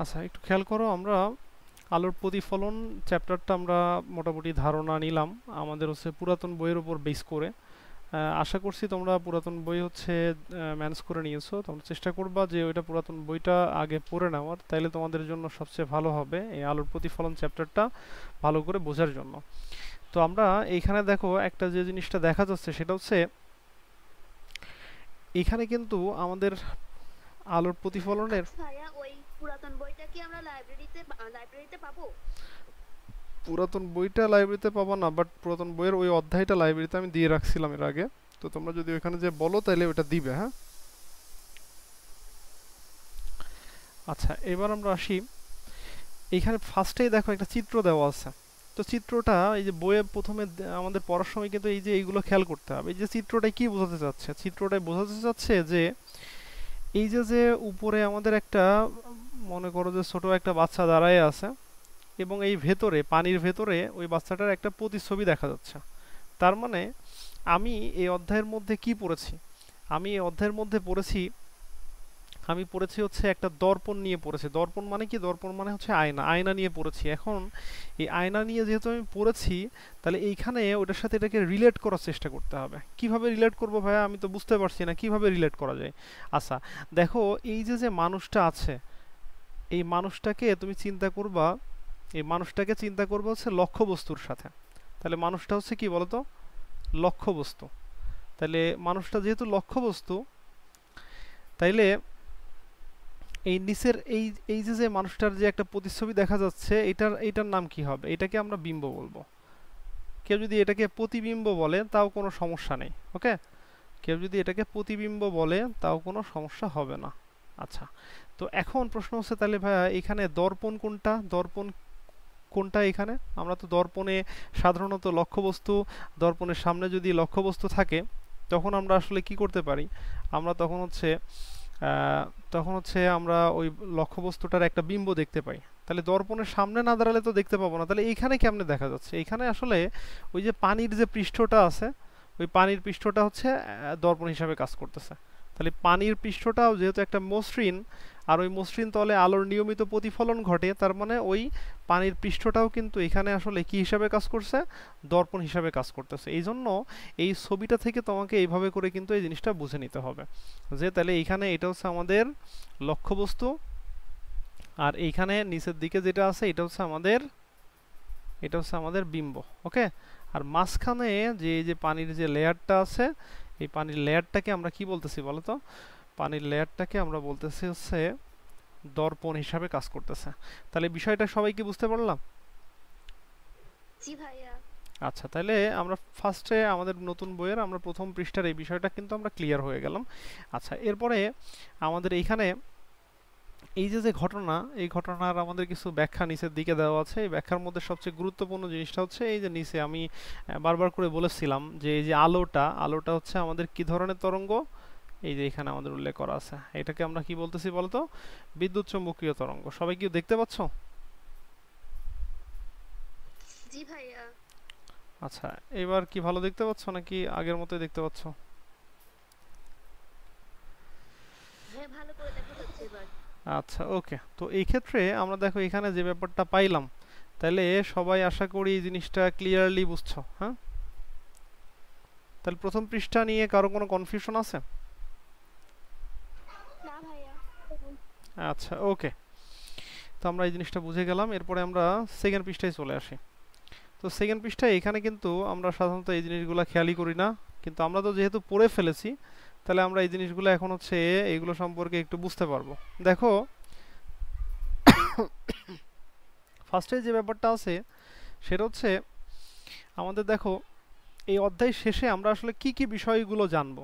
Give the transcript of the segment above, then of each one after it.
আচ্ছা, একটু খেয়াল করো, আমরা আলোর প্রতিফলন চ্যাপ্টারটা আমরা মোটামুটি ধারণা নিলাম আমাদের হচ্ছে পুরাতন বইয়ের উপর বেস করে। আশা করছি তোমরা পুরাতন বই হচ্ছে ম্যানেজ করে নিয়েছো। তোমরা চেষ্টা করবা যে ওইটা পুরাতন বইটা আগে পড়ে নেওয়ার, তাইলে তোমাদের জন্য সবচেয়ে ভালো হবে এই আলোর প্রতিফলন চ্যাপ্টারটা ভালো করে বোঝার জন্য। তো আমরা এইখানে দেখো একটা যে জিনিসটা দেখা যাচ্ছে সেটা হচ্ছে এখানে কিন্তু আমাদের আলোর প্রতিফলনের আচ্ছা ভাইয়া, ওই পুরাতন বইটা কি আমরা লাইব্রেরিতে পাবো? পুরাতন বইটা লাইব্রেরিতে পাবা না, বাট পুরাতন বইয়ের ওই অধ্যায়টা লাইব্রেরিতে আমি দিয়ে রাখছিলাম এর আগে। তো তোমরা যদি ওইখানে যে বলো তাহলে ওটা দিবে, হ্যাঁ। আচ্ছা, এবার আমরা আসি, এইখানে ফার্স্টেই দেখো একটা চিত্র দেওয়া আছে। তো চিত্রটা এই যে বইয়ে প্রথমে আমাদের পড়ার সময় কিন্তু এই যে এইগুলো খেয়াল করতে হবে। এই যে চিত্রটাই কি বোঝাতে চাচ্ছে, চিত্রটাই বোঝাতে চাচ্ছে যে এই যে যে উপরে আমাদের একটা, মনে করো যে ছোট একটা বাচ্চা দাঁড়ায় আছে, এবং এই ভেতরে পানির ভেতরে ওই বাচ্চাটার একটা প্রতিচ্ছবি দেখা যাচ্ছে। তার মানে আমি এই অধ্যায়ের মধ্যে কি পড়েছি, আমি এই অধ্যায়ের মধ্যে পড়েছি, আমি পড়েছি হচ্ছে একটা দর্পণ নিয়ে পড়েছি। দর্পণ মানে কি, দর্পণ মানে হচ্ছে আয়না, আয়না নিয়ে পড়েছি। এখন এই আয়না নিয়ে যেহেতু আমি পড়েছি, তাহলে এইখানে ওটার সাথে এটাকে রিলেট করার চেষ্টা করতে হবে। কিভাবে রিলেট করব ভাইয়া, আমি তো বুঝতে পারছি না কিভাবে রিলেট করা যায়। আচ্ছা, দেখো এই যে যে মানুষটা আছে, এই মানুষটাকে তুমি চিন্তা করবা, এই মানুষটাকে চিন্তা করবা হচ্ছে লক্ষ্যবস্তুর সাথে। তাহলে মানুষটা হচ্ছে কি বলতো, লক্ষ্যবস্তু। তাহলে মানুষটা যেহেতু লক্ষ্যবস্তু, তাইলে এই নিচের এই এই যে যে মানুষটার যে একটা প্রতিচ্ছবি দেখা যাচ্ছে, এটার নাম কি হবে, এটাকে আমরা বিম্ব বলবো। কেউ যদি এটাকে প্রতিবিম্ব বলে তাও কোনো সমস্যা নেই, ওকে। কেউ যদি এটাকে প্রতিবিম্ব বলে তাও কোনো সমস্যা হবে না। আচ্ছা, তো এখন প্রশ্ন হচ্ছে তাহলে ভাইয়া এখানে দর্পণ কোনটা, দর্পণ কোনটা এখানে? আমরা তো দর্পণে সাধারণত লক্ষ্যবস্তু, দর্পণের সামনে যদি লক্ষ্যবস্তু থাকে তখন আমরা আসলে কি করতে পারি, আমরা তখন হচ্ছে আহ, তখন হচ্ছে আমরা ওই লক্ষ্যবস্তুটার একটা বিম্ব দেখতে পাই। তাহলে দর্পণের সামনে না দাঁড়ালে তো দেখতে পাবো না, তাহলে এইখানে কেমনে দেখা যাচ্ছে? এইখানে আসলে ওই যে পানির যে পৃষ্ঠটা আছে, ওই পানির পৃষ্ঠটা হচ্ছে দর্পণ হিসাবে কাজ করতেছে। তাহলে পানির পৃষ্ঠটাও যেহেতু একটা মসৃণ, আর ওই মসৃণ তলে আলোর নিয়মিত প্রতিফলন ঘটে, তার মানে ওই পানির পৃষ্ঠটাও কিন্তু এখানে আসলে কি হিসাবে কাজ করছে, দর্পণ হিসাবে কাজ করতেছে। এই জন্য এই ছবিটা থেকে তোমাকে এইভাবে করে কিন্তু এই জিনিসটা বুঝে নিতে হবে যে তাহলে এইখানে এটা হচ্ছে আমাদের লক্ষ্যবস্তু, আর এইখানে নিচের দিকে যেটা আছে এটা হচ্ছে আমাদের বিম্ব, ওকে। আর মাঝখানে যে এই যে পানির যে লেয়ারটা আছে, এই পানির লেয়ারটাকে আমরা কি বলতেছি বলো তো, পানির লেয়ারটাকে আমরা বলতেছি হচ্ছে দর্পণ হিসাবে কাজ করতেছে। তাহলে বিষয়টা সবাই কি বুঝতে পারলাম? জি ভাইয়া। আচ্ছা, তাহলে আমরা ফার্স্টে আমাদের নতুন বইয়ের আমরা প্রথম পৃষ্ঠার এই বিষয়টা কিন্তু আমরা ক্লিয়ার হয়ে গেলাম। আচ্ছা, এরপরে আমাদের এইখানে এই যে যে ঘটনা, এই ঘটনার আমাদের কিছু ব্যাখ্যা নিচের দিকে দেওয়া আছে। এই ব্যাখ্যার মধ্যে সবচেয়ে গুরুত্বপূর্ণ জিনিসটা হচ্ছে এই যে নিচে আমি বারবার করে বলেছিলাম যে এই যে আলোটা, আলোটা হচ্ছে আমাদের কি ধরনের তরঙ্গ, এই যে এখানে আমাদের উল্লেখ করা আছে, এটাকে আমরা কি বলতেছি বলতো, বিদ্যুৎ চৌম্বকীয় তরঙ্গ। সবাই কি দেখতে পাচ্ছ? জি ভাইয়া। আচ্ছা, এবার কি ভালো দেখতে পাচ্ছ নাকি আগের মতোই দেখতে পাচ্ছ? হ্যাঁ, ভালো করে দেখা যাচ্ছে এবার। আচ্ছা, ওকে। তো এই ক্ষেত্রে আমরা দেখো এখানে যে ব্যাপারটা পাইলাম, তাহলে সবাই আশা করি এই জিনিসটা ক্লিয়ারলি বুঝছো, হ্যাঁ। তাহলে প্রথম পৃষ্ঠা নিয়ে কারো কোনো কনফিউশন আছে? না ভাইয়া। আচ্ছা, ওকে। তো আমরা এই জিনিসটা বুঝে গেলাম। এরপরে আমরা সেকেন্ড পৃষ্ঠায় চলে আসি। তো সেকেন্ড পৃষ্ঠায় এখানে কিন্তু আমরা সাধারণত এই জিনিসগুলো খেয়ালই করি না, কিন্তু আমরা তো যেহেতু পড়ে ফেলেছি, তাহলে আমরা এই জিনিসগুলো এখন হচ্ছে এইগুলো সম্পর্কে একটু বুঝতে পারবো। দেখো, ফার্স্টে যে ব্যাপারটা আছে সেটা হচ্ছে আমাদের দেখো এই অধ্যায় শেষে আমরা আসলে কি কি বিষয়গুলো জানবো,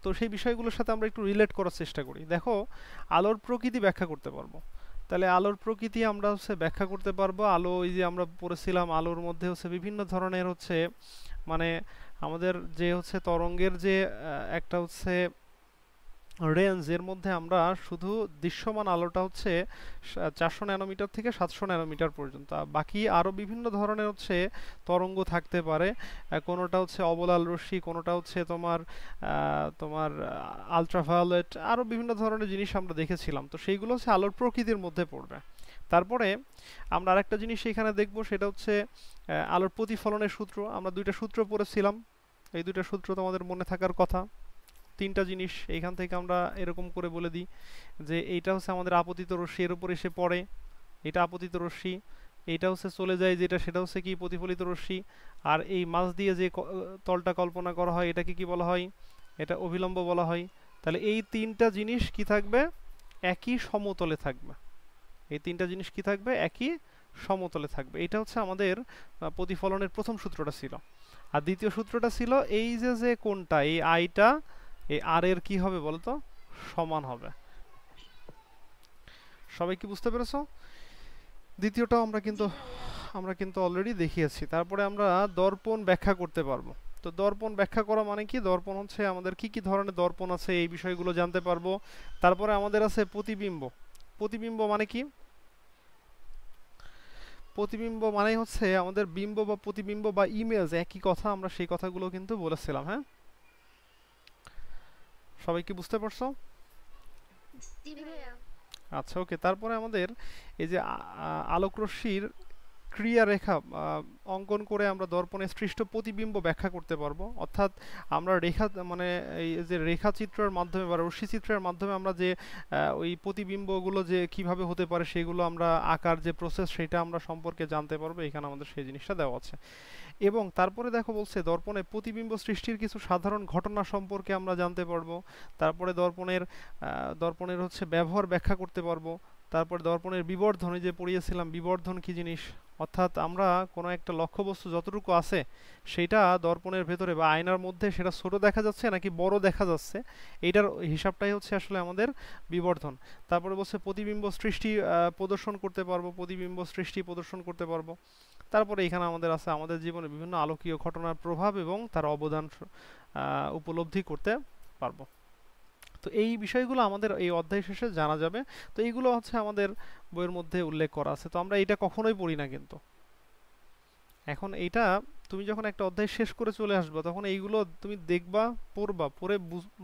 তো সেই বিষয়গুলোর সাথে আমরা একটু রিলেট করার চেষ্টা করি। দেখো, আলোর প্রকৃতি ব্যাখ্যা করতে পারবো। তাহলে আলোর প্রকৃতি আমরা হচ্ছে ব্যাখ্যা করতে পারবো। আলো, এই যে আমরা পড়েছিলাম আলোর মধ্যে হচ্ছে বিভিন্ন ধরনের হচ্ছে, মানে আমাদের যে হচ্ছে তরঙ্গের যে একটা হচ্ছে রেঞ্জ এর মধ্যে আমরা শুধু দৃশ্যমান আলোটা হচ্ছে 400 ন্যানোমিটার থেকে 700 ন্যানোমিটার পর্যন্ত, আর বাকি আরও বিভিন্ন ধরনের হচ্ছে তরঙ্গ থাকতে পারে। কোনোটা হচ্ছে অবলাল রশ্মি, কোনোটা হচ্ছে তোমার আলট্রাভায়োলেট, আরও বিভিন্ন ধরনের জিনিস আমরা দেখেছিলাম। তো সেইগুলো হচ্ছে আলোর প্রকৃতির মধ্যে পড়বে। তারপরে আমরা আরেকটা জিনিস এখানে দেখব, সেটা হচ্ছে আলোর প্রতিফলনের সূত্র। আমরা দুইটা সূত্র পড়েছিলাম, এই দুইটা সূত্র তোমাদের মনে থাকার কথা। তিনটা জিনিস এইখান থেকে আমরা এরকম করে বলে দিই যে এইটা হচ্ছে আমাদের আপতিত রশ্মি, এর উপর এসে পড়ে, এটা আপতিত রশ্মি। এইটা হচ্ছে চলে যায় যেটা, সেটা হচ্ছে কি প্রতিফলিত রশ্মি। আর এই মাছ দিয়ে যে তলটা কল্পনা করা হয় এটাকে কি বলা হয়? এটা অভিলম্ব বলা হয়। তাহলে এই তিনটা জিনিস কি থাকবে? একই সমতলে থাকবে। এই তিনটা জিনিস কি থাকবে? একই সমতলে থাকবে। এটা হচ্ছে আমাদের প্রতিফলনের প্রথম সূত্রটা ছিল। আর দ্বিতীয় সূত্রটা ছিল এই যে কোণটা, এই আইটা এই আর এর কি হবে বলতো? সমান হবে। সবাই কি বুঝতে পেরেছো? দ্বিতীয়টাও জি ভাইয়া। আমরা কিন্তু অলরেডি দেখিয়েছি। তারপরে আমরা দর্পণ ব্যাখ্যা করতে পারবো। তো দর্পণ ব্যাখ্যা করা মানে কি? দর্পণ হচ্ছে আমাদের কি কি ধরনের দর্পণ আছে এই বিষয়গুলো জানতে পারবো। তারপরে আমাদের আছে প্রতিবিম্ব। প্রতিবিম্ব মানে কি? প্রতিবিম্ব মানে হচ্ছে আমাদের বিম্ব বা প্রতিবিম্ব বা ইমেজ একই কথা, আমরা সেই কথাগুলো কিন্তু বলেছিলাম। হ্যাঁ, সবাই কি বুঝতে পারছো? জি ভাইয়া। আচ্ছা, ওকে। তারপরে আমাদের এই যে আলোকরশ্মির ক্রিয়া রেখা অঙ্কন করে আমরা দর্পণে সৃষ্ট প্রতিবিম্ব ব্যাখ্যা করতে পারবো। অর্থাৎ আমরা রেখা মানে এই যে রেখাচিত্রের মাধ্যমে বা রশ্মিচিত্রের মাধ্যমে আমরা যে ওই প্রতিবিম্বগুলো যে কিভাবে হতে পারে সেগুলো আমরা আঁকার যে প্রসেস সেটা আমরা সম্পর্কে জানতে পারবো। এখানে আমাদের সেই জিনিসটা দেওয়া আছে। এবং তারপরে দেখো বলছে দর্পণে প্রতিবিম্ব সৃষ্টির কিছু সাধারণ ঘটনা সম্পর্কে আমরা জানতে পারবো। তারপরে দর্পণের হচ্ছে ব্যবহার ব্যাখ্যা করতে পারবো। তারপরে দর্পণের বিবর্ধন, এই যে পড়িয়েছিলাম বিবর্ধন কি জিনিস, অর্থাৎ আমরা কোনো একটা লক্ষ্যবস্তু যতটুকু আছে সেটা দর্পণের ভেতরে বা আয়নার মধ্যে সেটা ছোট দেখা যাচ্ছে নাকি বড় দেখা যাচ্ছে, এইটার হিসাবটাই হচ্ছে আসলে আমাদের বিবর্ধন। তারপরে বলছে প্রতিবিম্ব সৃষ্টি প্রদর্শন করতে পারবো, প্রতিবিম্ব সৃষ্টি প্রদর্শন করতে পারবো। তারপরে এখানে আমাদের আছে আমাদের জীবনে বিভিন্ন আলোকীয় ঘটনার প্রভাব এবং তার অবদান উপলব্ধি করতে পারবো। তো এই বিষয়গুলো আমাদের এই অধ্যায় শেষে জানা যাবে। তো এইগুলো হচ্ছে আমাদের বইয়ের মধ্যে উল্লেখ করা আছে। তো আমরা এটা কখনোই পড়ি না কিন্তু। এখন এইটা তুমি যখন একটা অধ্যায় শেষ করে চলে আসবে তখন এইগুলো তুমি দেখবা, পড়বা, পড়ে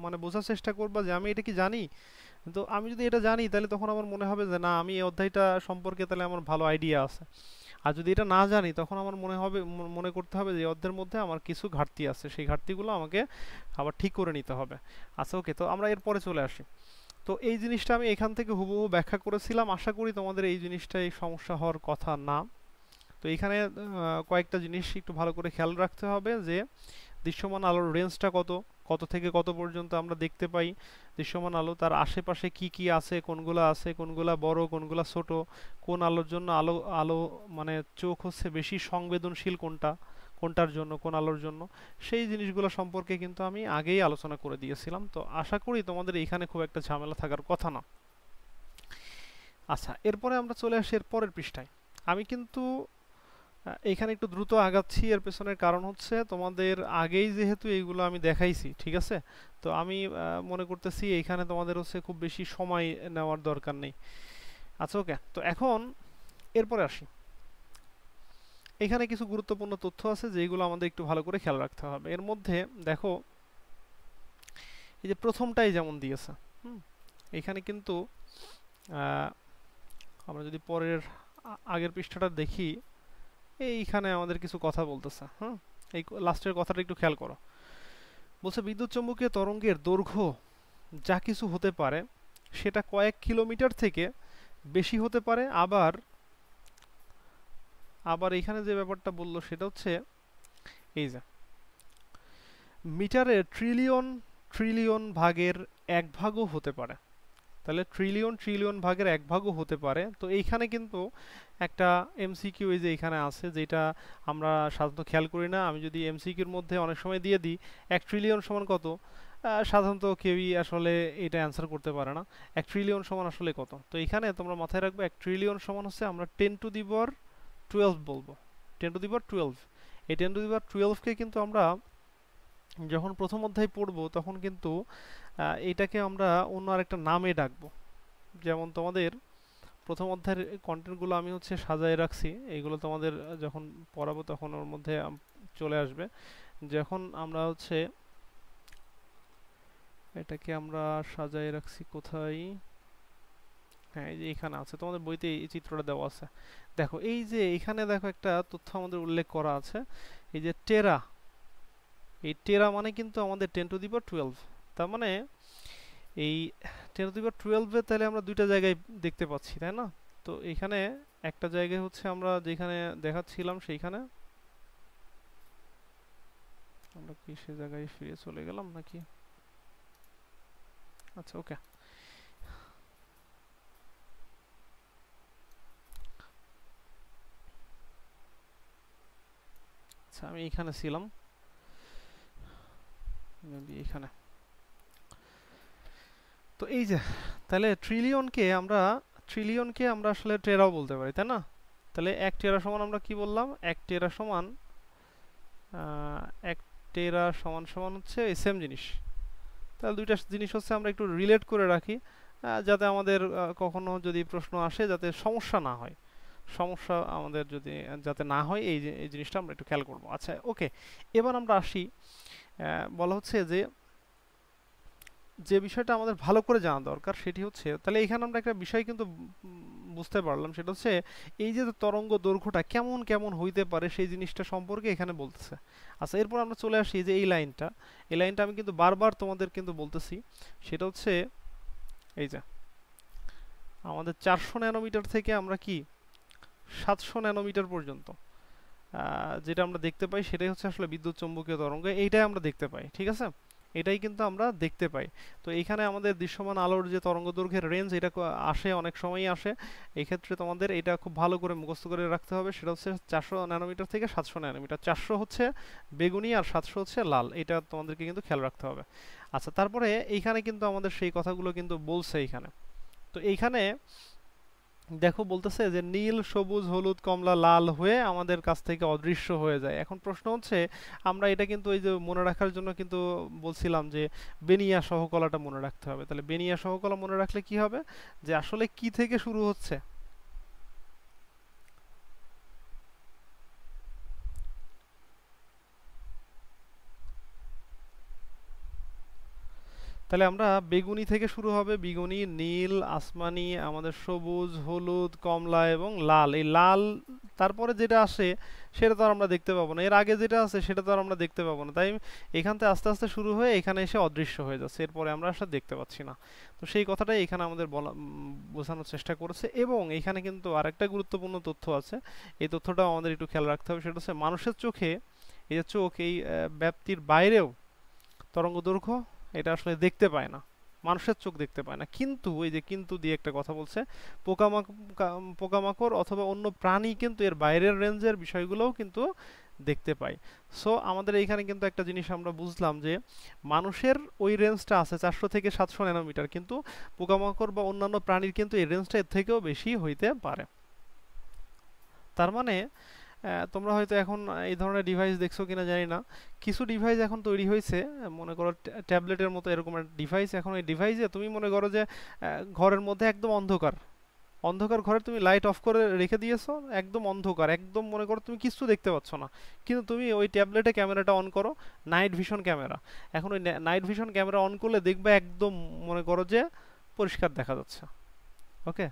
মানে বোঝার চেষ্টা করবা যে আমি এটা কি জানি। তো আমি যদি এটা জানি তাহলে তখন আমার মনে হবে যে না, আমি এই অধ্যায়টা সম্পর্কে তাহলে আমার ভালো আইডিয়া আছে। আর যদি এটা না জানি তখন আমার মনে করতে হবে যে এই অধ্যায়ের মধ্যে আমার কিছু ঘাটতি আছে, সেই ঘাটতিগুলো আমাকে আবার ঠিক করে নিতে হবে। আচ্ছা, ওকে। তো আমরা এরপরে চলে আসি। তো এই জিনিসটা আমি এখান থেকে হুবহু ব্যাখ্যা করেছিলাম। আশা করি তোমাদের এই জিনিসটা এই সমস্যা হওয়ার কথা না। তো এখানে কয়েকটা জিনিস একটু ভালো করে খেয়াল রাখতে হবে যে দৃশ্যমান আলোর রেঞ্জটা কত, কত থেকে কত পর্যন্ত আমরা দেখতে পাই দৃশ্যমান আলো, তার আশেপাশে কি কি আছে, কোনগুলা বড়, কোনগুলা ছোট, কোন আলোর জন্য আলো আলো মানে চোখ হচ্ছে বেশি সংবেদনশীল, কোনটার জন্য, কোন আলোর জন্য, সেই জিনিসগুলো সম্পর্কে কিন্তু আমি আগেই আলোচনা করে দিয়েছিলাম। তো আশা করি তোমাদের এখানে খুব একটা ঝামেলা থাকার কথা না। আচ্ছা, এরপরে আমরা চলে আসি এর পরের পৃষ্ঠায়। আমি কিন্তু এখানে একটু দ্রুত আগাচ্ছি, এর পেছনের কারণ হচ্ছে তোমাদের আগেই যেহেতু এইগুলো আমি দেখাইছি, ঠিক আছে? তো আমি মনে করতেছি এইখানে তোমাদের হচ্ছে খুব বেশি সময় নেওয়ার দরকার নেই। আচ্ছা, ওকে। তো এখন এরপরে আসি। এখানে কিছু গুরুত্বপূর্ণ তথ্য আছে যেগুলো আমাদের একটু ভালো করে খেয়াল রাখতে হবে। এর মধ্যে দেখো এই যে প্রথমটাই যেমন দিয়েছে, হুম, এখানে কিন্তু আমরা যদি পরের আগের পৃষ্ঠাটা দেখি, এইখানে আমাদের কিছু কথা বলতেছে। হ্যাঁ, এই লাস্টের কথাটা একটু খেয়াল করো। বলছে বিদ্যুৎ চৌম্বকীয় তরঙ্গের দৈর্ঘ্য যা কিছু হতে পারে সেটা কয়েক কিলোমিটার থেকে বেশি হতে পারে। আবার আবার এখানে যে ব্যাপারটা বললো সেটা হচ্ছে এই যে মিটারের ট্রিলিয়ন ট্রিলিয়ন ভাগের এক ভাগও হতে পারে। তাহলে ট্রিলিয়ন ট্রিলিয়ন ভাগের এক ভাগও হতে পারে। তো এইখানে কিন্তু একটা এমসিকিউ এই যে এখানে আছে, যেটা আমরা সাধারণত খেয়াল করি না। আমি যদি এমসিকিউর মধ্যে অনেক সময় দিয়ে দিই 1 ট্রিলিয়ন সমান কত, সাধারণত কেউই আসলে এটা অ্যান্সার করতে পারে না। 1 ট্রিলিয়ন সমান আসলে কত? তো এখানে তোমরা মাথায় রাখবে 1 ট্রিলিয়ন সমান হচ্ছে আমরা 10^12 বলবো। 10^12। এই 10^12কে কিন্তু আমরা যখন প্রথম অধ্যায় পড়বো তখন কিন্তু এটাকে আমরা অন্য আরেকটা নামে ডাকবো। যেমন তোমাদের প্রথম অধ্যায়ের কন্টেন্টগুলো আমি হচ্ছে সাজায় রাখছি, এইগুলো তোমাদের যখন পড়াবো তখন ওর মধ্যে চলে আসবে। যখন আমরা হচ্ছে এটাকে আমরা সাজায় রাখছি কোথায়, হ্যাঁ এই যে এখানে আছে, তোমাদের বইতে এই চিত্রটা দেওয়া আছে। দেখো এই যে এখানে দেখো একটা তথ্য আমাদের উল্লেখ করা আছে, এই যে টেরা, এই টেরা মানে কিন্তু আমাদের 10^12। তার মানে এই 10^12 তাহলে আমরা দুইটা জায়গায় দেখতে পাচ্ছি, তাই না? তো এখানে একটা জায়গায় হচ্ছে আমরা যেখানে দেখাচ্ছিলাম সেইখানে, আমরা কি সে জায়গায় ফিরে চলে গেলাম নাকি? আচ্ছা ওকে, আচ্ছা আমি এখানে ছিলাম, মেবি এখানে। তো এই যে তাহলে ট্রিলিয়নকে আমরা আসলে টেরাও বলতে পারি, তাই না? তাহলে 1 টেরা সমান আমরা কি বললাম, 1 টেরা সমান আহ, 1 টেরা সমান সমান হচ্ছে এই সেম জিনিস। তাহলে দুইটা জিনিস হচ্ছে আমরা একটু রিলেট করে রাখি, যাতে আমাদের কখনো যদি প্রশ্ন আসে যাতে সমস্যা না হয়, সমস্যা আমাদের যদি যাতে না হয় এই জিনিসটা আমরা একটু খেয়াল করব। আচ্ছা ওকে, এবার আমরা আসি, বলা হচ্ছে যে যে বিষয়টা আমাদের ভালো করে জানা দরকার সেটি হচ্ছে, তাহলে এখানে আমরা একটা বিষয় কিন্তু বুঝতে পারলাম, সেটা হচ্ছে এই যে তরঙ্গ দৈর্ঘ্যটা কেমন কেমন হইতে পারে সেই জিনিসটা সম্পর্কে এখানে বলতেছে। আচ্ছা এরপর আমরা চলে আসি যে এই লাইনটা আমি কিন্তু বারবার তোমাদের কিন্তু বলতেছি, সেটা হচ্ছে এই যে আমাদের 400 ন্যানোমিটার থেকে আমরা কি 700 ন্যানোমিটার পর্যন্ত যেটা আমরা দেখতে পাই সেটাই হচ্ছে আসলে বিদ্যুৎ চৌম্বকীয় তরঙ্গ, এইটাই আমরা দেখতে পাই, ঠিক আছে? এটাই কিন্তু আমরা দেখতে পাই। তো এইখানে আমাদের দৃশ্যমান আলোর যে তরঙ্গ দৈর্ঘ্যের রেঞ্জ, এটা আসে অনেক সময়ই আসে। এই ক্ষেত্রে তোমাদের এটা খুব ভালো করে মুখস্থ করে রাখতে হবে, সেটা হচ্ছে 400 ন্যানোমিটার থেকে 700 ন্যানোমিটার। 400 হচ্ছে বেগুনি আর 700 হচ্ছে লাল, এটা তোমাদেরকে কিন্তু খেয়াল রাখতে হবে। আচ্ছা তারপরে এইখানে কিন্তু আমাদের সেই কথাগুলো কিন্তু বলছে এইখানে। তো এইখানে দেখো বলতেছে যে নীল, সবুজ, হলুদ, কমলা, লাল হয়ে আমাদের কাছ থেকে অদৃশ্য হয়ে যায়। এখন প্রশ্ন হচ্ছে, আমরা এটা কিন্তু এই যে মনে রাখার জন্য কিন্তু বলছিলাম যে বেনিয়া সহকলাটা মনে রাখতে হবে। তাহলে বেনিয়া সহকলা মনে রাখলে কি হবে, যে আসলে কি থেকে শুরু হচ্ছে, তাহলে আমরা বেগুনি থেকে শুরু হবে, বেগুনি, নীল, আসমানি, আমাদের সবুজ, হলুদ, কমলা এবং লাল। এই লাল তারপরে যেটা আসে সেটা তো আর আমরা দেখতে পাবো না, এর আগে যেটা আছে সেটা তো আর আমরা দেখতে পাবো না, তাই এখান থেকে আস্তে আস্তে শুরু হয়ে এখানে এসে অদৃশ্য হয়ে যাচ্ছে, এরপরে আমরা আসলে দেখতে পাচ্ছি না। তো সেই কথাটাই এখানে আমাদের বলা বোঝানোর চেষ্টা করেছে। এবং এখানে কিন্তু আরেকটা গুরুত্বপূর্ণ তথ্য আছে, এই তথ্যটাও আমাদের একটু খেয়াল রাখতে হবে, সেটা হচ্ছে মানুষের চোখে এই যে চোখ, এই ব্যাপ্তির বাইরেও তরঙ্গ দৈর্ঘ্য এটা আসলে দেখতে পায় না, মানুষের চোখ দেখতে পায় না। কিন্তু এই যে কিন্তু দিয়ে একটা কথা বলছে, পোকামাকড় অথবা অন্য প্রাণী কিন্তু এর বাইরের রেঞ্জের বিষয়গুলোও কিন্তু দেখতে পায়। সো আমাদের এইখানে কিন্তু একটা জিনিস আমরা বুঝলাম যে মানুষের ওই রেঞ্জটা আছে 400 থেকে 700 ন্যানোমিটার, কিন্তু পোকামাকড় বা অন্যান্য প্রাণীর কিন্তু এই রেঞ্জটা এর থেকেও বেশি হইতে পারে। তার মানে তোমরা হয়তো এখন এই ধরনের ডিভাইস দেখছো কিনা জানি না, কিছু ডিভাইস এখন তৈরি হয়েছে, মনে করো ট্যাবলেটের মতো এরকম একটা ডিভাইস। এখন এই ডিভাইসে তুমি মনে করো যে ঘরের মধ্যে একদম অন্ধকার, অন্ধকার ঘরে তুমি লাইট অফ করে রেখে দিয়েছো, একদম অন্ধকার, একদম মনে করো তুমি কিছু দেখতে পাচ্ছ না, কিন্তু তুমি ওই ট্যাবলেটে ক্যামেরাটা অন করো, নাইট ভিশন ক্যামেরা। এখন ওই নাইট ভিশন ক্যামেরা অন করলে দেখবে একদম মনে করো যে পরিষ্কার দেখা যাচ্ছে, ওকে,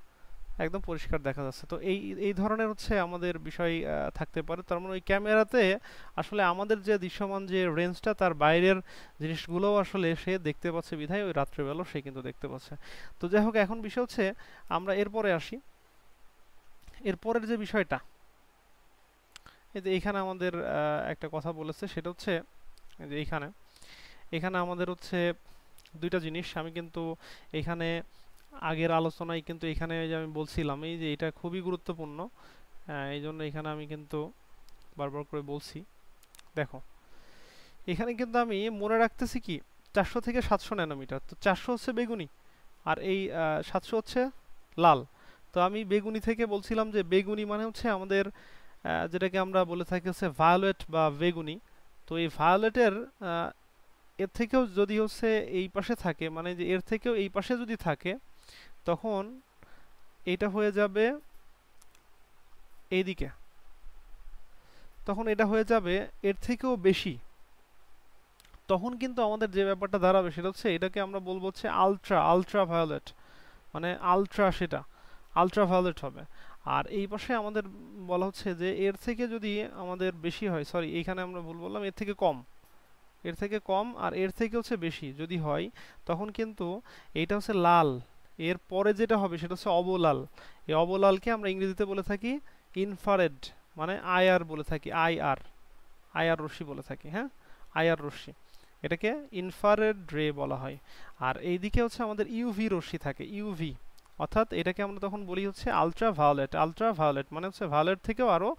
একদম পরিষ্কার দেখা যাচ্ছে। তো এই এই ধরনের হচ্ছে আমাদের বিষয় থাকতে পারে। তার মানে ওই ক্যামেরাতে আসলে আমাদের যে দৃশ্যমান যে রেঞ্জটা তার বাইরের জিনিসগুলোও আসলে সে দেখতে পাচ্ছে, বিধায় ওই রাত্রেবেলাও সে কিন্তু দেখতে পাচ্ছে। তো যাই হোক, এখন বিষয় হচ্ছে আমরা এরপরে আসি, এরপরের যে বিষয়টা, এই যে এখানে আমাদের একটা কথা বলেছে, সেটা হচ্ছে যে এখানে এখানে আমাদের হচ্ছে দুইটা জিনিস আমি কিন্তু এখানে আগের আলোচনায় কিন্তু এখানে যে আমি বলছিলাম এই যে এটা খুবই গুরুত্বপূর্ণ, এই জন্য এখানে আমি কিন্তু বারবার করে বলছি। দেখো এখানে কিন্তু আমি মনে রাখতেছি কি 400 থেকে 700 ন্যানোমিটার, তো 400 হচ্ছে বেগুনি আর এই 700 হচ্ছে লাল। তো আমি বেগুনি থেকে বলছিলাম যে বেগুনি মানে হচ্ছে আমাদের যেটাকে আমরা বলে থাকি হচ্ছে ভায়োলেট বা বেগুনি। তো এই ভায়োলেটের এর থেকেও যদি হচ্ছে এই পাশে থাকে, মানে যে এর থেকেও এই পাশে যদি থাকে, তখন এটা হয়ে যাবে এইদিকে, তখন এটা হয়ে যাবে এর থেকেও বেশি। তখন কিন্তু আমাদের যে ব্যাপারটা দাঁড়াবে সেটা হচ্ছে এটাকে আমরা বলবো হচ্ছে আলট্রা ভায়োলেট, মানে আলট্রা, সেটা আলট্রা ভায়োলেট হবে। আর এই পাশে আমাদের বলা হচ্ছে যে এর থেকে যদি আমাদের বেশি হয়, সরি এইখানে আমরা ভুল বললাম, এর থেকে কম, এর থেকে কম আর এর থেকে হচ্ছে বেশি যদি হয়, তখন কিন্তু এইটা হচ্ছে লাল। এর পরে যেটা হবে সেটা হচ্ছে অবলাল। এই অবলালকে আমরা ইংরেজিতে বলে থাকি ইনফ্রারেড, মানে আইআর বলে থাকি, আইআর রশ্মি বলে থাকি, হ্যাঁ, আইআর রশ্মি, এটাকে ইনফ্রারেড রে বলা হয়। আর এইদিকে হচ্ছে আমাদের ইউভি রশ্মি থাকে, ইউভি, অর্থাৎ এটাকে আমরা তখন বলি হচ্ছে আলট্রা ভায়োলেট। আলট্রা ভায়োলেট মানে হচ্ছে ভায়োলেট থেকেও আরও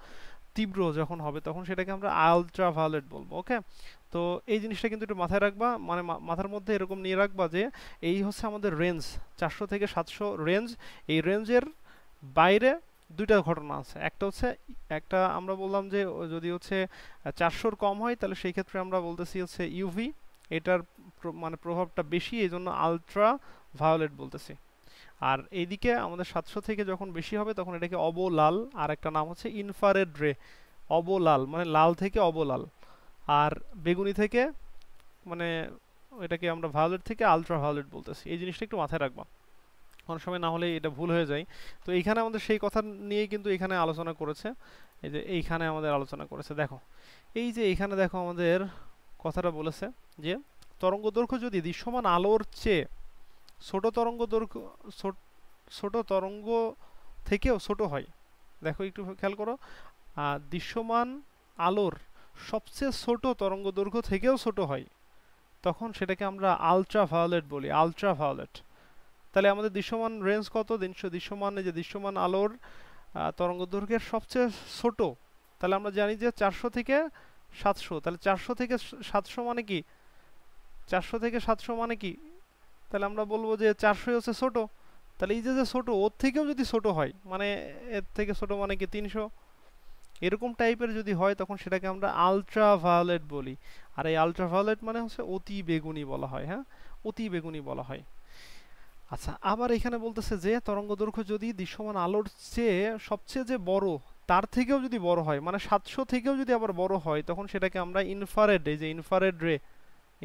তীব্র যখন হবে তখন সেটাকে আমরা আলট্রা ভায়োলেট বলবো। ওকে, তো এই জিনিসটা কিন্তু একটু মাথায় রাখবা, মানে মাথার মধ্যে এরকম নিয়ে রাখবা যে এই হচ্ছে আমাদের রেঞ্জ, 400 থেকে 700 রেঞ্জ। এই রেঞ্জের বাইরে দুইটা ঘটনা আছে। একটা হচ্ছে, একটা আমরা বললাম যে যদি হচ্ছে 400-র কম হয় তাহলে সেই ক্ষেত্রে আমরা বলতেছি হচ্ছে ইউভি, এটার মানে প্রভাবটা বেশি, এই জন্য আলট্রা ভায়োলেট বলতেছি। আর এইদিকে আমাদের 700 থেকে যখন বেশি হবে তখন এটাকে অবলাল, আর একটা নাম হচ্ছে ইনফ্রারেড রে। অবলাল মানে লাল থেকে অবলাল, আর বেগুনি থেকে মানে এটাকে আমরা ভায়োলেট থেকে আলট্রা ভায়োলেট বলতেছি। এই জিনিসটা একটু মাথায় রাখবা, অনেক সময় না হলে এটা ভুল হয়ে যায়। তো এইখানে আমাদের সেই কথা নিয়েই কিন্তু এখানে আলোচনা করেছে, এই যে এইখানে আমাদের আলোচনা করেছে। দেখো এই যে এইখানে দেখো আমাদের কথাটা বলেছে যে তরঙ্গ দৈর্ঘ্য যদি দৃশ্যমান আলোর চেয়ে ছোট তরঙ্গ দৈর্ঘ্য, ছোট তরঙ্গ থেকেও ছোট হয়, দেখো একটু খেয়াল করো, দৃশ্যমান আলোর সবচেয়ে ছোট তরঙ্গ দৈর্ঘ্য থেকেও ছোট হয়, তখন সেটাকে আমরা আলট্রা ভায়োলেট বলি, আলট্রা ভায়োলেট। তাহলে আমাদের দৃশ্যমান রেঞ্জ কত, দৃশ্যমান, এই যে দৃশ্যমান আলোর তরঙ্গ দৈর্ঘ্যের সবচেয়ে ছোট, তাহলে আমরা জানি যে 400 থেকে 700, তাহলে 400 থেকে 700 মানে কি, 400 থেকে 700 মানে কি, তাহলে আমরা বলবো যে 400 হচ্ছে ছোট। তাহলে এই যে যে ছোট, ওর থেকেও যদি ছোট হয়, মানে এর থেকে ছোট মানে কি 300, এরকম টাইপের যদি হয় তখন সেটাকে আমরা আলট্রা ভায়োলেট বলি। আর এই আলট্রা ভায়োলেট মানে হচ্ছে অতি বেগুনি বলা হয়, হ্যাঁ, অতি বেগুনি বলা হয়। আচ্ছা, আবার এখানে বলতেছে যে তরঙ্গ দৈর্ঘ্য যদি দৃশ্যমান আলোর চেয়ে সবচেয়ে যে বড় তার থেকেও যদি বড় হয়, মানে 700 থেকেও যদি আবার বড় হয়, তখন সেটাকে আমরা ইনফ্রারেড, এই যে ইনফ্রারেড রে,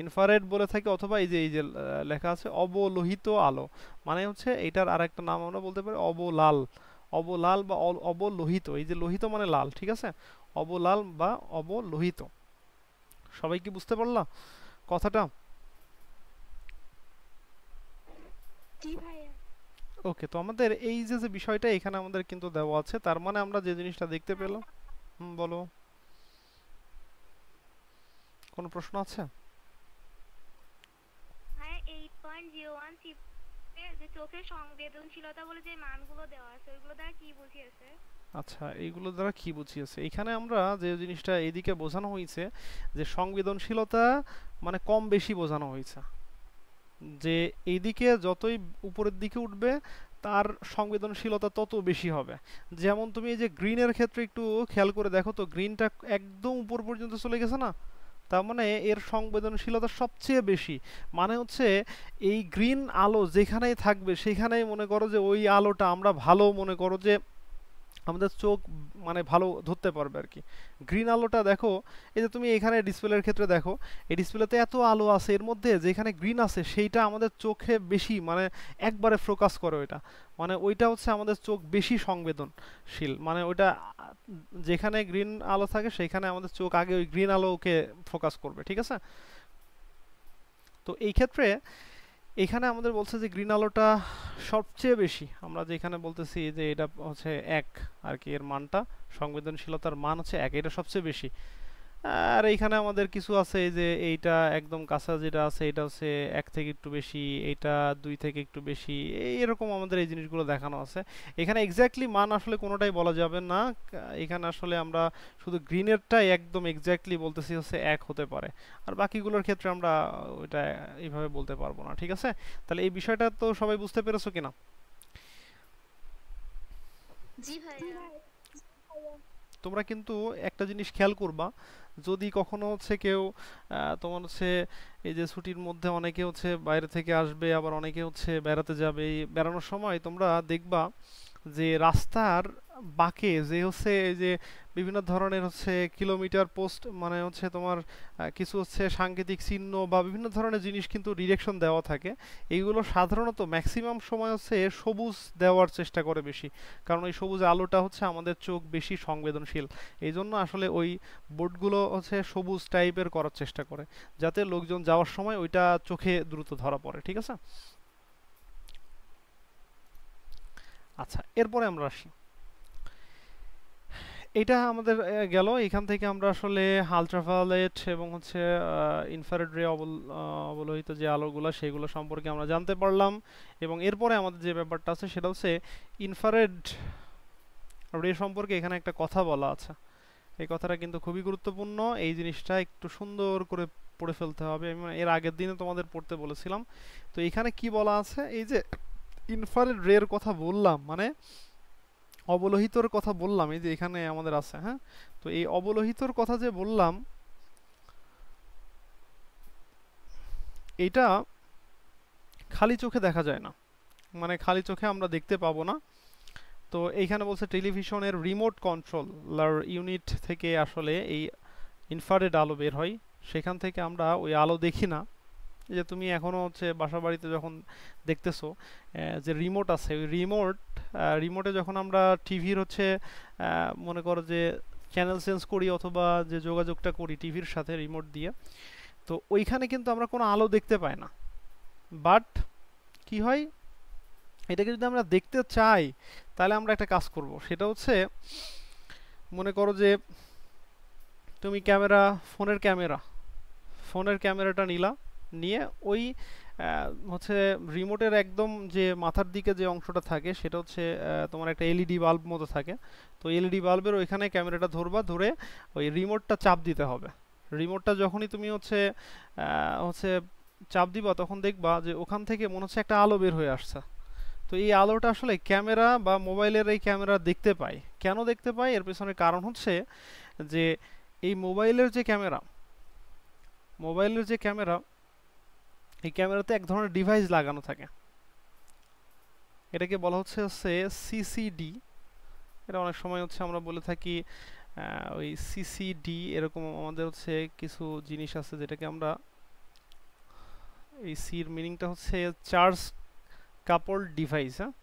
ইনফ্রারেড বলে থাকি, অথবা এই যে লেখা আছে অবলোহিত আলো, মানে হচ্ছে এটার আর একটা নাম আমরা বলতে পারি অবলাল, অবলাল বা অবলোহিত, এই যে লোহিত মানে লাল, ঠিক আছে, অবলাল বা অবলোহিত। সবাই কি বুঝতে পারলা কথাটা? জি ভাইয়া। ওকে, তো আমাদের এই যে যে বিষয়টা এখানে আমাদের কিন্তু দেওয়া আছে, তার মানে আমরা যে জিনিসটা দেখতে পেলাম, বলো, কোনো প্রশ্ন আছে? ভাইয়া 8.01 যে চোখের সংবেদনশীলতা বলে যে মানগুলো দেওয়া আছে ওইগুলো দ্বারা কি বুঝিয়েছে? আচ্ছা, এইগুলো দ্বারা কি বুঝিয়েছে, এখানে আমরা যে জিনিসটা এইদিকে বোঝানো হয়েছে যে সংবেদনশীলতা মানে কম বেশি বোঝানো হয়েছে, যে এইদিকে যতই উপরের দিকে উঠবে তার সংবেদনশীলতা তত বেশি হবে। যেমন তুমি এই যে গ্রিনের ক্ষেত্রে একটু খেয়াল করে দেখো তো, গ্রিনটা একদম উপর পর্যন্ত চলে গেছে না, তার মানে এর সংবেদনশীলতা সবচেয়ে বেশি। মানে হচ্ছে এই গ্রিন আলো যেখানেই থাকবে সেখানেই মনে করো যে ওই আলোটা আমরা ভালো, মনে করো যে আমাদের চোখ মানে ভালো ধরতে পারবে আর কি। গ্রিন আলোটা দেখো, এই যে তুমি এখানে ডিসপ্লের ক্ষেত্রে দেখো, এই ডিসপ্লেতে এত আলো আছে, এর মধ্যে যেখানে গ্রিন আছে সেইটা আমাদের চোখে বেশি মানে একবারে ফোকাস করে ওইটা, মানে ওইটা হচ্ছে আমাদের চোখ বেশি সংবেদনশীল, মানে ওইটা যেখানে গ্রিন আলো থাকে সেখানে আমাদের চোখ আগে ওই গ্রিন আলোকে ফোকাস করবে, ঠিক আছে। তো এই ক্ষেত্রে এখানে আমাদের বলছে যে গ্রিন আলোটা সবচেয়ে বেশি, আমরা যেখানে বলতেছি যে এটা হচ্ছে 1 আর কি, এর মানটা, সংবেদনশীলতার মান হচ্ছে 1, এটা সবচেয়ে বেশি। আর এইখানে আমাদের কিছু আছে, এই যে এইটা একদম কাঁচা যেটা আছে এটা হচ্ছে 1 থেকে একটু বেশি, এইটা 2 থেকে একটু বেশি, এরকম আমাদের এই জিনিসগুলো দেখানো আছে। এখানে এক্স্যাক্টলি মান আসলে কোনোটাই বলা যাবে না, এখানে আসলে আমরা শুধু গ্রিনেরটাই একদম এক্স্যাক্টলি বলতেছি হচ্ছে 1 হতে পারে, আর বাকিগুলোর ক্ষেত্রে আমরা ওইটা এইভাবে বলতে পারবো না, ঠিক আছে। তাহলে এই বিষয়টা তো সবাই বুঝতে পেরেছো কিনা? জি ভাইয়া। তোমরা কিন্তু একটা জিনিস খেয়াল করবা, যদি কখনো হচ্ছে কেউ তোমার হচ্ছে এই যে ছুটির মধ্যে অনেকে হচ্ছে বাইরে থেকে আসবে, আবার অনেকে হচ্ছে বেড়াতে যাবে, এই বেড়ানোর সময় তোমরা দেখবা যে রাস্তার বাঁকে যে হচ্ছে এই যে বিভিন্ন ধরনের হচ্ছে কিলোমিটার পোস্ট, মানে হচ্ছে তোমার কিছু হচ্ছে সাংকেতিক চিহ্ন বা বিভিন্ন ধরনের জিনিস কিন্তু ডিরেকশন দেওয়া থাকে। এইগুলো সাধারণত ম্যাক্সিমাম সময় হচ্ছে সবুজ দেওয়ার চেষ্টা করে বেশি, কারণ ওই সবুজ আলোটা হচ্ছে আমাদের চোখ বেশি সংবেদনশীল। এই জন্য আসলে ওই বোর্ডগুলো হচ্ছে সবুজ টাইপের করার চেষ্টা করে, যাতে লোকজন যাওয়ার সময় ওইটা চোখে দ্রুত ধরা পড়ে। ঠিক আছে? আচ্ছা, এরপরে আমরা আসি, এটা আমাদের গেল। এখান থেকে আমরা আসলে আলট্রাভায়োলেট এবং হচ্ছে ইনফ্রারেড রে অবলোহিত যে আলোগুলো সেগুলো সম্পর্কে আমরা জানতে পারলাম। এবং এরপরে আমাদের যে ব্যাপারটা আছে সেটা হচ্ছে ইনফ্রারেড রে সম্পর্কে এখানে একটা কথা বলা আছে। এই কথাটা কিন্তু খুবই গুরুত্বপূর্ণ, এই জিনিসটা একটু সুন্দর করে পড়ে ফেলতে হবে। আমি এর আগের দিনে তোমাদের পড়তে বলেছিলাম। তো এখানে কি বলা আছে, এই যে ইনফ্রারেড রের কথা বললাম, মানে অবলোহিতর কথা বললাম, এই যে এখানে আমাদের আছে, হ্যাঁ। তো এই অবলোহিতর কথা যে বললাম, এটা খালি চোখে দেখা যায় না, মানে খালি চোখে আমরা দেখতে পাবো না। তো এইখানে বলছে টেলিভিশনের রিমোট কন্ট্রোলার ইউনিট থেকে আসলে এই ইনফ্রারেড আলো বের হয়, সেখান থেকে আমরা ওই আলো দেখি না। এই যে তুমি এখনো হচ্ছে বাসা বাড়িতে যখন দেখতেছো যে রিমোট আছে, ওই রিমোটে যখন আমরা টিভির হচ্ছে মনে করো যে চ্যানেল চেঞ্জ করি অথবা যে যোগাযোগটা করি টিভির সাথে রিমোট দিয়ে, তো ওইখানে কিন্তু আমরা কোনো আলো দেখতে পাই না। বাট কি হয়, এটাকে যদি আমরা দেখতে চাই তাহলে আমরা একটা কাজ করব, সেটা হচ্ছে মনে করো যে তুমি ফোনের ক্যামেরাটা নিয়ে ওই হচ্ছে রিমোটের একদম যে মাথার দিকে যে অংশটা থাকে সেটা হচ্ছে তোমার একটা এলইডি বাল্ব মতো থাকে। তো এলইডি বাল্বের ওইখানে ক্যামেরাটা ধরে ওই রিমোটটা চাপ দিতে হবে। রিমোটটা যখনই তুমি হচ্ছে চাপ দিবা, তখন দেখবা যে ওখান থেকে মনে হচ্ছে একটা আলো বের হয়ে আসছে। তো এই আলোটা আসলে ক্যামেরা বা মোবাইলের এই ক্যামেরা দেখতে পায়। কেন দেখতে পায়, এর পেছনে কারণ হচ্ছে যে এই মোবাইলের যে ক্যামেরা এই ক্যামেরাতে এক ধরনের ডিভাইস লাগানো থাকে, এটাকে বলা হচ্ছে সিসিডি। এটা অনেক সময় হচ্ছে আমরা বলে থাকি ওই সিসিডি, এরকম আমাদের হচ্ছে কিছু জিনিস আছে যেটাকে আমরা, এই সির মিনিংটা হচ্ছে চার্জ কাপল ডিভাইস, হ্যাঁ,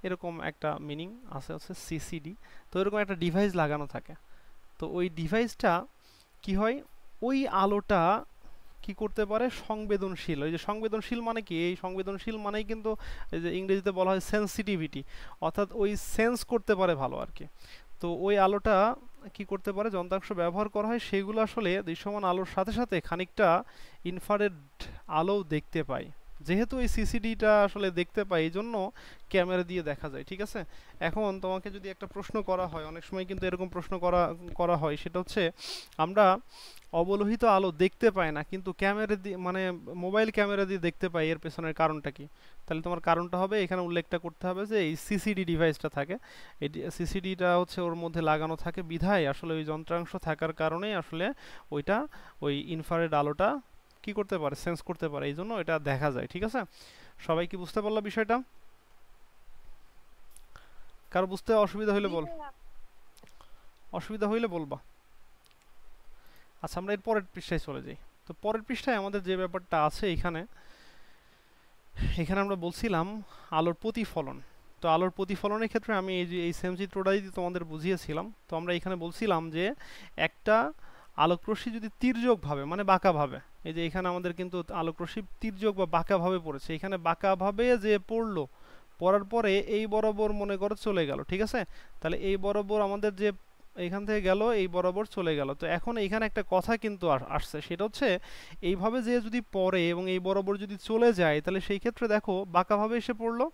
এরকম একটা মিনিং আছে হচ্ছে সিসিডি। তো এরকম একটা ডিভাইস লাগানো থাকে। তো ওই ডিভাইসটা কি হয়, ওই আলোটা কি করতে পারে, সংবেদনশীল। ওই যে সংবেদনশীল মানে কি, এই সংবেদনশীল মানেই কিন্তু এই যে ইংরেজিতে বলা হয় সেন্সিটিভিটি, অর্থাৎ ওই সেন্স করতে পারে ভালো আর কি। তো ওই আলোটা কি করতে পারে, যন্ত্রাংশ ব্যবহার করা হয় সেগুলো আসলে দৃশ্যমান আলোর সাথে সাথে খানিকটা ইনফ্রারেড আলো দেখতে পায়। যেহেতু এই সিসিডিটা আসলে দেখতে পায়, এই জন্য ক্যামেরা দিয়ে দেখা যায়। ঠিক আছে? এখন তোমাকে যদি একটা প্রশ্ন করা হয়, অনেক সময় কিন্তু এরকম প্রশ্ন করা করা হয়, সেটা হচ্ছে আমরা অবলোহিত আলো দেখতে পাই না কিন্তু ক্যামেরা দিয়ে, মানে মোবাইল ক্যামেরা দিয়ে দেখতে পাই, এর পেছনের কারণটা কি? তাহলে তোমার কারণটা হবে, এখানে উল্লেখটা করতে হবে যে এই সিসিডি ডিভাইসটা থাকে, এই সিসিডিটা হচ্ছে ওর মধ্যে লাগানো থাকে বিধায় আসলে ওই যন্ত্রাংশ থাকার কারণেই আসলে ওইটা ওই ইনফ্রারেড আলোটা কি করতে পারে, সেন্স করতে পারে, এই জন্য এটা দেখা যায়। ঠিক আছে? সবাই কি বুঝতে পারলো বিষয়টা? কারো বুঝতে অসুবিধা হইলে অসুবিধা হইলে বলবা। আচ্ছা, আমরা এর পরের পৃষ্ঠায় চলে যাই। তো পরের পৃষ্ঠায় আমাদের যে ব্যাপারটা আছে, এখানে আমরা বলছিলাম আলোর প্রতিফলন। তো আলোর প্রতিফলনের ক্ষেত্রে আমি এই সেম চিত্রটাই তোমাদের বুঝিয়েছিলাম। তো আমরা এখানে বলছিলাম যে একটা আলোকরশ্মি যদি তির্যকভাবে, মানে বাঁকাভাবে, এই যে এখানে আমাদের কিন্তু আলোকরশ্মি তির্যক বা বাঁকাভাবে পড়েছে, এখানে বাঁকাভাবে যে পড়ার পরে এই বরাবর মনে করো চলে গেল। ঠিক আছে? তাহলে এই বরাবর আমাদের যে এইখান থেকে গেল, এই বরাবর চলে গেল। তো এখন এইখানে একটা কথা কিন্তু আসছে, সেটা হচ্ছে এইভাবে যে যদি পড়ে এবং এই বরাবর যদি চলে যায়, তাহলে সেই ক্ষেত্রে দেখো বাঁকাভাবে এসে পড়লো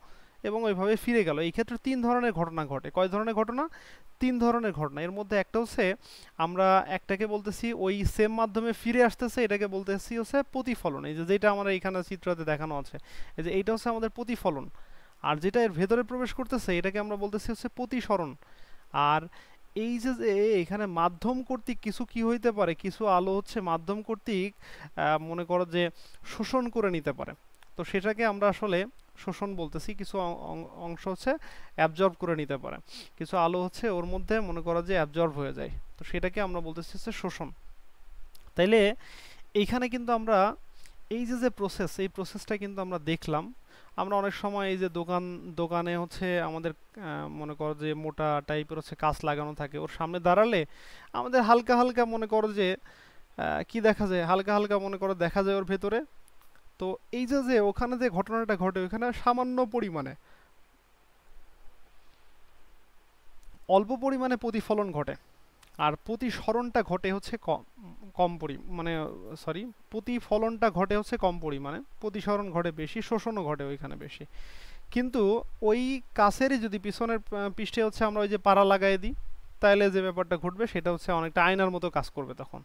এবং ওইভাবে ফিরে গেল। এই ক্ষেত্রে তিন ধরনের ঘটনা ঘটে। কয় ধরনের ঘটনা? তিন ধরনের ঘটনা। এর মধ্যে একটা হচ্ছে আমরা একটাকে বলতেছি ওই সেম মাধ্যমে ফিরে আসতেছে, এটাকে বলতেছি হচ্ছে প্রতিফলন। এই যে যেটা আমরা এখানে চিত্রতে দেখানো আছে, এই যে এইটা হচ্ছে আমাদের প্রতিফলন। আর যেটা এর ভেতরে প্রবেশ করতেছে এটাকে আমরা বলতেছি হচ্ছে প্রতিসরণ। আর এই যে যে এখানে মাধ্যম কর্তৃক কিছু কি হইতে পারে, কিছু আলো হচ্ছে মাধ্যম কর্তৃক মনে করো যে শোষণ করে নিতে পারে। তো সেটাকে আমরা আসলে শোষণ বলতেছি, কিছু অংশ হচ্ছে অ্যাবজর্ব করে নিতে পারে, কিছু আলো হচ্ছে ওর মধ্যে মনে করো যে অ্যাবজর্ব হয়ে যায়, তো সেটাকে আমরা বলতেছি হচ্ছে শোষণ। তাইলে এইখানে কিন্তু আমরা এই যে যে প্রসেস, এই প্রসেসটা কিন্তু আমরা দেখলাম। আমরা অনেক সময় এই যে দোকানে হচ্ছে আমাদের মনে করো যে মোটা টাইপের হচ্ছে কাঁচ লাগানো থাকে, ওর সামনে দাঁড়ালে আমাদের হালকা হালকা মনে করো যে কি দেখা যায়, হালকা হালকা মনে করো দেখা যায় ওর ভেতরে। তো এই যে যে ওখানে যে ঘটনাটা ঘটে, ওখানে সামান্য পরিমাণে, অল্প পরিমাণে প্রতিফলন ঘটে, আর প্রতিসরণটা ঘটে হচ্ছে কম, মানে সরি, প্রতিফলনটা ঘটে হচ্ছে কম পরিমাণে, প্রতিসরণ ঘটে বেশি, শোষণও ঘটে ওইখানে বেশি। কিন্তু ওই কাছেরই যদি পিছনের পৃষ্ঠে হচ্ছে আমরা ওই যে পাড়া লাগাই দিই, তাহলে যে ব্যাপারটা ঘটবে সেটা হচ্ছে অনেকটা আয়নার মতো কাজ করবে তখন।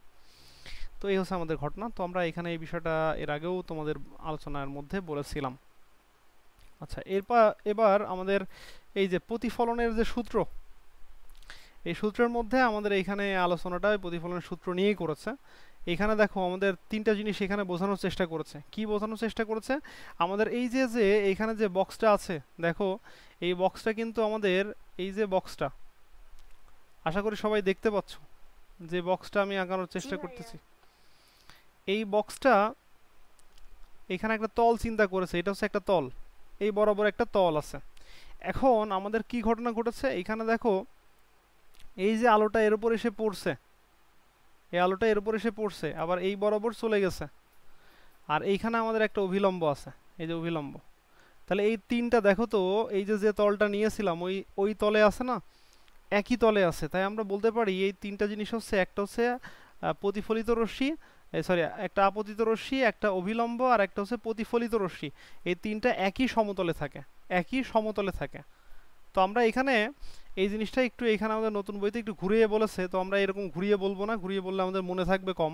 তো এই হচ্ছে আমাদের ঘটনা। তো আমরা এখানে এই বিষয়টা এর আগেও তোমাদের আলোচনার মধ্যে বলেছিলাম। আচ্ছা, এবার আমাদের এই যে প্রতিফলনের যে সূত্র, এই সূত্রের মধ্যে আমাদের এইখানে আলোচনাটা প্রতিফলনের সূত্র নিয়েই করেছে। এখানে দেখো আমাদের তিনটা জিনিস এখানে বোঝানোর চেষ্টা করেছে। কি বোঝানোর চেষ্টা করেছে? আমাদের এই যে যে এখানে যে বক্সটা আছে, দেখো এই বক্সটা কিন্তু আমাদের, এই যে বক্সটা, আশা করি সবাই দেখতে পাচ্ছ যে বক্সটা আমি আঁকানোর জি চেষ্টা ভাইয়া। করতেছি। এই বক্সটা এখানে একটা তল চিন্তা করেছে, এটা হচ্ছে একটা তল, এই বরাবর একটা তল আছে। এখন আমাদের কি ঘটনা ঘটেছে এখানে দেখো, এই যে আলোটা এর উপর এসে পড়ছে, এই আলোটা এর উপর এসে পড়ছে, আবার এই বরাবর চলে গেছে, আর এইখানে আমাদের একটা অভিলম্ব আছে, এই যে অভিলম্ব। তাহলে এই তিনটা দেখো তো, এই যে যে তলটা নিয়েছিলাম ওই ওই তলে আছে না, একই তলে আছে। তাই আমরা বলতে পারি এই তিনটা জিনিস হচ্ছে, একটা হচ্ছে প্রতিফলিত রশ্মি, সরি, একটা আপতিত রশ্মি, একটা অভিলম্ব, আর একটা হচ্ছে প্রতিফলিত রশ্মি। এই তিনটা একই সমতলে থাকে, একই সমতলে থাকে। তো আমরা এখানে এই জিনিসটা একটু, এখানে আমাদের নতুন বইতে একটু ঘুরিয়ে বলেছে, তো আমরা এরকম ঘুরিয়ে বলবো না, ঘুরিয়ে বললে আমাদের মনে থাকবে কম।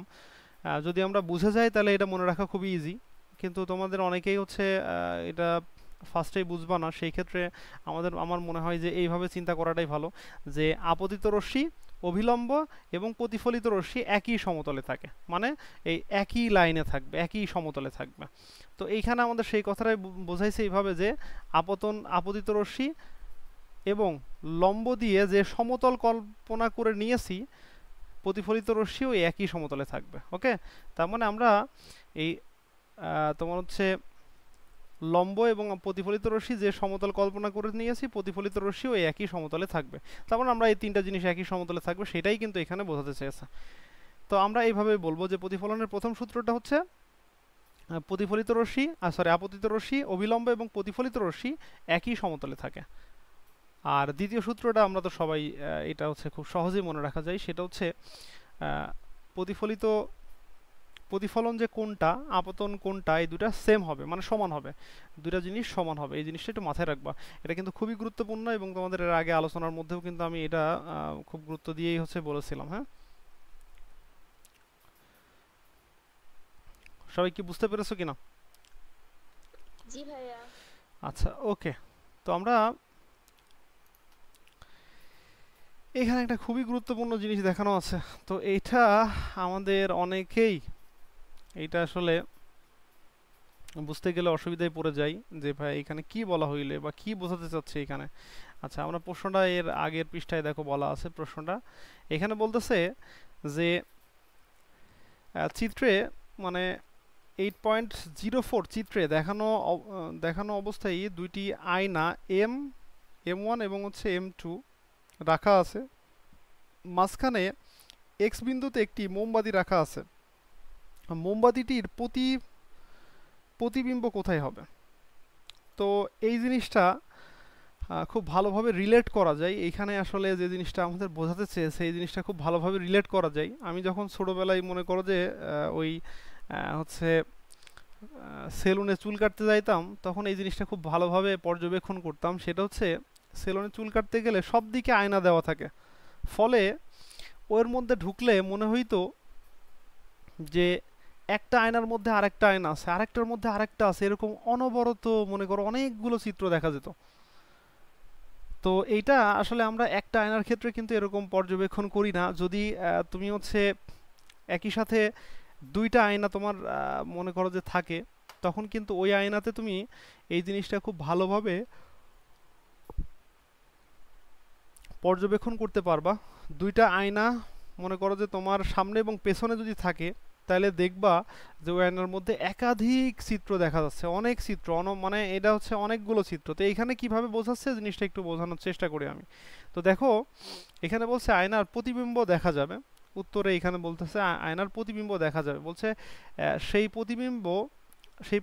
যদি আমরা বুঝে যাই তাহলে এটা মনে রাখা খুবই ইজি, কিন্তু তোমাদের অনেকেই হচ্ছে এটা ফার্স্টেই বুঝবা না, সেই ক্ষেত্রে আমার মনে হয় যে এইভাবে চিন্তা করাটাই ভালো, যে আপতিত রশ্মি, অভিলম্ব এবং প্রতিফলিত রশ্মি একই সমতলে থাকে, মানে এই একই লাইনে থাকবে, একই সমতলে থাকবে। তো এইখানে আমাদের সেই কথাটাই বোঝাইছে এইভাবে যে আপতিত রশ্মি এবং লম্ব দিয়ে যে সমতল কল্পনা করে নিয়েছি, প্রতিফলিত রশ্মিও একই সমতলে থাকবে। ওকে, তার মানে আমরা এই তোমার হচ্ছে লম্ব এবং প্রতিফলিত রশ্মি যে সমতল কল্পনা করে নিয়েছি, প্রতিফলিত রশ্মিও একই সমতলে থাকবে। তার মানে আমরা এই তিনটা জিনিস একই সমতলে থাকবে, সেটাই কিন্তু এখানে বোঝাতে চেয়েছে। তো আমরা এইভাবে বলবো যে প্রতিফলনের প্রথম সূত্রটা হচ্ছে প্রতিফলিত রশ্মি, সরি, আপতিত রশ্মি, অবিলম্ব এবং প্রতিফলিত রশ্মি একই সমতলে থাকে। আর দ্বিতীয় সূত্রটা আমরা তো সবাই, এটা হচ্ছে খুব সহজেই মনে রাখা যায়, সেটা হচ্ছে প্রতিফলিত প্রতিফলন যে কোনটা, আপতন কোনটা, এই দুটা সেম হবে, মানে সমান হবে, দুটা জিনিস সমান হবে। এই জিনিসটা একটু মাথায় রাখবা, এটা কিন্তু খুবই গুরুত্বপূর্ণ, এবং তোমাদের এর আগে আলোচনার মধ্যেও কিন্তু আমি এটা খুব গুরুত্ব দিয়েই হচ্ছে বলেছিলাম। হ্যাঁ, সবাই কি বুঝতে পেরেছো কিনা? জি ভাইয়া। আচ্ছা, ওকে। তো আমরা এখানে একটা খুবই গুরুত্বপূর্ণ জিনিস দেখানো আছে, তো এইটা আমাদের অনেকেই এইটা আসলে বুঝতে গেলে অসুবিধায় পড়ে যাই, যে ভাই এখানে কি বলা হইলে বা কি বোঝাতে চাচ্ছে এখানে। আচ্ছা, আমরা প্রশ্নটা এর আগের পৃষ্ঠায় দেখো বলা আছে প্রশ্নটা, এখানে বলতেছে যে চিত্রে, মানে 8.04 চিত্রে দেখানো অবস্থায় দুইটি আয়না M1 এবং হচ্ছে M2 রাখা আছে, মাঝখানে এক্স বিন্দুতে একটি মোমবাতি রাখা আছে, মোমবাতিটির প্রতিবিম্ব কোথায় হবে? তো এই জিনিসটা খুব ভালোভাবে রিলেট করা যায় এইখানে, আসলে যে জিনিসটা আমাদের বোঝাতে চেয়েছে এই জিনিসটা খুব ভালোভাবে রিলেট করা যায়। আমি যখন ছোটোবেলায় মনে করো যে ওই হচ্ছে সেলুনে চুল কাটতে যাইতাম, তখন এই জিনিসটা খুব ভালোভাবে পর্যবেক্ষণ করতাম। সেটা হচ্ছে, সেলুনে চুল কাটতে গেলে সব দিকে আয়না দেওয়া থাকে, ফলে ওর মধ্যে ঢুকলে মনে হইতো যে একটা আয়নার মধ্যে আরেকটা আয়না আছে, আরেকটার মধ্যে আরেকটা আছে, এরকম অনবরত মনে করো অনেকগুলো চিত্র দেখা যেত। তো এইটা আসলে আমরা একটা আয়নার ক্ষেত্রে কিন্তু এরকম পর্যবেক্ষণ করি না। যদি তুমি হচ্ছে একই সাথে দুইটা আয়না তোমার মনে করো যে থাকে, তখন কিন্তু ওই আয়নাতে তুমি এই জিনিসটা খুব ভালোভাবে পর্যবেক্ষণ করতে পারবা। দুইটা আয়না মনে করো যে তোমার সামনে এবং পেছনে যদি থাকে, তাহলে দেখবা যে ওই আয়নার মধ্যে একাধিক চিত্র দেখা যাচ্ছে, অনেক চিত্র, মানে এটা হচ্ছে অনেকগুলো চিত্র। তো এইখানে কিভাবে বোঝাচ্ছে জিনিসটা একটু বোঝানোর চেষ্টা করি আমি। তো দেখো, এখানে বলছে আয়নার প্রতিবিম্ব দেখা যাবে। উত্তরে এখানে বলতেছে আয়নার প্রতিবিম্ব দেখা যাবে। বলছে সেই প্রতিবিম্ব, সেই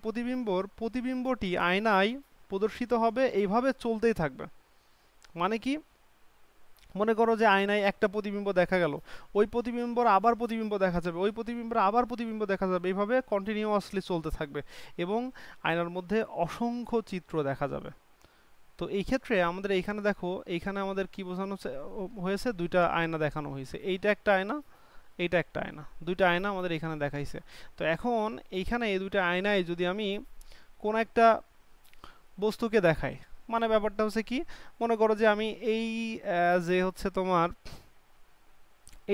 প্রতিবিম্বটি আয়নায় প্রদর্শিত হবে, এইভাবে চলতেই থাকবে। মানে কি, মনে করো যে আয়নায় একটা প্রতিবিম্ব দেখা গেল, ওই প্রতিবিম্বর আবার প্রতিবিম্ব দেখা যাবে, ওই প্রতিবিম্বর আবার প্রতিবিম্ব দেখা যাবে, এইভাবে কন্টিনিউয়াসলি চলতে থাকবে এবং আয়নার মধ্যে অসংখ্য চিত্র দেখা যাবে। তো এই ক্ষেত্রে আমাদের এইখানে দেখো, এইখানে আমাদের কি বোঝানো হয়েছে, দুইটা আয়না দেখানো হয়েছে। এইটা একটা আয়না, এইটা একটা আয়না, দুইটা আয়না আমাদের এখানে দেখাইছে। তো এখন এইখানে এই দুইটা আয়নায় যদি আমি কোন একটা বস্তুকে দেখাই, মানে ব্যাপারটা হচ্ছে কি, মনে করো যে আমি এই যে হচ্ছে তোমার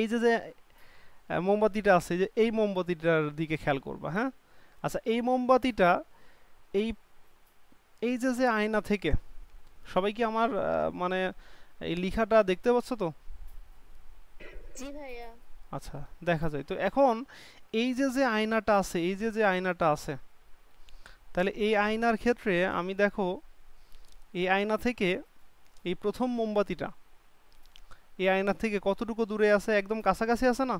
এই যে যে মোমবাতিটা আছে, যে এই মোমবাতিটার দিকে খেয়াল করবা, হ্যাঁ? আচ্ছা, এই মোমবাতিটা এই এই যে যে আয়না থেকে, সবাই কি আমার মানে এই লেখাটা দেখতে পাচ্ছ তো? জি ভাইয়া। আচ্ছা, দেখা যায়। তো এখন এই যে যে আয়নাটা আছে, এই যে যে আয়নাটা আছে, তাহলে এই আয়নার ক্ষেত্রে আমি দেখো, এই আয়না থেকে এই প্রথম মোমবাতিটা এই আয়না থেকে কতটুকু দূরে আছে, একদম কাছাকাছি আছে না?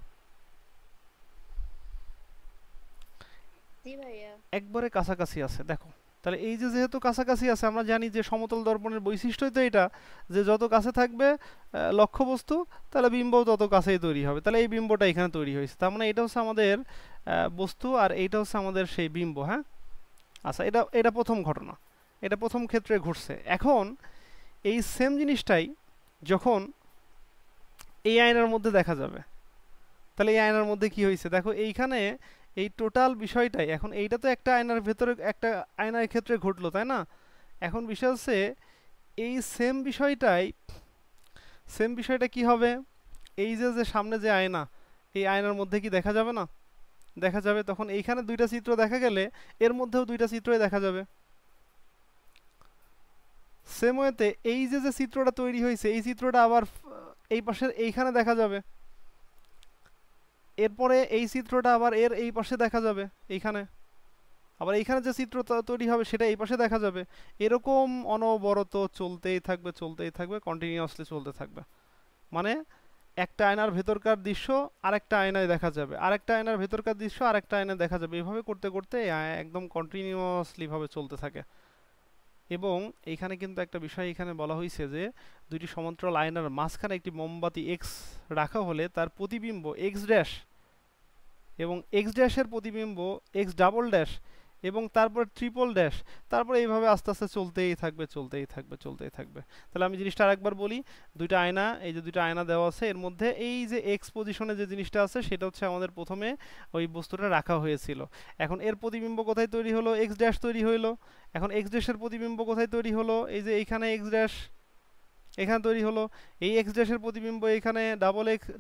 জি ভাইয়া। একবারে কাছাকাছি আছে, দেখো। তাহলে এই যে যেহেতু কাছাকাছি আছে, আমরা জানি যে সমতল দর্পণের বৈশিষ্ট্যই তো এটা, যে যত কাছে থাকবে লক্ষ্যবস্তু, তাহলে বিম্বও তত কাছেই তৈরি হবে। তাহলে এই বিম্বটা এখানে তৈরি হয়েছে, তার মানে এটা হচ্ছে আমাদের বস্তু, আর এইটা হচ্ছে আমাদের সেই বিম্ব, হ্যাঁ? আচ্ছা, এটা এটা প্রথম ঘটনা, এটা প্রথম ক্ষেত্রে ঘটছে। এখন এই সেম জিনিসটাই যখন এই আয়নার মধ্যে দেখা যাবে, তাহলে এই আয়নার মধ্যে কি হয়েছে দেখো, এইখানে এই টোটাল বিষয়টাই, এখন এইটা তো একটা আয়নার ভেতরে একটা আয়নার ক্ষেত্রে ঘটলো, তাই না? এখন বিষয় হচ্ছে এই সেম বিষয়টা কি হবে, এই যে যে সামনে যে আয়না, এই আয়নার মধ্যে কি দেখা যাবে না? দেখা যাবে। তখন এইখানে দুইটা চিত্র দেখা গেলে এর মধ্যেও দুইটা চিত্রই দেখা যাবে। সেম ওয়েতে এই যে যে চিত্রটা তৈরি হয়েছে, এই চিত্রটা আবার এই পাশের এইখানে দেখা যাবে, এরপরে এই চিত্রটা আবার এর এই পাশে দেখা যাবে, এইখানে আবার এইখানে যে চিত্র তৈরি হবে সেটা এই পাশে দেখা যাবে। এরকম অনবরত চলতেই থাকবে, চলতেই থাকবে, কন্টিনিউয়াসলি চলতে থাকবে। মানে একটা আয়নার ভেতরকার দৃশ্য আরেকটা আয়নায় দেখা যাবে, আরেকটা আয়নার ভেতরকার দৃশ্য আরেকটা আয়নায় দেখা যাবে, এইভাবে করতে করতে একদম কন্টিনিউয়াসলি ভাবে চলতে থাকে। এবং এইখানে কিন্তু একটা বিষয় এখানে বলা হয়েছে যে দুইটি সমান্তরাল আয়নার মাঝখানে একটি মোমবাতি এক্স রাখা হলে তার প্রতিবিম্ব এক্স ড্যাশ এবং এক্স ড্যাশের প্রতিবিম্ব এক্স ডাবল ড্যাশ এবং তারপর ট্রিপল ড্যাশ, তারপর এইভাবে আস্তে আস্তে চলতেই থাকবে, চলতেই থাকবে, চলতেই থাকবে। তাহলে আমি জিনিসটা আরেকবার বলি, দুইটা আয়না, এই যে দুইটা আয়না দেওয়া আছে, এর মধ্যে এই যে এক্স পজিশনে যে জিনিসটা আছে সেটা হচ্ছে আমাদের প্রথমে ওই বস্তুটা রাখা হয়েছিল। এখন এর প্রতিবিম্ব কোথায় তৈরি হলো, এক্স ড্যাশ তৈরি হলো। এখন এক্স ড্যাশের প্রতিবিম্ব কোথায় তৈরি হলো, এই যে এইখানে এক্স ড্যাশ এখানে তৈরি হলো। এই এক্স ড্যাশের প্রতিবিম্ব এখানে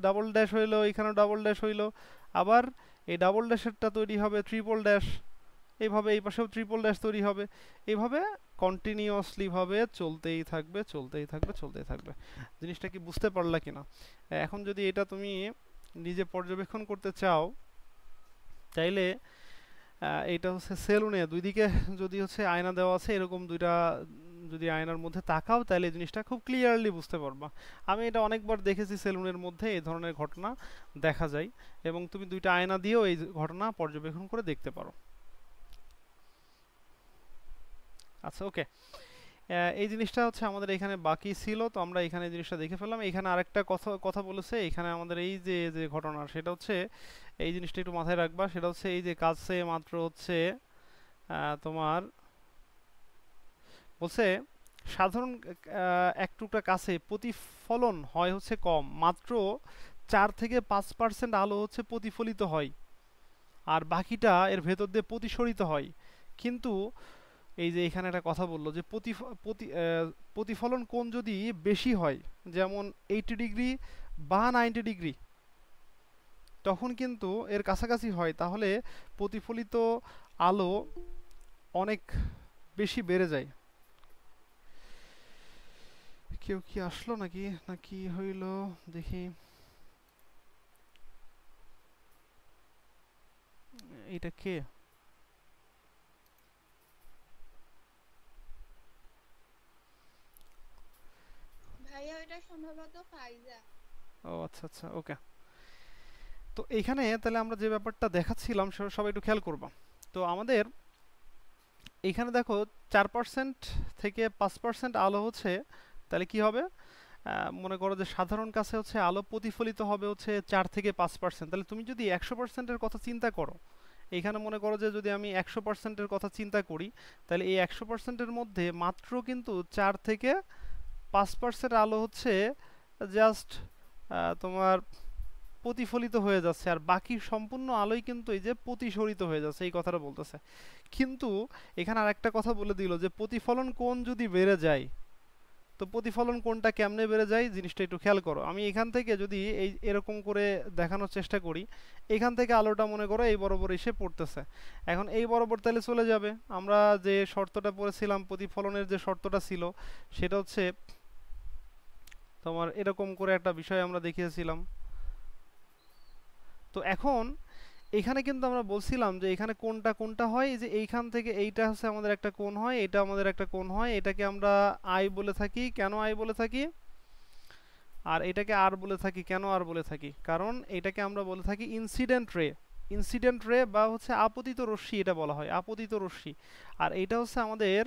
ডাবল ড্যাশ হইলো, এখানেও ডাবল ড্যাশ হইলো। আবার এই ডাবল ড্যাশেরটা তৈরি হবে ট্রিপল ড্যাশ, এইভাবে এই পাশেও ট্রিপল ড্যাশ তৈরি হবে। এইভাবে কন্টিনিউয়াসলি ভাবে চলতেই থাকবে, চলতেই থাকবে, চলতেই থাকবে। জিনিসটা কি বুঝতে পারলা কিনা? এখন যদি এটা তুমি নিজে পর্যবেক্ষণ করতে চাও, তাইলে এইটা হচ্ছে সেলুনে দুই দিকে যদি হচ্ছে আয়না দেওয়া আছে, এরকম দুইটা যদি আয়নার মধ্যে তাকাও, তাহলে এই জিনিসটা খুব ক্লিয়ারলি বুঝতে পারবা। আমি এটা অনেকবার দেখেছি, সেলুনের মধ্যে এই ধরনের ঘটনা দেখা যায়, এবং তুমি দুইটা আয়না দিয়েও এই ঘটনা পর্যবেক্ষণ করে দেখতে পারো। আচ্ছা, ওকে। এই জিনিসটা হচ্ছে আমাদের এখানে বাকি ছিল, তো আমরা এখানে এই জিনিসটা দেখে ফেললাম। এখানে আরেকটা কথা কথা বলেছে এখানে আমাদের, এই যে যে ঘটনা, সেটা হচ্ছে এই জিনিসটা একটু মাথায় রাখবা। সেটা হচ্ছে এই যে কাছে মাত্র হচ্ছে তোমার বলছে সাধারণ এক টুকরা কাছে প্রতিফলন হয় হচ্ছে কম, মাত্র 4 থেকে 5% আলো হচ্ছে প্রতিফলিত হয়, আর বাকিটা এর ভেতর দিয়ে প্রতিসরিত হয়। কিন্তু এই যে এখানে একটা কথা বললো যে প্রতিফলন কোণ যদি বেশি হয়, যেমন 80 ডিগ্রি বা 90 ডিগ্রি, তখন কিন্তু এর কাছাকাছি হয়, তাহলে প্রতিফলিত আলো অনেক বেশি বেড়ে যায়। কেউ কি আসলো নাকি, নাকি হইল দেখি। এটা কে? ভাইয়া ওইটা সম্ভবত ফাইজা। ও আচ্ছা আচ্ছা, ওকে। তো এইখানে তাহলে আমরা যে ব্যাপারটা দেখাচ্ছিলাম সেটা সবাই একটু খেয়াল করবা। তো আমাদের এইখানে দেখো 4% থেকে 5% আলো হচ্ছে, তাহলে কি হবে? মনে করো যে সাধারণ কাছে হচ্ছে আলো প্রতিফলিত হবে হচ্ছে 4 থেকে 5%। তাহলে তুমি যদি 100%-এর কথা চিন্তা করো, এইখানে মনে করো যে যদি আমি 100%-এর কথা চিন্তা করি, তাহলে এই 100%-এর মধ্যে মাত্র কিন্তু 4 থেকে 5% আলো হচ্ছে জাস্ট তোমার প্রতিফলিত হয়ে যাচ্ছে, আর বাকি সম্পূর্ণ আলোই কিন্তু এই যে প্রতিসরিত হয়ে যাচ্ছে, এই কথাটা বলতেছে। কিন্তু এখানে আরেকটা কথা বলে দিল যে প্রতিফলন কোণ যদি বেড়ে যায়, তো প্রতিফলন কোণটা কেমনে বেড়ে যায় জিনিসটা একটু খেয়াল করো। আমি এখান থেকে যদি এই এরকম করে দেখানোর চেষ্টা করি, এখান থেকে আলোটা মনে করো এই বরাবর এসে পড়তেছে, এখন এই বরাবর তাহলে চলে যাবে। আমরা যে শর্তটা পড়েছিলাম, প্রতিফলনের যে শর্তটা ছিল, সেটা হচ্ছে তোমার এরকম করে একটা বিষয় আমরা দেখিয়েছিলাম। তো এখন এখানে কিন্তু আমরা বলছিলাম যে এখানে কোনটা কোনটা হয়, এই যে এইখান থেকে এইটা হচ্ছে আমাদের একটা কোণ হয়, এটা আমাদের একটা কোণ হয়, এটাকে আমরা আই বলে থাকি। কেন আই বলে থাকি? আর এটাকে আর বলে থাকি কেন? আর বলে থাকি কারণ এটাকে আমরা বলে থাকি ইনসিডেন্ট রে। ইনসিডেন্ট রে বা হচ্ছে আপতিত রশ্মি, এটা বলা হয় আপতিত রশ্মি। আর এটা হচ্ছে আমাদের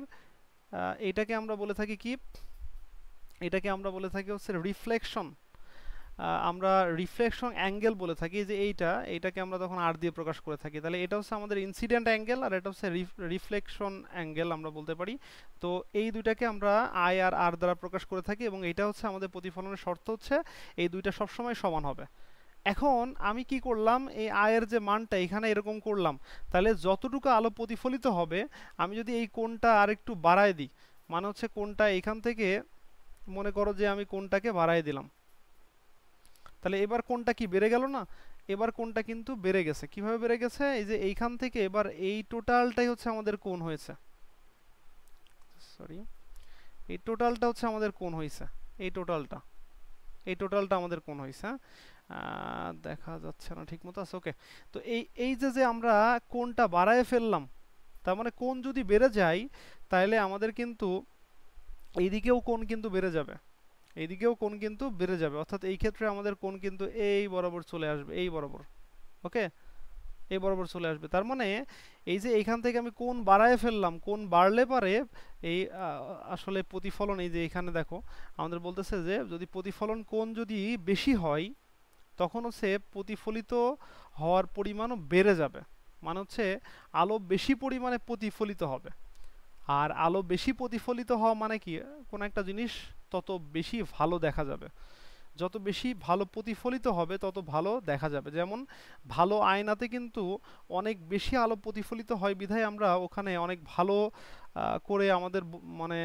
এটাকে আমরা বলে থাকি কি, এটাকে আমরা বলে থাকি হচ্ছে রিফ্লেকশন। আমরা রিফ্লেকশন অ্যাঙ্গেল বলে থাকি, যে এইটাকে আমরা তখন আর দিয়ে প্রকাশ করে থাকি। তাহলে এটা হচ্ছে আমাদের ইনসিডেন্ট অ্যাঙ্গেল, আর এটা হচ্ছে রিফ্লেকশন অ্যাঙ্গেল আমরা বলতে পারি। তো এই দুইটাকে আমরা আই আর আর দ্বারা প্রকাশ করে থাকি, এবং এটা হচ্ছে আমাদের প্রতিফলনের শর্ত হচ্ছে এই দুইটা সবসময় সমান হবে। এখন আমি কি করলাম, এই আয়ের যে মানটা এখানে এরকম করলাম, তাহলে যতটুকু আলো প্রতিফলিত হবে, আমি যদি এই কোণটা আর একটু বাড়ায় দিই, মানে হচ্ছে কোণটা এখান থেকে মনে করো যে আমি কোণটাকে বাড়ায় দিলাম, তাহলে এবার কোণটা কি বেড়ে গেল না? এবার কোণটা কিন্তু বেড়ে গেছে। কিভাবে বেড়ে গেছে? এই যে এইখান থেকে এবার এই টোটালটাই হচ্ছে আমাদের কোণ হয়েছে, সরি, এই টোটালটা হচ্ছে আমাদের কোণ হয়েছে, এই টোটালটা, এই টোটালটা আমাদের কোণ হয়েছে। দেখা যাচ্ছে না ঠিক মতো আছে, ওকে। তো এই এই যে যে আমরা কোণটা বাড়ায় ফেললাম, তার মানে কোণ যদি বেড়ে যায়, তাহলে আমাদের কিন্তু এইদিকেও কোণ কিন্তু বেড়ে যাবে, এইদিকেও কোণ কিন্তু বেড়ে যাবে, অর্থাৎ এই ক্ষেত্রে আমাদের কোণ কিন্তু এই বরাবর চলে আসবে, এই বরাবর, ওকে, এই বরাবর চলে আসবে। তার মানে এই যে এইখান থেকে আমি কোণ বাড়ায় ফেললাম, কোণ বাড়লে পারে এই আসলে প্রতিফলন, এই যে এখানে দেখো আমাদের বলতেছে যে যদি প্রতিফলন কোণ যদি বেশি হয়, তখন হচ্ছে প্রতিফলিত হওয়ার পরিমাণও বেড়ে যাবে, মানে হচ্ছে আলো বেশি পরিমাণে প্রতিফলিত হবে। আর আলো বেশি প্রতিফলিত হওয়া মানে কি, কোনো একটা জিনিস তত বেশি ভালো দেখা যাবে, যত বেশি ভালো প্রতিফলিত হবে তত ভালো দেখা যাবে। যেমন ভালো আয়নাতে কিন্তু অনেক বেশি আলো প্রতিফলিত হয়, বিধায় আমরা ওখানে অনেক ভালো করে আমাদের মানে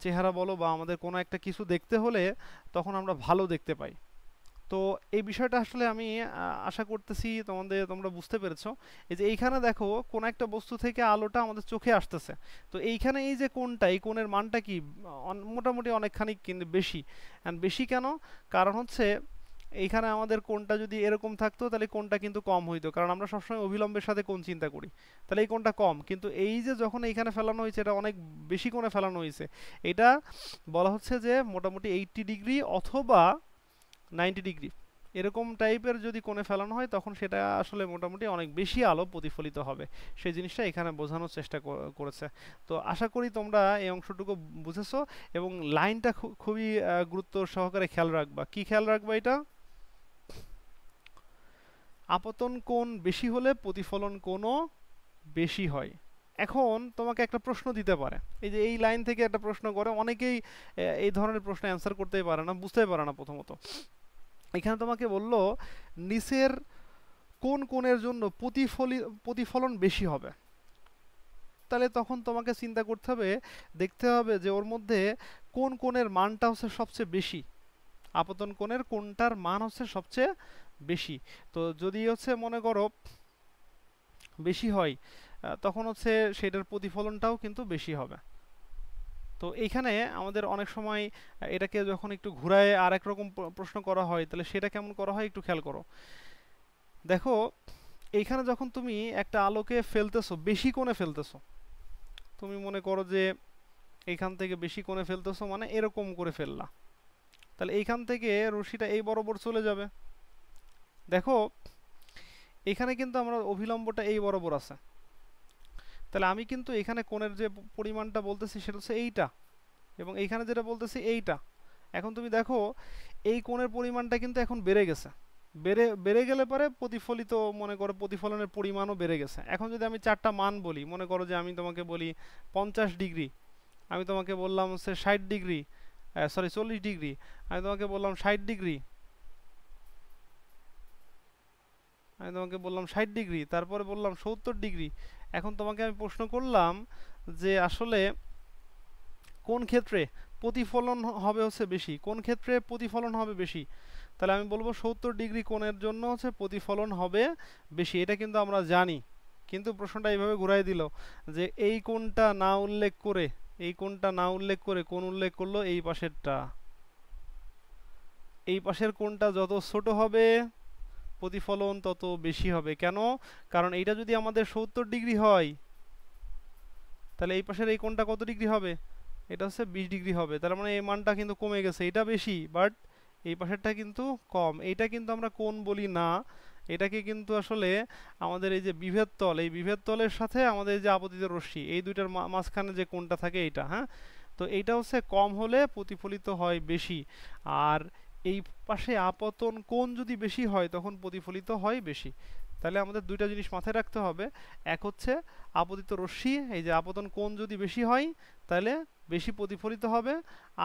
চেহারা বলো বা আমাদের কোনো একটা কিছু দেখতে হলে তখন আমরা ভালো দেখতে পাই। তো এই বিষয়টা আসলে আমি আশা করতেছি তোমরা বুঝতে পেরেছো। এই যে এইখানে দেখো কোন একটা বস্তু থেকে আলোটা আমাদের চোখে আসতেছে, তো এইখানে এই যে কোণটা, এই কোণের মানটা কি মোটামুটি অনেকখানি কিন্তু বেশি। অ্যান্ড বেশি কেন? কারণ হচ্ছে এইখানে আমাদের কোণটা যদি এরকম থাকতো তাহলে কোণটা কিন্তু কম হইতো, কারণ আমরা সবসময় অভিলম্বের সাথে কোণ চিন্তা করি, তাহলে এই কোণটা কম। কিন্তু এই যে যখন এইখানে ফেলানো হয়েছে, এটা অনেক বেশি কোণে ফেলানো হয়েছে, এটা বলা হচ্ছে যে মোটামুটি 80 ডিগ্রি অথবা 90 ডিগ্রি এরকম টাইপের যদি কোণে ফেলানো হয়, তখন সেটা আসলে মোটামুটি অনেক বেশি আলো প্রতিফলিত হবে, সেই জিনিসটা এখানে বোঝানোর চেষ্টা করেছে। তো আশা করি তোমরা এই অংশটুকু বুঝেছো, এবং লাইনটা খুবই গুরুত্ব সহকারে খেয়াল রাখবা। কি খেয়াল রাখবা? এটা আপতন কোণ বেশি হলে প্রতিফলন কোণও বেশি হয়। এখন তোমাকে একটা প্রশ্ন দিতে পারে, এই যে এই লাইন থেকে একটা প্রশ্ন করে, অনেকেই এই ধরনের প্রশ্ন অ্যান্সার করতেই পারে না, বুঝতেই পারে না। প্রথমত এখানে তোমাকে বলল নিচের কোন কোণের জন্য প্রতিফলন বেশি হবে, তাহলে তখন তোমাকে চিন্তা করতে হবে, দেখতে হবে যে ওর মধ্যে কোন কোণের মানটা হচ্ছে সবচেয়ে বেশি, আপতন কোণের কোনটার মান হচ্ছে সবচেয়ে বেশি। তো যদি হচ্ছে মনে করো বেশি হয়, তখন হচ্ছে সেটার প্রতিফলনটাও কিন্তু বেশি হবে। তো এইখানে আমাদের অনেক সময় এটাকে যখন একটু ঘুরায় আর এক রকম প্রশ্ন করা হয়, তাহলে সেটা কেমন করা হয় একটু খেয়াল করো। দেখো এইখানে যখন তুমি একটা আলোকে ফেলতেছো, বেশি কোণে ফেলতেছো, তুমি মনে করো যে এইখান থেকে বেশি কোণে ফেলতেছো, মানে এরকম করে ফেললা, তাহলে এইখান থেকে রশ্মিটা এই বরাবর চলে যাবে। দেখো এখানে কিন্তু আমরা অভিলম্বটা এই বরাবর আছে, তাহলে আমি কিন্তু এখানে কোণের যে পরিমাণটা বলতেছি সেটা হচ্ছে এইটা, এবং এইখানে যেটা বলতেছি এইটা। এখন তুমি দেখো এই কোণের পরিমাণটা কিন্তু এখন বেড়ে গেছে, বেড়ে বেড়ে গেলে পরে প্রতিফলিত মনে করো প্রতিফলনের পরিমাণও বেড়ে গেছে। এখন যদি আমি চারটা মান বলি, মনে করো যে আমি তোমাকে বলি 50 ডিগ্রি, আমি তোমাকে বললাম হচ্ছে 60 ডিগ্রি, সরি 40 ডিগ্রি, আমি তোমাকে বললাম 60 ডিগ্রি, আমি তোমাকে বললাম 60 ডিগ্রি, তারপরে বললাম 70 ডিগ্রি। এখন তোমাকে আমি প্রশ্ন করলাম যে আসলে কোন ক্ষেত্রে প্রতিফলন হবে হচ্ছে বেশি, কোন ক্ষেত্রে প্রতিফলন হবে বেশি, তাহলে আমি বলবো 70 ডিগ্রি কোণের জন্য হচ্ছে প্রতিফলন হবে বেশি। এটা কিন্তু আমরা জানি, কিন্তু প্রশ্নটা এইভাবে ঘুরাই দিল যে এই কোণটা না উল্লেখ করে, এই কোণটা না উল্লেখ করে কোন উল্লেখ করলো, এই পাশেরটা, এই পাশের কোণটা যত ছোট হবে প্রতিফলন তত বেশি হবে। কেন? কারণ এইটা যদি আমাদের 70 ডিগ্রি হয়, তাহলে এই পাশের এই কোণটা কত ডিগ্রি হবে, এটা হচ্ছে 20 ডিগ্রি হবে। তার মানে এই মানটা কিন্তু কমে গেছে, এটা বেশি বাট এই পাশেরটা কিন্তু কম। এইটা কিন্তু আমরা কোণ বলি না, এটাকে কিন্তু আসলে আমাদের এই যে বিভেদ তল, এই বিভেদ তলের সাথে আমাদের যে আপতিত রশ্মি, এই দুইটার মাঝখানে যে কোণটা থাকে এইটা, হ্যাঁ। তো এইটা হচ্ছে কম হলে প্রতিফলিত হয় বেশি, আর এই পাশে আপতন কোণ যদি বেশি হয় তখন প্রতিফলিত হয় বেশি। তাহলে আমাদের দুইটা জিনিস মাথায় রাখতে হবে, এক হচ্ছে আপতিত রশ্মি, এই যে আপতন কোণ যদি বেশি হয় তাহলে বেশি প্রতিফলিত হবে,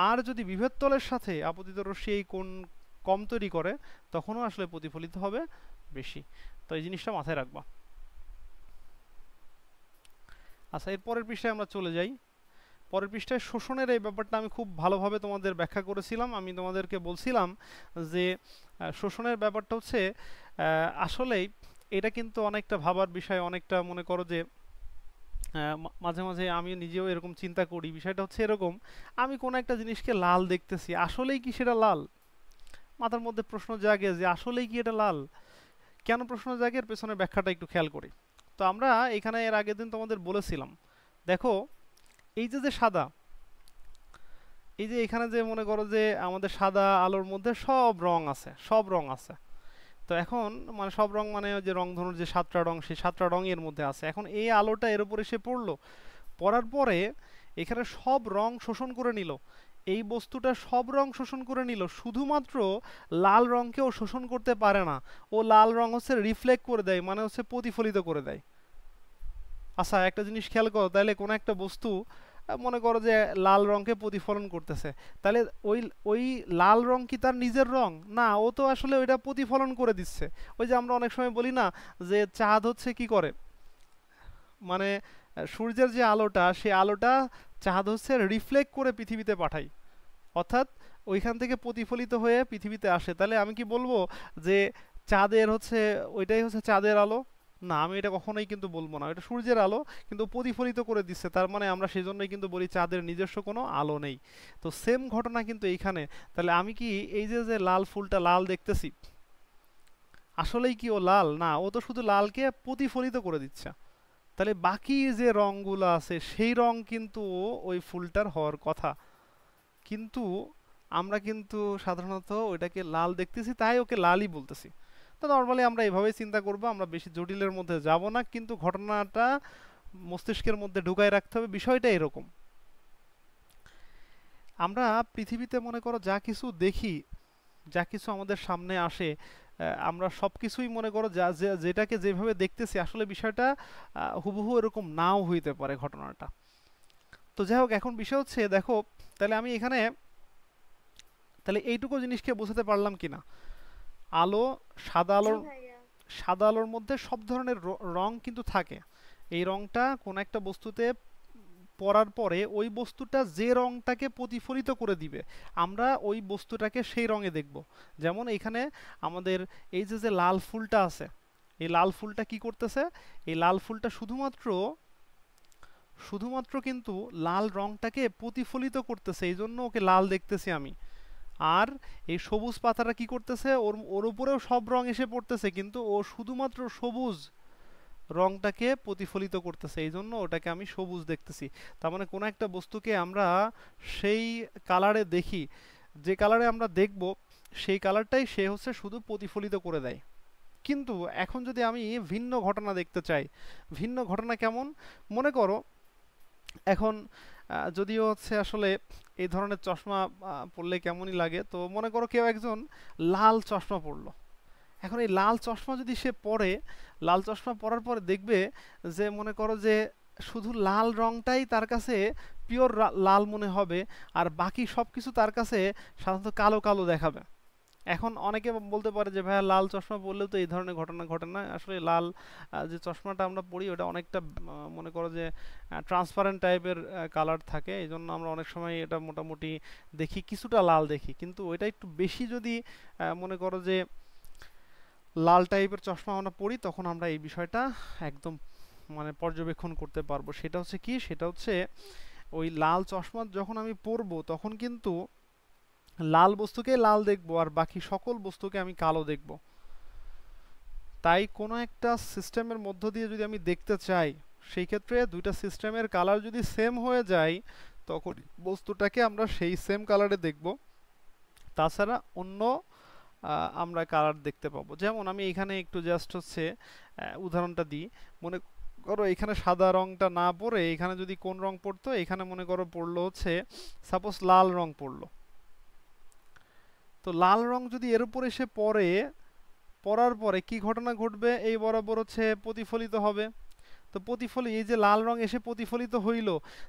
আর যদি বিভেদ তলের সাথে আপতিত রশ্মি এই কোণ কম তৈরি করে তখনও আসলে প্রতিফলিত হবে বেশি। তো এই জিনিসটা মাথায় রাখবা। আচ্ছা, এর পরের পৃষ্ঠায় আমরা চলে যাই। পরের পৃষ্ঠায় শোষণের এই ব্যাপারটা আমি খুব ভালোভাবে তোমাদের ব্যাখ্যা করেছিলাম। আমি তোমাদেরকে বলছিলাম যে শোষণের ব্যাপারটা হচ্ছে আসলেই এটা কিন্তু অনেকটা ভাবার বিষয়, অনেকটা মনে করো যে মাঝে মাঝে আমি নিজেও এরকম চিন্তা করি। বিষয়টা হচ্ছে এরকম, আমি কোনো একটা জিনিসকে লাল দেখতেছি, আসলেই কি সেটা লাল? মাথার মধ্যে প্রশ্ন জাগে যে আসলেই কি এটা লাল। কেন প্রশ্ন জাগে, এর পেছনে ব্যাখ্যাটা একটু খেয়াল করি। তো আমরা এখানে এর আগের দিন তোমাদের বলেছিলাম, দেখো এই যে যে সাদা, এই যে এখানে যে মনে করো যে আমাদের সাদা আলোর মধ্যে সব রং আছে, সব রং আছে। তো এখন মানে সব রং মানে যে রংধনুর যে 7টা রং, সেই 7টা রং এর মধ্যে আছে। এখন এই আলোটা এর উপরে এসে পড়লো, পড়ার পরে এখানে সব রং শোষণ করে নিল, এই বস্তুটা সব রং শোষণ করে নিল, শুধুমাত্র লাল রংকেও শোষণ করতে পারে না। ও লাল রং হচ্ছে রিফ্লেক্ট করে দেয়, মানে হচ্ছে প্রতিফলিত করে দেয়। আচ্ছা একটা জিনিস খেয়াল করো, তাহলে কোনো একটা বস্তু মনে করো যে লাল রংকে প্রতিফলন করতেছে, তাহলে ওই ওই লাল রং কি তার নিজের রং? না, ও তো আসলে ওইটা প্রতিফলন করে দিচ্ছে। ওই যে আমরা অনেক সময় বলি না যে চাঁদ হচ্ছে কি করে, মানে সূর্যের যে আলোটা, সেই আলোটা চাঁদ হচ্ছে রিফ্লেক্ট করে পৃথিবীতে পাঠায়, অর্থাৎ ওইখান থেকে প্রতিফলিত হয়ে পৃথিবীতে আসে। তাহলে আমি কি বলবো যে চাঁদের হচ্ছে ওইটাই হচ্ছে চাঁদের আলো? না, আমি এটা কখনোই কিন্তু বলবো না, এটা সূর্যের আলো কিন্তু প্রতিফলিত করে দিচ্ছে, তার মানে আমরা সেই জন্যই কিন্তু বলি চাঁদের নিজস্ব কোনো আলো নেই। তো সেম ঘটনা কিন্তু এইখানে। তাহলে আমি কি এই যে যে লাল ফুলটা লাল দেখতেছি, আসলেই কি ও লাল? না, ও তো শুধু লালকে প্রতিফলিত করে দিচ্ছে। তাহলে বাকি যে রংগুলো আছে সেই রং কিন্তু ওই ফুলটার হওয়ার কথা, কিন্তু আমরা কিন্তু সাধারণত ওইটাকে লাল দেখতেছি, তাই ওকে লালই বলতেছি। তো নর্মালি আমরা এভাবেই চিন্তা করব, আমরা বেশি জটিলের মধ্যে যাব না, কিন্তু ঘটনাটা মস্তিষ্কের মধ্যে ঢুকায় রাখতে হবে। বিষয়টা এরকম, আমরা পৃথিবীতে মনে করো যা কিছু দেখি, যা কিছু আমাদের সামনে আসে, আমরা সব কিছুই মনে করো যা যেটাকে যেভাবে দেখতেছি, আসলে বিষয়টা হুবহু এরকম নাও হইতে পারে ঘটনাটা। তো যাই হোক, এখন বিষয় হচ্ছে দেখো, তাহলে আমি এখানে তাহলে এইটুকু জিনিসকে বোঝাতে পারলাম কিনা, আলো, সাদা জি আলোর ভাইয়া। সাদা আলোর মধ্যে সব ধরনের রং কিন্তু থাকে, এই রংটা কোন একটা বস্তুতে পড়ার পরে ওই বস্তুটা যে রংটাকে প্রতিফলিত করে দিবে আমরা ওই বস্তুটাকে সেই রঙে দেখব। যেমন এখানে আমাদের এই যে যে লাল ফুলটা আছে, এই লাল ফুলটা কি করতেছে, এই লাল ফুলটা শুধুমাত্র শুধুমাত্র কিন্তু লাল রংটাকে প্রতিফলিত করতেছে, এই জন্য ওকে লাল দেখতেছি আমি। আর এই সবুজ পাতাটা কি করতেছে, ওর ওর উপরেও সব রং এসে পড়তেছে, কিন্তু ও শুধুমাত্র সবুজ রংটাকে প্রতিফলিত করতেছে, এই জন্য ওটাকে আমি সবুজ দেখতেছি। তার মানে কোনো একটা বস্তুকে আমরা সেই কালারে দেখি, যে কালারে আমরা দেখব সেই কালারটাই সে হচ্ছে শুধু প্রতিফলিত করে দেয়। কিন্তু এখন যদি আমি ভিন্ন ঘটনা দেখতে চাই, ভিন্ন ঘটনা কেমন, মনে করো এখন যদিও হচ্ছে আসলে এই ধরনের চশমা পরলে কেমনই লাগে, তো মনে করো কেউ একজন লাল চশমা পরলো। এখন এই লাল চশমা যদি সে পরে, লাল চশমা পরার পরে দেখবে যে মনে করো যে শুধু লাল রংটাই তার কাছে পিওর লাল মনে হবে, আর বাকি সব কিছু তার কাছে সাধারণত কালো কালো দেখাবে। এখন অনেকে বলতে পারে যে ভাইয়া লাল চশমা পরলেও তো এই ধরনের ঘটনা ঘটে না। আসলে লাল যে চশমাটা আমরা পরি ওটা অনেকটা মনে করো যে ট্রান্সপারেন্ট টাইপের কালার থাকে, এই জন্য আমরা অনেক সময় এটা মোটামুটি দেখি কিছুটা লাল দেখি, কিন্তু ওইটা একটু বেশি যদি মনে করো যে লাল টাইপের চশমা আমরা পরি, তখন আমরা এই বিষয়টা একদম মানে পর্যবেক্ষণ করতে পারবো। সেটা হচ্ছে কি, সেটা হচ্ছে ওই লাল চশমা যখন আমি পরবো তখন কিন্তু লাল বস্তুকে লাল দেখবো আর বাকি সকল বস্তুকে আমি কালো দেখবো। তাই কোনো একটা সিস্টেমের মধ্য দিয়ে যদি আমি দেখতে চাই, সেই ক্ষেত্রে দুইটা সিস্টেমের কালার যদি সেম হয়ে যায় তখন বস্তুটাকে আমরা সেই সেম কালারে দেখব, তাছাড়া অন্য আমরা কালার দেখতে পাবো। যেমন আমি এখানে একটু জাস্ট হচ্ছে উদাহরণটা দিই। মনে করো এখানে সাদা রংটা না পড়ে এখানে যদি কোন রং পড়তো, এখানে মনে করো পড়লো হচ্ছে সাপোজ লাল রং পড়লো। তো লাল রং যদি এর উপর এসে পড়ে, পড়ার পরে কি ঘটনা ঘটবে, এই বরাবর হচ্ছে প্রতিফলিত হবে। তো এই যে লাল রং এসে প্রতিফলিত হইল,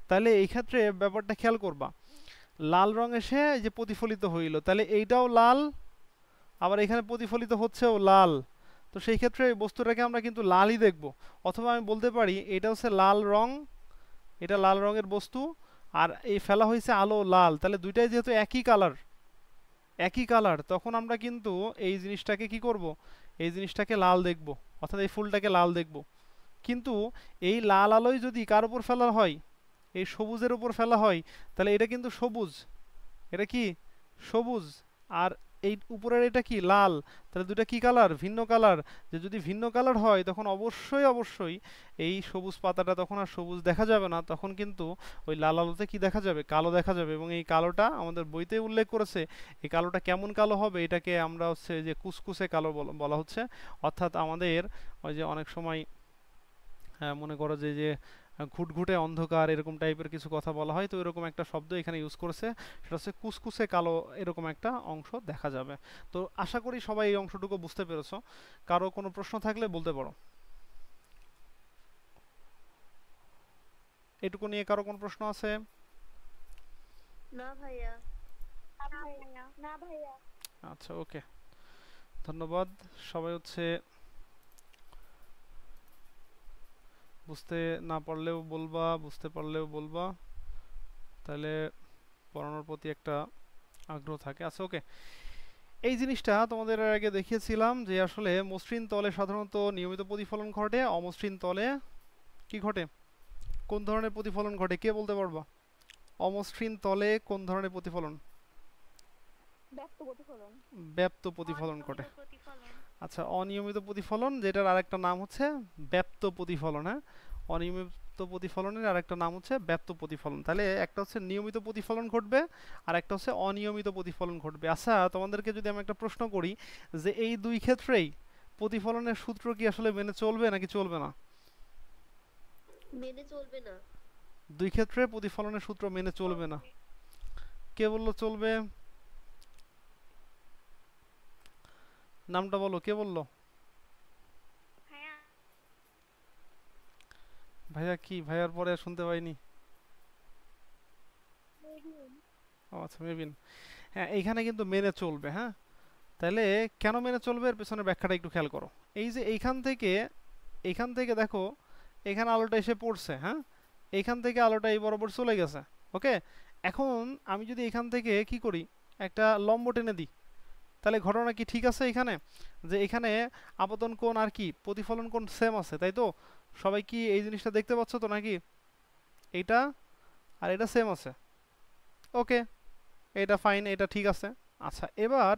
তাহলে এই ক্ষেত্রে ব্যাপারটা খেয়াল করবা, লাল রং এসে এই যে প্রতিফলিত হইল, তাহলে এইটাও লাল, আবার এখানে প্রতিফলিত হচ্ছেও লাল। তো সেই ক্ষেত্রে এই বস্তুটাকে আমরা কিন্তু লালই দেখব। অথবা আমি বলতে পারি এটা হচ্ছে লাল রং, এটা লাল রঙের বস্তু, আর এই ফেলা হয়েছে আলো লাল, তাহলে দুইটাই যেহেতু একই কালার, একই কালার, তখন আমরা কিন্তু এই জিনিসটাকে কি করব, এই জিনিসটাকে লাল দেখব, অর্থাৎ এই ফুলটাকে লাল দেখব। কিন্তু এই লাল আলোয় যদি কার উপর ফেলা হয়, এই সবুজের উপর ফেলা হয়, তাহলে এটা কিন্তু সবুজ, এটা কি সবুজ, আর এই উপরের এটা কি লাল, তাহলে দুটা কি কালার, ভিন্ন কালার। যে যদি ভিন্ন কালার হয় তখন অবশ্যই অবশ্যই এই সবুজ পাতাটা তখন আর সবুজ দেখা যাবে না, তখন কিন্তু ওই লাল আলোতে কি দেখা যাবে, কালো দেখা যাবে। এবং এই কালোটা আমাদের বইতে উল্লেখ করেছে, এই কালোটা কেমন কালো হবে, এটাকে আমরা হচ্ছে যে কুসকুসে কালো বলা হচ্ছে। অর্থাৎ আমাদের ওই যে অনেক সময় মনে করো যে যে ঘুটঘুটে অন্ধকার এরকম টাইপের কিছু কথা বলা হয়, তো এরকম একটা শব্দ এখানে ইউজ করেছে, সেটা হচ্ছে কুসকুসে কালো এরকম একটা অংশ দেখা যাবে। তো আশা করি সবাই এই অংশটুকু বুঝতে পেরেছো। কারো কোনো প্রশ্ন থাকলে বলতে পারো। এটুকু নিয়ে কারো কোনো প্রশ্ন আছে? না ভাইয়া। না ভাইয়া। আচ্ছা, ওকে, ধন্যবাদ। সবাই হচ্ছে বুঝতে না পারলেও বলবা, বুঝতে পারলেও বলবা, তাহলে পড়ানোর প্রতি একটা আগ্রহ থাকে। আচ্ছা, ওকে, এই জিনিসটা তোমাদের এর আগে দেখিয়েছিলাম যে আসলে মসৃণ তলে সাধারণত নিয়মিত প্রতিফলন ঘটে, অমসৃণ তলে কি ঘটে, কোন ধরনের প্রতিফলন ঘটে, কে বলতে পারবা? অমসৃণ তলে কোন ধরনের প্রতিফলন? ব্যক্ত প্রতিফলন। ব্যাপ্ত প্রতিফলন ঘটে। অনিয়মিত প্রতিফলন। আচ্ছা, অনিয়মিত প্রতিফলন, যেটার আরেকটা নাম হচ্ছে ব্যাপ্ত প্রতিফলন। হ্যাঁ, অনিয়মিত প্রতিফলনের আরেকটা নাম হচ্ছে ব্যাপ্ত প্রতিফলন। তাহলে একটা হচ্ছে নিয়মিত প্রতিফলন ঘটবে আর একটা হচ্ছে অনিয়মিত প্রতিফলন ঘটবে। আচ্ছা, তোমাদেরকে যদি আমি একটা প্রশ্ন করি যে এই দুই ক্ষেত্রেই প্রতিফলনের সূত্র কি আসলে মেনে চলবে নাকি চলবে না? মেনে চলবে না। দুই ক্ষেত্রে প্রতিফলনের সূত্র মেনে চলবে না। কে বললো চলবে? নামটা বলো, কে বললো? ভাইয়া। ভাইয়া কি, ভাইয়ার পরে শুনতে পাইনি। ও আচ্ছা, মেবিন। হ্যাঁ, এইখানে কিন্তু মেনে চলবে। হ্যাঁ, তাহলে কেন মেনে চলবে এর পেছনে ব্যাখ্যাটা একটু খেয়াল করো। এই যে এইখান থেকে দেখো এখানে আলোটা এসে পড়ছে, হ্যাঁ, এইখান থেকে আলোটা এই বরাবর চলে গেছে। ওকে, এখন আমি যদি এখান থেকে কি করি, একটা লম্ব টেনে দিই, তাহলে ঘটনা কি ঠিক আছে এখানে? যে এখানে আপতন কোণ আর কি প্রতিফলন কোণ সেম আছে, তাই তো? সবাই কি এই জিনিসটা দেখতে পাচ্ছ তো নাকি? এইটা আর এটা সেম আছে। ওকে, এটা ফাইন, এটা ঠিক আছে। আচ্ছা, এবার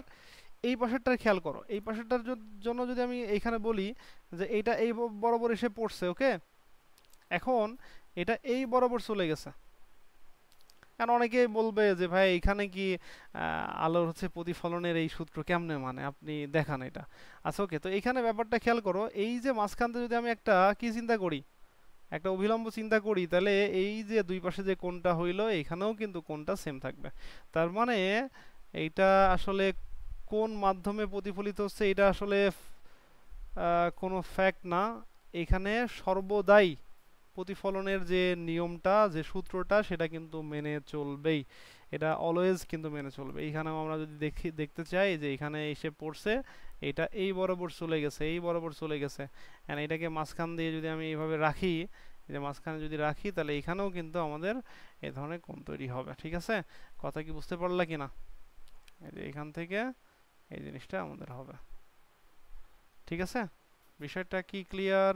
এই পাশেরটার খেয়াল করো। এই পাশেরটার জন্য যদি আমি এইখানে বলি যে এইটা এই বরাবর এসে পড়ছে, ওকে, এখন এটা এই বরাবর চলে গেছে। কারণ অনেকেই বলবে যে ভাই এখানে কি আলোর হচ্ছে প্রতিফলনের এই সূত্র কেমনে, মানে আপনি দেখান এটা। আচ্ছা ওকে, তো এইখানে ব্যাপারটা খেয়াল করো, এই যে মাঝখানতে যদি আমি একটা কি চিন্তা করি, একটা অভিলম্ব চিন্তা করি, তাহলে এই যে দুই পাশে যে কোণটা হইলো এখানেও কিন্তু কোণটা সেম থাকবে। তার মানে এইটা আসলে কোন মাধ্যমে প্রতিফলিত হচ্ছে এটা আসলে কোনো ফ্যাক্ট না। এখানে সর্বদাই প্রতিফলনের যে নিয়মটা, যে সূত্রটা, সেটা কিন্তু মেনে চলবেই। এটা অলওয়েজ কিন্তু মেনে চলবে। এইখানেও আমরা যদি দেখতে চাই যে এখানে এসে পড়ছে, এটা এই বরাবর চলে গেছে, এই বরাবর চলে গেছে, এন্ড এটাকে মাঝখান দিয়ে যদি আমি এইভাবে রাখি, যে মাঝখানে যদি রাখি, তাহলে এখানেও কিন্তু আমাদের এই ধরনের কোণ তৈরি হবে। ঠিক আছে, কথা কি বুঝতে পারলা কিনা? এই যে এখান থেকে এই জিনিসটা আমাদের হবে। ঠিক আছে, বিষয়টা কি ক্লিয়ার?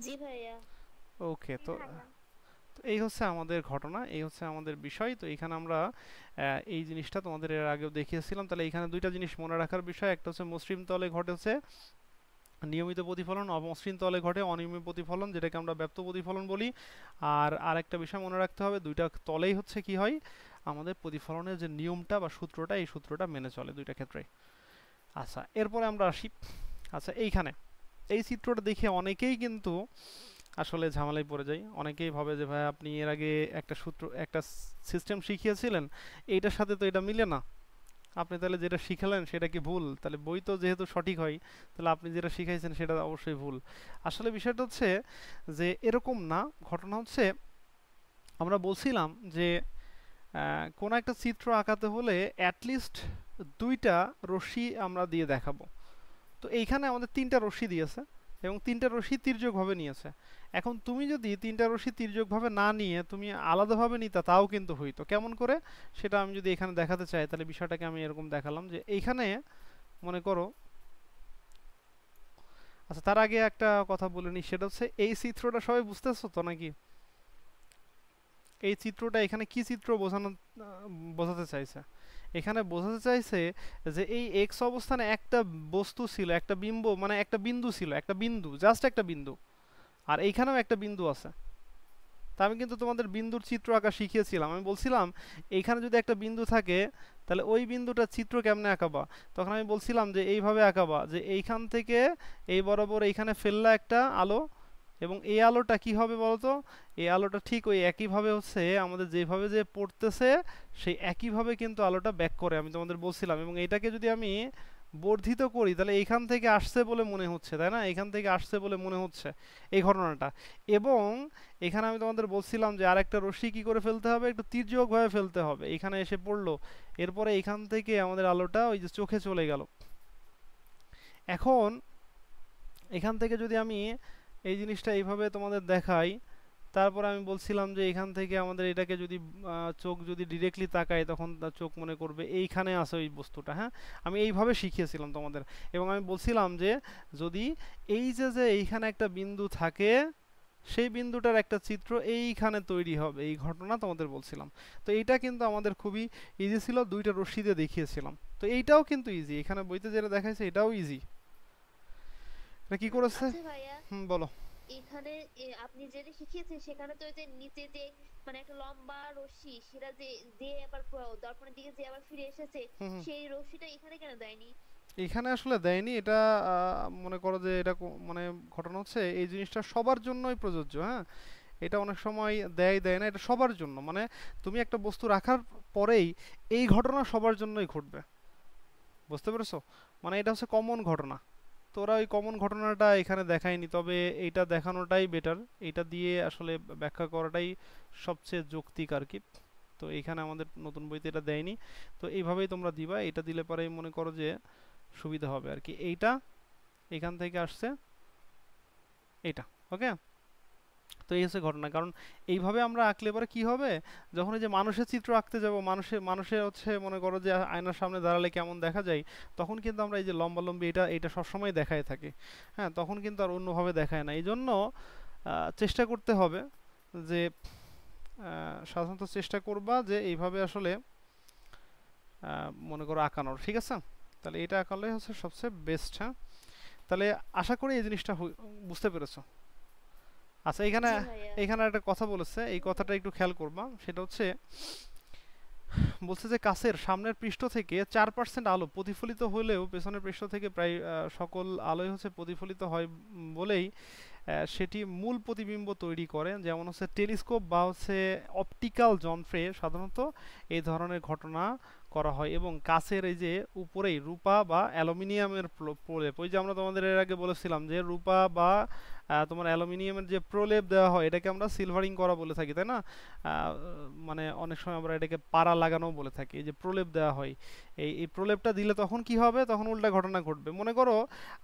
জি ভাইয়া। ওকে, তো এই হচ্ছে আমাদের ঘটনা, এই হচ্ছে আমাদের বিষয়। তো এখানে আমরা এই জিনিসটা তোমাদের এর আগেও দেখিয়েছিলাম। তাহলে এখানে দুইটা জিনিস মনে রাখার বিষয়, একটা হচ্ছে মসৃণ তলে ঘটেছে নিয়মিত প্রতিফলন, অমসৃণ তলে ঘটে অনিয়মিত প্রতিফলন, যেটাকে আমরা ব্যাপ্ত প্রতিফলন বলি। আর আরেকটা বিষয় মনে রাখতে হবে, দুইটা তলেই হচ্ছে কি হয়, আমাদের প্রতিফলনের যে নিয়মটা বা সূত্রটা, এই সূত্রটা মেনে চলে দুইটা ক্ষেত্রে। আচ্ছা, এরপরে আমরা আসি। আচ্ছা, এইখানে এই চিত্রটা দেখে অনেকেই কিন্তু আসলে ঝামেলায় পড়ে যায়। অনেকেই ভাবে যে ভাই আপনি এর আগে একটা সূত্র, একটা সিস্টেম শিখিয়েছিলেন, এইটার সাথে তো এটা মিলে না। আপনি তাহলে যেটা শিখালেন সেটা কি ভুল? তাহলে বই তো যেহেতু সঠিক হয়, তাহলে আপনি যেটা শিখাইছেন সেটা অবশ্যই ভুল। আসলে বিষয়টা হচ্ছে যে এরকম না। ঘটনা হচ্ছে, আমরা বলছিলাম যে কোনো একটা চিত্র আঁকাতে হলে অ্যাটলিস্ট দুইটা রশ্মি আমরা দিয়ে দেখাবো। তো এইখানে আমাদের তিনটা রশ্মি দিয়েছে এবং তিনটা রশ্মি তির্যকভাবে নিয়েছে। এখন তুমি যদি তিনটা রশ্মি তির্যকভাবে না নিয়ে তুমি আলাদাভাবে নিতা, তাও কিন্তু হইতো। কেমন করে সেটা আমি যদি এখানে দেখাতে চাই, তাহলে বিষয়টাকে আমি এরকম দেখালাম যে এইখানে মনে করো, আচ্ছা তার আগে একটা কথা বলে নিই, সেটা হচ্ছে এই চিত্রটা সবাই বুঝতেছো তো নাকি? এই চিত্রটা এখানে কি চিত্র বোঝাতে চাইছে? এখানে বোঝাতে চাইছে যে এই এক্স অবস্থানে একটা বস্তু ছিল, একটা বিম্ব, মানে একটা বিন্দু ছিল, একটা বিন্দু, জাস্ট একটা বিন্দু। আর এইখানেও একটা বিন্দু আছে। তা আমি কিন্তু তোমাদের বিন্দুর চিত্র আঁকা শিখিয়েছিলাম। আমি বলছিলাম এইখানে যদি একটা বিন্দু থাকে, তাহলে ওই বিন্দুটার চিত্র কেমনে আঁকাবা? তখন আমি বলছিলাম যে এইভাবে আঁকাবা, যে এইখান থেকে এই বরাবর এইখানে ফেললা একটা আলো, এবং এই আলোটা কি হবে বলতো? এই আলোটা ঠিক ওই একইভাবে হচ্ছে আমাদের যেভাবে যে পড়তেছে, সেই একইভাবে কিন্তু আলোটা ব্যাক করে, আমি তোমাদের বলছিলাম। এবং এটাকে যদি আমি বর্ধিত করি, তাহলে এইখান থেকে আসছে বলে মনে হচ্ছে, তাই না? এখান থেকে আসছে বলে মনে হচ্ছে এই ঘটনাটা। এবং এখানে আমি তোমাদের বলছিলাম যে আরেকটা রশ্মি কি করে ফেলতে হবে, একটু তির্যকভাবে ফেলতে হবে। এখানে এসে পড়লো, এরপরে এখান থেকে আমাদের আলোটা ওই যে চোখে চলে গেল। এখন এখান থেকে যদি আমি এই জিনিসটা এইভাবে তোমাদের দেখাই, তারপর আমি বলছিলাম যে এখান থেকে আমাদের এটাকে যদি চোখ যদি ডিরেক্টলি তাকায়, তখন চোখ মনে করবে এইখানে আছে ওই বস্তুটা। হ্যাঁ, আমি এইভাবে শিখিয়েছিলাম তোমাদের। এবং আমি বলছিলাম যে যদি এই যে এইখানে একটা বিন্দু থাকে, সেই বিন্দুটার একটা চিত্র এইখানে তৈরি হবে, এই ঘটনা তোমাদের বলছিলাম। তো এইটা কিন্তু আমাদের খুবই ইজি ছিল, দুইটা রশ্মি দিয়ে দেখিয়েছিলাম। তো এইটাও কিন্তু ইজি, এখানে বইতে যেটা দেখাইছে এটাও ইজি। এটা কি করেছে? আচ্ছা ভাইয়া, বলো। এখানে আপনি যেটা শিখিয়েছেন সেখানে তো ওই যে নিচে যে মানে একটা লম্বা রশ্মি, সেটা যে যে আবার দর্পণের দিকে যে আবার ফিরে এসেছে, হুম হুম। সেই রশ্মিটা এখানে কেন দেয়নি? এখানে আসলে দেয়নি এটা। মনে করো যে এটা মানে ঘটনা হচ্ছে এই জিনিসটা সবার জন্যই প্রযোজ্য। হ্যাঁ, এটা অনেক সময় দেয় না, এটা সবার জন্য। মানে তুমি একটা বস্তু রাখার পরেই এই ঘটনা সবার জন্যই ঘটবে। বুঝতে পেরেছো? মানে এটা হচ্ছে কমন ঘটনা। তো ওরা ওই কমন ঘটনাটা এখানে দেখায়নি, তবে এইটা দেখানোটাই বেটার। এইটা দিয়ে আসলে ব্যাখ্যা করাটাই সবচেয়ে যৌক্তিক আর কি। তো এইখানে আমাদের নতুন বইতে এটা দেয়নি। তো এইভাবেই তোমরা দিবা, এটা দিলে পরেই মনে করো যে সুবিধা হবে আর কি। এইটা এখান থেকে আসছে, এটা। ওকে, তো এই হচ্ছে ঘটনা। কারণ এইভাবে আমরা আঁকলে পরে কি হবে, যখন এই যে মানুষের চিত্র আঁকতে যাব, মানুষের হচ্ছে মনে করো যে আয়নার সামনে দাঁড়ালে কেমন দেখা যায়, তখন কিন্তু আমরা এই যে লম্বালম্বি এটা সবসময় দেখায় থাকি। হ্যাঁ, তখন কিন্তু আর অন্যভাবে দেখায় না। এই জন্য চেষ্টা করতে হবে যে সাধারণত চেষ্টা করবা যে এইভাবে আসলে মনে করো আঁকানোর, ঠিক আছে? তাহলে এটা আঁকালে হচ্ছে সবচেয়ে বেস্ট। হ্যাঁ, তাহলে আশা করি এই জিনিসটা বুঝতে পেরেছো। আচ্ছা, এখানে জি ভাইয়া। এখানে একটা কথা বলেছে, এই কথাটা একটু খেয়াল করবা। সেটা হচ্ছে বলছে যে কাচের সামনের পৃষ্ঠ থেকে 4% আলো প্রতিফলিত হলেও পেছনের পৃষ্ঠ থেকে প্রায় সকল আলোই হচ্ছে প্রতিফলিত হয় বলেই সেটি মূল প্রতিবিম্ব তৈরি করে। যেমন হচ্ছে টেলিস্কোপ বা হচ্ছে অপটিক্যাল যন্ত্রে সাধারণত এই ধরনের ঘটনা করা হয়, এবং কাচের এই যে উপরেই রূপা বা অ্যালুমিনিয়ামের প্রলেপ, ওই যে আমরা তোমাদের এর আগে বলেছিলাম যে রূপা বা তোমার অ্যালুমিনিয়ামের যে প্রলেপ দেওয়া হয় এটাকে আমরা সিলভারিং করা বলে থাকি, তাই না? মানে অনেক সময় আমরা এটাকে পাড়া লাগানো বলে থাকি। এই যে প্রলেপ দেওয়া হয়, এই প্রলেপটা দিলে তখন কি হবে, তখন উল্টা ঘটনা ঘটবে। মনে করো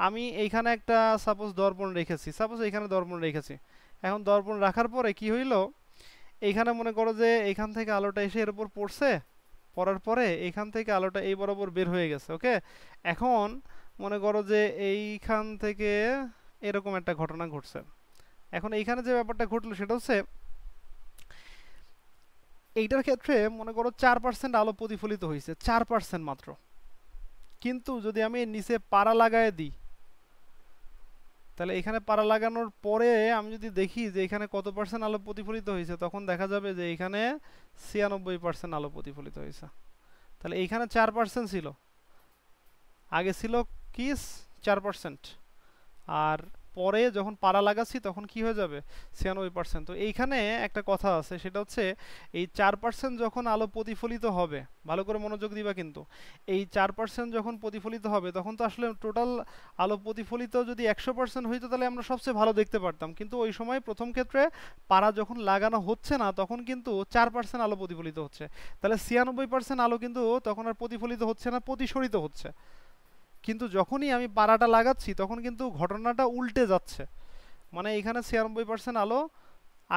আমি এইখানে একটা সাপোজ দর্পণ রেখেছি, সাপোজ এইখানে দর্পণ রেখেছি। এখন দর্পণ রাখার পরে কি হইলো, এইখানে মনে করো যে এইখান থেকে আলোটা এসে এর উপর পড়ছে, পড়ার পরে এইখান থেকে আলোটা এই বরাবর বের হয়ে গেছে। ওকে, এখন মনে করো যে এইখান থেকে এরকম একটা ঘটনা ঘটছে। এখন এইখানে যে ব্যাপারটা ঘটলো সেটা হচ্ছে এইটার ক্ষেত্রে মনে করো 4% আলো প্রতিফলিত হয়েছে, 4% মাত্র। কিন্তু যদি আমি এর নিচে পাড়া লাগায় দিই, তাহলে এখানে পাড়া লাগানোর পরে আমি যদি দেখি যে এখানে কত পার্সেন্ট আলো প্রতিফলিত হয়েছে, তখন দেখা যাবে যে এখানে 96% আলো প্রতিফলিত হয়েছে। তাহলে এইখানে 4% ছিল, আগে ছিল কি 4%, আর পরে যখন পাড়া লাগাচ্ছি তখন কি হয়ে যাবে 96%। তো এইখানে একটা কথা আছে, সেটা হচ্ছে এই 4% যখন আলো প্রতিফলিত হবে, ভালো করে মনোযোগ দিবা কিন্তু, এই 4% যখন প্রতিফলিত হবে তখন তো আসলে টোটাল আলো প্রতিফলিত যদি 100% হইতো তাহলে আমরা সবচেয়ে ভালো দেখতে পারতাম। কিন্তু ওই সময় প্রথম ক্ষেত্রে পাড়া যখন লাগানো হচ্ছে না তখন কিন্তু 4% আলো প্রতিফলিত হচ্ছে। তাহলে 96% আলো কিন্তু তখন আর প্রতিফলিত হচ্ছে না, প্রতিসরিত হচ্ছে। কিন্তু যখনই আমি পাড়াটা লাগাচ্ছি তখন কিন্তু ঘটনাটা উল্টে যাচ্ছে। মানে এখানে 96% আলো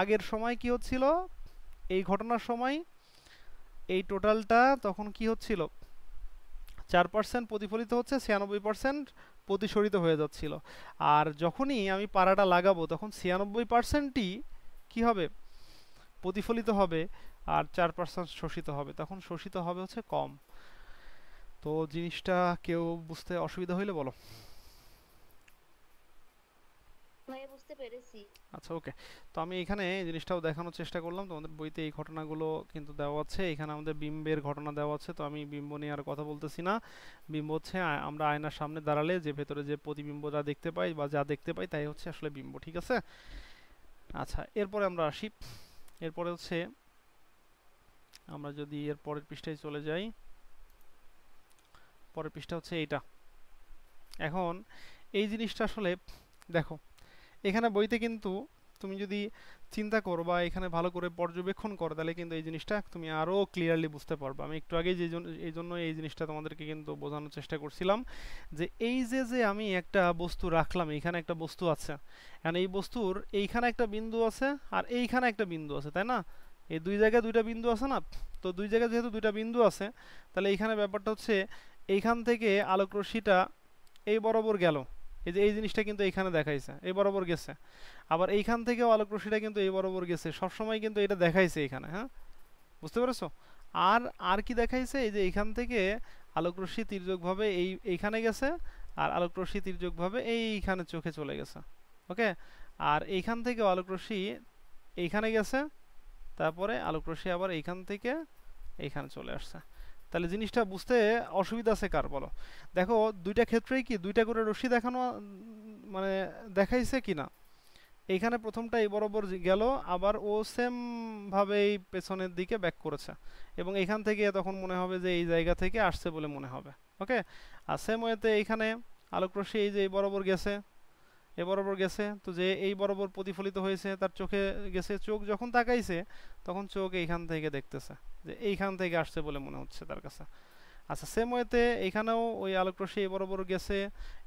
আগের সময় কি হচ্ছিল, এই ঘটনার সময় এই টোটালটা তখন কি হচ্ছিল, 4% প্রতিফলিত হচ্ছে, 96% প্রতিসরিত হয়ে যাচ্ছিল। আর যখনই আমি পাড়াটা লাগাবো তখন 96%ই কি হবে, প্রতিফলিত হবে, আর 4% শোষিত হবে। তখন শোষিত হবে হচ্ছে কম। তো জিনিসটা কেউ বুঝতে অসুবিধা হইলে বলো। ভাইয়া বুঝতে পেরেছি। আচ্ছা, ওকে। তো আমি এখানে এই জিনিসটাও দেখানোর চেষ্টা করলাম, তোমাদের বইতে এই ঘটনাগুলো কিন্তু দেওয়া আছে। এখানে আমাদের বিম্বের ঘটনা দেওয়া আছে, তো আমি বিম্ব নিয়ে আর কথা বলতেছি না। বিম্ব হচ্ছে আমরা আয়নার সামনে দাঁড়ালে যে ভেতরে যে প্রতিবিম্ব যা দেখতে পাই বা যা দেখতে পাই তাই হচ্ছে আসলে বিম্ব, ঠিক আছে? আচ্ছা, এরপরে আমরা আসি। এরপরে হচ্ছে আমরা যদি এর পরের পৃষ্ঠায় চলে যাই, পরের পৃষ্ঠা হচ্ছে এইটা। এখন এই জিনিসটা আসলে দেখো, এখানে বইতে কিন্তু তুমি যদি চিন্তা করো বা এখানে ভালো করে পর্যবেক্ষণ করো তাহলে কিন্তু এই জিনিসটা তুমি আরও ক্লিয়ারলি বুঝতে পারবে। আমি একটু আগে এই জন্য এই জিনিসটা তোমাদেরকে কিন্তু বোঝানোর চেষ্টা করছিলাম যে এই যে আমি একটা বস্তু রাখলাম, এইখানে একটা বস্তু আছে, এখন এই বস্তুর এইখানে একটা বিন্দু আছে আর এইখানে একটা বিন্দু আছে, তাই না? এই দুই জায়গায় দুইটা বিন্দু আছে না? তো দুই জায়গায় যেহেতু দুইটা বিন্দু আছে, তাহলে এইখানে ব্যাপারটা হচ্ছে এইখান থেকে আলোক রশ্মিটা এই বরাবর গেল, এই যে এই জিনিসটা কিন্তু এইখানে দেখাইছে, এই বরাবর গেছে। আবার এইখান থেকেও আলোক রশ্মিটা কিন্তু এই বরাবর গেছে, সবসময় কিন্তু এটা দেখাইছে এখানে। হ্যাঁ, বুঝতে পেরেছো? আর আর কি দেখাইছে, এই যে এইখান থেকে আলোক রশ্মি তির্যকভাবে এইখানে গেছে, আর আলোক রশ্মি তির্যকভাবে এইখানে চোখে চলে গেছে। ওকে, আর এইখান থেকেও আলোক রশ্মি এইখানে গেছে, তারপরে আলোক রশ্মি আবার এইখান থেকে এইখানে চলে আসছে। তাহলে জিনিসটা বুঝতে অসুবিধা আছে কার বলো? দেখো দুইটা ক্ষেত্রেই কি দুইটা করে রশ্মি দেখানো মানে দেখাইছে কি না? এইখানে প্রথমটা এই বরাবর গেল, আবার ও সেম ভাবে এই পেছনের দিকে ব্যাক করেছে, এবং এইখান থেকে তখন মনে হবে যে এই জায়গা থেকে আসছে বলে মনে হবে। ওকে, আর সেম ওয়েতে এইখানে আলোক রশ্মি এই যে এই বরাবর গেছে, এ বরাবর গেছে, তো যে এই বরাবর প্রতিফলিত হয়েছে তার চোখে গেছে, চোখ যখন তাকাইছে তখন চোখ এইখান থেকে দেখতেছে যে এইখান থেকে আসছে বলে মনে হচ্ছে তার কাছে। আচ্ছা সেম ওয়েতে এখানেও ওই আলোক রশ্মি এই বরাবর গেছে,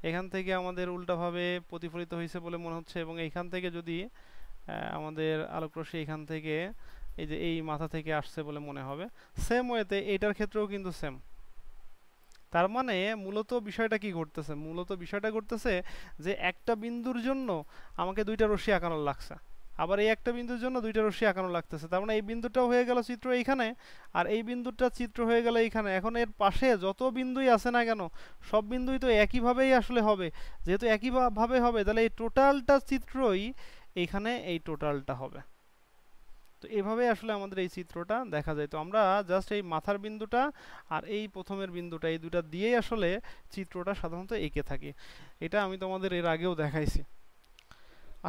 এখান থেকে আমাদের উল্টাভাবে প্রতিফলিত হয়েছে বলে মনে হচ্ছে, এবং এইখান থেকে যদি আমাদের আলোক রশ্মি এখান থেকে এই যে এই মাথা থেকে আসছে বলে মনে হবে। সেম ওয়েতে এটার ক্ষেত্রেও কিন্তু সেম। তার মানে মূলত বিষয়টা কি ঘটতেছে, মূলত বিষয়টা ঘটতেছে যে একটা বিন্দুর জন্য আমাকে দুইটা রশ্মি আঁকানো লাগছে, আবার এই একটা বিন্দুর জন্য দুইটা রশ্মি আঁকানো লাগতেছে। তার মানে এই বিন্দুটাও হয়ে গেল চিত্র এইখানে, আর এই বিন্দুটা চিত্র হয়ে গেল এইখানে। এখন এর পাশে যত বিন্দুই আছে না কেন, সব বিন্দুই তো একইভাবেই আসলে হবে। যেহেতু একইভাবে হবে, তাহলে এই টোটালটা চিত্রই এইখানে এই টোটালটা হবে। তো এভাবে আসলে আমাদের এই চিত্রটা দেখা যায়। তো আমরা জাস্ট এই মাথার বিন্দুটা আর এই প্রথমের বিন্দুটা, এই দুটা দিয়েই আসলে চিত্রটা সাধারণত এঁকে থাকি। এটা আমি তোমাদের এর আগেও দেখাইছি,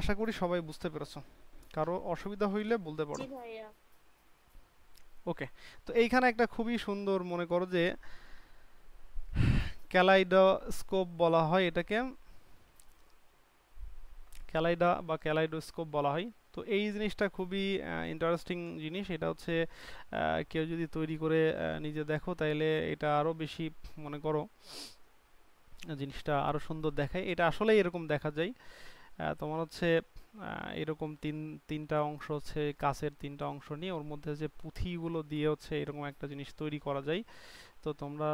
আশা করি সবাই বুঝতে পেরেছো। কারো অসুবিধা হইলে বলতে পারো। জি ভাইয়া। ওকে, তো এইখানে একটা খুবই সুন্দর, মনে করো যে ক্যালাইডোস্কোপ বলা হয় এটাকে, ক্যালাইডা বা ক্যালাইডোস্কোপ বলা হয়। তো এই জিনিসটা খুবই ইন্টারেস্টিং জিনিস। এটা হচ্ছে কেউ যদি তৈরি করে নিজে দেখো, তাইলে এটা আরও বেশি, মনে করো জিনিসটা আরও সুন্দর দেখায়। এটা আসলেই এরকম দেখা যায়। তোমার হচ্ছে এরকম তিনটা অংশ হচ্ছে কাছের, তিনটা অংশ নিয়ে ওর মধ্যে যে পুঁথিগুলো দিয়ে হচ্ছে এরকম একটা জিনিস তৈরি করা যায়। তো তোমরা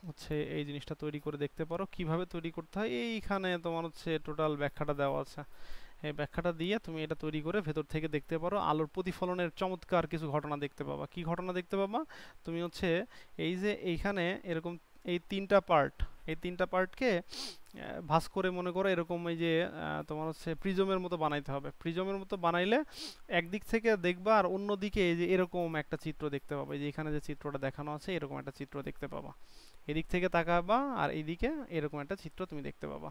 হচ্ছে এই জিনিসটা তৈরি করে দেখতে পারো। কিভাবে তৈরি করতে হয় এইখানে তোমার হচ্ছে টোটাল ব্যাখ্যাটা দেওয়া আছে। এই ব্যাখ্যাটা দিয়ে তুমি এটা তৈরি করে ভেতর থেকে দেখতে পারো, আলোর প্রতিফলনের চমৎকার কিছু ঘটনা দেখতে পাবা। কি ঘটনা দেখতে পাবা? তুমি হচ্ছে এই যে এইখানে এরকম এই তিনটা পার্ট, এই তিনটা পার্টকে ভাঁজ করে মনে করো এরকম এই যে তোমার হচ্ছে প্রিজমের মতো বানাইতে হবে। প্রিজমের মতো বানাইলে একদিক থেকে দেখবা আর অন্য দিকে এই যে এরকম একটা চিত্র দেখতে পাবা। এই যে এখানে যে চিত্রটা দেখানো আছে এরকম একটা চিত্র দেখতে পাবা। এদিক থেকে তাকাবা আর এইদিকে এরকম একটা চিত্র তুমি দেখতে পাবা।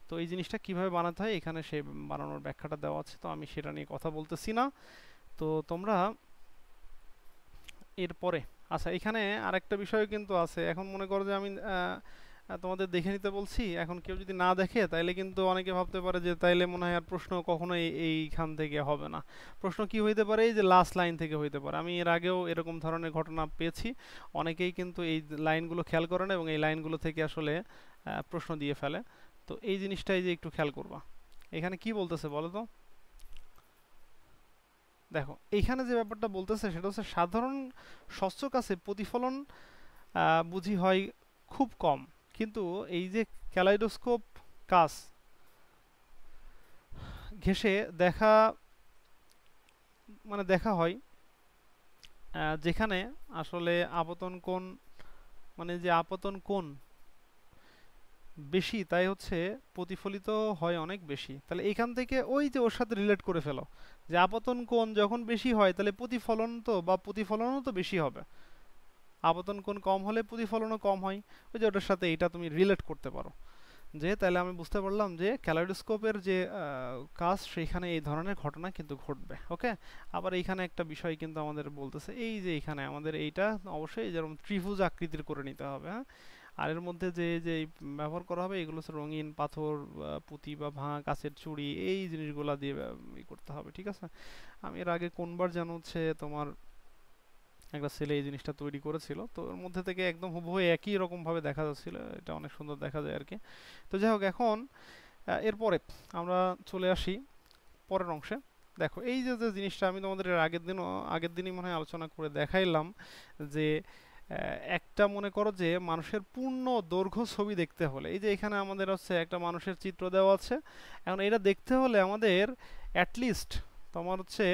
তো এই জিনিসটা কিভাবে বানাতে হয় এখানে সেই বানানোর ব্যাখ্যাটা দেওয়া আছে, তো আমি সেটা নিয়ে কথা বলতেছি না। তো তোমরা এরপরে, আচ্ছা এখানে আরেকটা বিষয় কিন্তু আছে। এখন মনে করো যে আমি তোমাদের দেখে নিতে বলছি, এখন কেউ যদি না দেখে তাইলে কিন্তু অনেকে ভাবতে পারে যে তাইলে মনে হয় আর প্রশ্ন কখনোই এইখান থেকে হবে না। প্রশ্ন কি হইতে পারে? এই যে লাস্ট লাইন থেকে হইতে পারে। আমি এর আগেও এরকম ধরনের ঘটনা পেয়েছি। অনেকেই কিন্তু এই লাইনগুলো খেয়াল করে না এবং এই লাইনগুলো থেকে আসলে প্রশ্ন দিয়ে ফেলে। তো এই জিনিসটাই যে একটু খেয়াল করবা। এখানে কি বলতেছে বলো তো? দেখো এইখানে যে ব্যাপারটা বলতেছে সেটা হচ্ছে সাধারণ স্বচ্ছ কাছে প্রতিফলন বুঝি হয় খুব কম, কিন্তু এই যে ক্যালাইডোস্কোপ কাচ ঘেঁষে দেখা, মানে দেখা হয় যেখানে আসলে আপতন কোণ, মানে যে আপতন কোণ বেশি তাই হচ্ছে প্রতিফলিত হয় অনেক বেশি। তাহলে এখান থেকে ওই যে ওর সাথে রিলেট করে ফেলো যে আপতন কোণ যখন বেশি হয় তাহলে প্রতিফলন তো বা প্রতিফলনও তো বেশি হবে। আপতন কোণ কম হলে প্রতিফলনও কম হয়। ওই যে ওটার সাথে এটা তুমি রিলেট করতে পারো। যে তাহলে আমি বুঝতে পারলাম যে ক্যালাইডোস্কোপের যে কাজ সেইখানে এই ধরনের ঘটনা কিন্তু ঘটবে। ওকে, আবার এইখানে একটা বিষয় কিন্তু আমাদের বলতেছে, এই যে এখানে আমাদের এইটা অবশ্যই যেরকম ত্রিভুজ আকৃতির করে নিতে হবে। হ্যাঁ, আর এর মধ্যে যে যে ব্যবহার করা হবে এগুলো হচ্ছে রঙিন পাথর, পুঁতি বা ভাঙা কাচের চুড়ি, এই জিনিসগুলা দিয়ে করতে হবে। ঠিক আছে, আমি এর আগে কোনবার যেন হচ্ছে তোমার একটা ছেলে এই জিনিসটা তৈরি করেছিল, তো ওর মধ্যে থেকে একদম হুবহু একই রকম ভাবে দেখা যাচ্ছিল। এটা অনেক সুন্দর দেখা যায় আর কি। তো যাই হোক, এখন এরপরে আমরা চলে আসি পরের অংশে। দেখো এই যে যে জিনিসটা আমি তোমাদের এর আগের দিনই মনে হয় আলোচনা করে দেখাইলাম যে একটা মনে করো যে মানুষের পূর্ণ দৈর্ঘ্য ছবি দেখতে হলে, এই যে এখানে আমাদের হচ্ছে একটা মানুষের চিত্র দেওয়া আছে। এখন এটা দেখতে হলে আমাদের অ্যাটলিস্ট তোমার হচ্ছে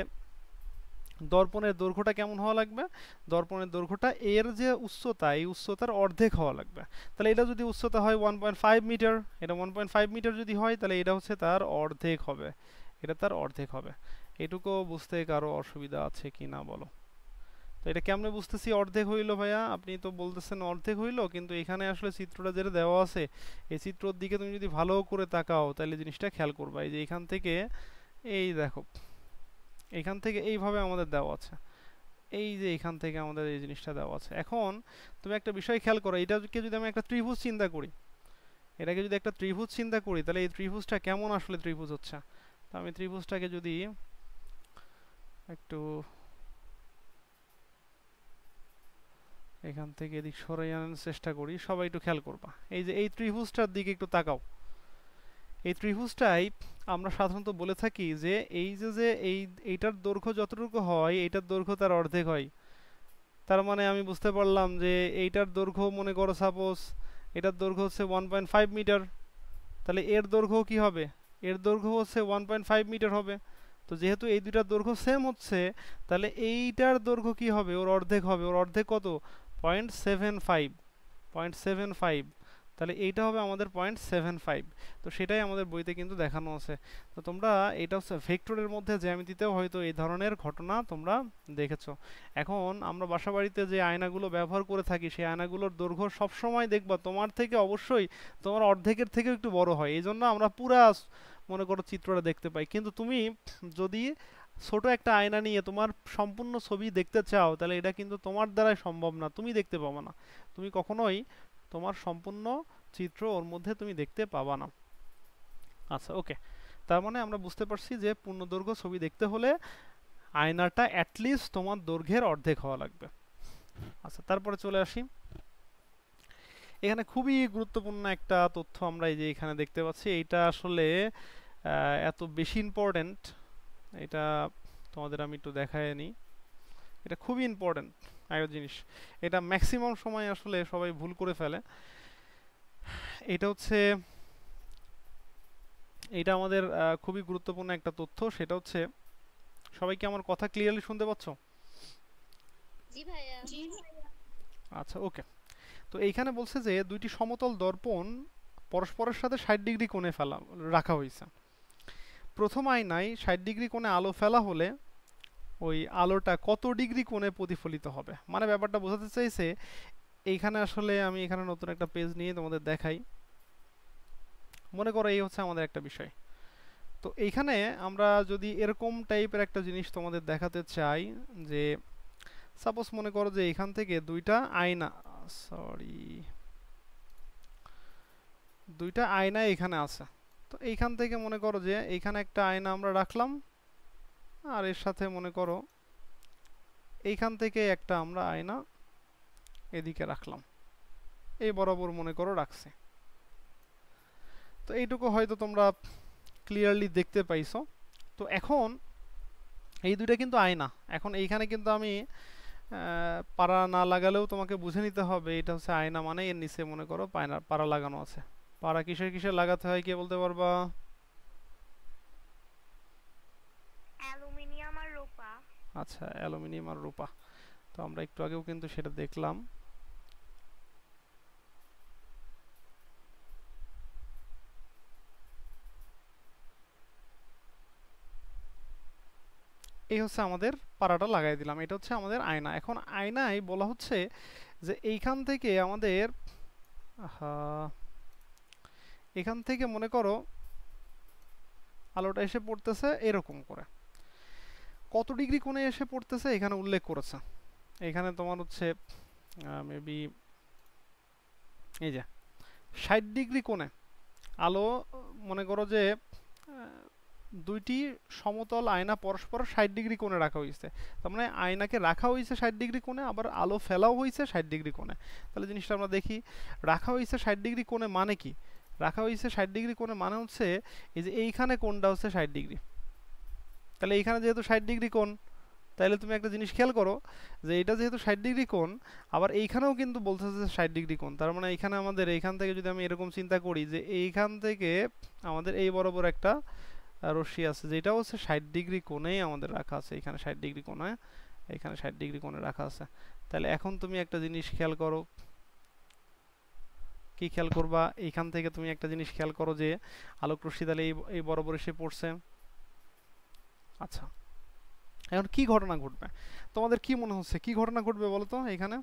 দর্পণের দৈর্ঘ্যটা কেমন হওয়া লাগবে? দর্পণের দৈর্ঘ্যটা এর যে উচ্চতা, এই উচ্চতার অর্ধেক হওয়া লাগবে। তাহলে এটা যদি উচ্চতা হয় 1.5 মিটার, এটা 1.5 মিটার যদি হয় তাহলে এটা হচ্ছে তার অর্ধেক হবে। এটা তার অর্ধেক হবে। এটুকু বুঝতে কারো অসুবিধা আছে কি না বলো? তো এটা কেমনে বুঝতেছি অর্ধেক হইলো ভাইয়া? আপনি তো বলতেছেন অর্ধেক হইলো, কিন্তু এখানে আসলে চিত্রটা যেটা দেওয়া আছে এই চিত্রর দিকে তুমি যদি ভালো করে তাকাও তাহলে জিনিসটা খেয়াল করবা। এই যে এখান থেকে, এই দেখো এখান থেকে এইভাবে আমাদের দেওয়া আছে, এই যে এখান থেকে আমাদের এই জিনিসটা দেওয়া আছে। এখন তুমি একটা বিষয় খেয়াল করো, এটাকে যদি আমি একটা ত্রিভুজ চিন্তা করি, এটাকে যদি একটা ত্রিভুজ চিন্তা করি তাহলে এই ত্রিভুজটা কেমন আসলে ত্রিভুজ হচ্ছে? তো আমি ত্রিভুজটাকে যদি একটু এখান থেকে এদিক সরাই আনার চেষ্টা করি, সবাই একটু খেয়াল করবা। এই যে এই ত্রিভুজটার দিকে একটু তাকাও। এই ত্রিভুজটাই আমরা সাধারণত বলে থাকি যে এই যে এইটার দৈর্ঘ্য যতটুকু হয় এইটার দৈর্ঘ্য তার অর্ধেক হয়। তার মানে আমি বুঝতে পারলাম যে এইটার দৈর্ঘ্য মনে করো সাপোজ এটার দৈর্ঘ্য হচ্ছে 1.5 মিটার, তাহলে এর দৈর্ঘ্য কি হবে? এর দৈর্ঘ্য হচ্ছে 1.5 মিটার হবে। তো যেহেতু এই দুইটার দৈর্ঘ্য সেম হচ্ছে, তাহলে এইটার দৈর্ঘ্য কি হবে? ওর অর্ধেক হবে। ওর অর্ধেক কত? 0.75। 0.75, তাহলে এইটা হবে আমাদের 0.75। তো সেটাই আমাদের বইতে কিন্তু দেখানো আছে। তো তোমরা এটা হচ্ছে ভেক্টরের মধ্যে জ্যামিতিতেও হয়তো এই ধরনের ঘটনা তোমরা দেখেছো। এখন আমরা বাসাবাড়িতে যে আয়নাগুলো ব্যবহার করে থাকি সেই আয়নাগুলোর দৈর্ঘ্য সবসময় দেখবা তোমার থেকে অবশ্যই তোমার অর্ধেকের থেকেও একটু বড় হয়। এই জন্য আমরা পুরা মনে করো চিত্রটা দেখতে পাই। কিন্তু তুমি যদি ছোট একটা আয়না নিয়ে তোমার সম্পূর্ণ ছবি দেখতে চাও, তাহলে এটা কিন্তু তোমার দ্বারাই সম্ভব না, তুমি দেখতে পাবে না। তুমি কখনোই তোমার সম্পূর্ণ চিত্র ওর মধ্যে তুমি দেখতে পাবা না। আচ্ছা, ওকে। তার মানে আমরা বুঝতে পারছি যে পূর্ণদৈর্ঘ্য ছবি দেখতে হলে আয়নাটা অ্যাটলিস্ট তোমার দৈর্ঘ্যের অর্ধেক হওয়া লাগবে। আচ্ছা, তারপরে চলে আসি। এখানে খুবই গুরুত্বপূর্ণ একটা তথ্য আমরা এই যে এখানে দেখতে পাচ্ছি। এইটা আসলে এত বেশি ইম্পর্টেন্ট, এটা তোমাদের আমি একটু দেখায় নিই। এটা খুবই ইম্পর্টেন্ট একটা জিনিস, এটা ম্যাক্সিমাম সময় আসলে সবাই ভুল করে ফেলে। এটা হচ্ছে এটা আমাদের খুবই গুরুত্বপূর্ণ একটা তথ্য। সেটা হচ্ছে, সবাই কি আমার কথা ক্লিয়ারলি শুনতে পাচ্ছ? জি ভাইয়া। আচ্ছা, ওকে। তো এইখানে বলছে যে দুইটি সমতল দর্পণ পরস্পরের সাথে 60 ডিগ্রি কোণে রাখা হয়েছে। প্রথম আয়নায় 60 ডিগ্রি কোণে আলো ফেলা হলে ওই আলোটা কত ডিগ্রি কোণে প্রতিফলিত হবে? মানে ব্যাপারটা বোঝাতে চাইছে, এইখানে আসলে আমি এখানে নতুন একটা পেজ নিয়ে তোমাদের দেখাই। মনে করো এই হচ্ছে আমাদের একটা বিষয়। তো এইখানে আমরা যদি এরকম টাইপের একটা জিনিস তোমাদের দেখাতে চাই, যে সাপোজ মনে করো যে এখান থেকে দুইটা আয়না এখানে আছে। তো এইখান থেকে মনে করো যে এইখানে একটা আয়না আমরা রাখলাম, আর এর সাথে মনে করো এইখান থেকে একটা আমরা আয়না এদিকে রাখলাম, এই বরাবর মনে করো রাখছে। তো এইটুকু হয়তো তোমরা ক্লিয়ারলি দেখতে পাইছো। তো এখন এই দুইটা কিন্তু আয়না। এখন এইখানে কিন্তু আমি পাড়া না লাগালেও তোমাকে বুঝে নিতে হবে এটা হচ্ছে আয়না, মানে এর নিচে মনে করো পাড়া লাগানো আছে। পাড়া কিসের কিসের লাগাতে হয় কে বলতে পারবা? অ্যালুমিনিয়াম আর রূপা। আচ্ছা, অ্যালুমিনিয়াম আর রূপা। তো আমরা একটু আগেও কিন্তু সেটা দেখলাম। এই হচ্ছে আমাদের পাড়াটা লাগাই দিলাম, এটা হচ্ছে আমাদের আয়না। এখন আয়নায় বলা হচ্ছে যে এইখান থেকে আমাদের এখান থেকে মনে করো আলোটা এসে পড়তেছে এরকম করে। কত ডিগ্রি কোণে এসে পড়তেছে এখানে উল্লেখ করেছে। এখানে তোমার হচ্ছে মেবি এই যে 60 ডিগ্রি কোণে আলো, মনে করো যে দুইটি সমতল আয়না পরস্পর 60 ডিগ্রি কোণে রাখা হয়েছে। তার মানে আয়নাকে রাখা হয়েছে 60 ডিগ্রি কোণে, আবার আলো ফেলাও হয়েছে 60 ডিগ্রি কোণে। তাহলে জিনিসটা আমরা দেখি, রাখা হয়েছে 60 ডিগ্রি কোণে মানে কি? রাখা হয়েছে 60 ডিগ্রি কোণে মানে হচ্ছে এই যে এইখানে কোণটা হচ্ছে 60 ডিগ্রি। তাহলে এইখানে যেহেতু 60 ডিগ্রি কোণ, তাহলে তুমি একটা জিনিস খেয়াল করো যে এটা যেহেতু 60 ডিগ্রি কোণ, আবার এইখানেও কিন্তু বলতেছে যে 60 ডিগ্রি কোণ। তার মানে এখানে আমাদের এইখান থেকে যদি আমি এরকম চিন্তা করি যে এইখান থেকে আমাদের এই বরাবর একটা রশ্মি আছে যেটা হচ্ছে 60 ডিগ্রি কোণেই আমাদের রাখা আছে। এখানে 60 ডিগ্রি কোণে, এখানে 60 ডিগ্রি কোণে রাখা আছে। তাহলে এখন তুমি একটা জিনিস খেয়াল করো, কি খেয়াল করবা? এইখান থেকে তুমি একটা জিনিস খেয়াল করো যে আলোক রশ্মি তাহলে এই বরাবর এসে পড়ছে। আচ্ছা, এখন কি ঘটনা ঘটবে? তোমাদের কি মনে হচ্ছে কি ঘটনা ঘটবে বলো তো এখানে?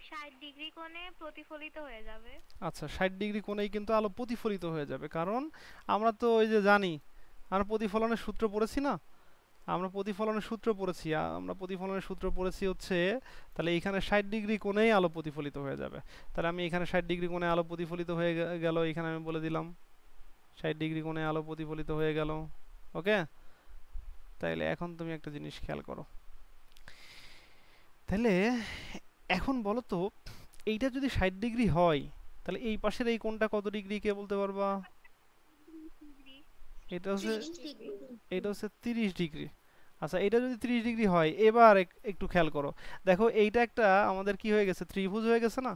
60 ডিগ্রি কোণে প্রতিফলিত হয়ে যাবে। আচ্ছা, 60 ডিগ্রি কোণেই কিন্তু আলো প্রতিফলিত হয়ে যাবে, কারণ আমরা তো ওই যে জানি, আমরা প্রতিফলনের সূত্র পড়েছি না? আমরা প্রতিফলনের সূত্র পড়েছি হচ্ছে, তাহলে এখানে 60 ডিগ্রি কোণেই আলো প্রতিফলিত হয়ে যাবে। তাহলে আমি এখানে 60 ডিগ্রি কোণে আলো প্রতিফলিত হয়ে গেল, এখানে আমি বলে দিলাম 60 ডিগ্রি কোণে আলো প্রতিফলিত হয়ে গেল। ওকে, তাইলে এখন তুমি একটা জিনিস খেয়াল করো, তাহলে এখন বলো তো, এইটা যদি 60 ডিগ্রি হয়, তাহলে এই পাশের এই কোণটা কত ডিগ্রি কে বলতে পারবা? 30 ডিগ্রি। এটা হচ্ছে 30 ডিগ্রি। এটা হচ্ছে 30 ডিগ্রি। আচ্ছা, এটা যদি 30 ডিগ্রি হয়, এবার একটু খেয়াল করো। দেখো এইটা একটা আমাদের কি হয়ে গেছে, ত্রিভুজ হয়ে গেছে না?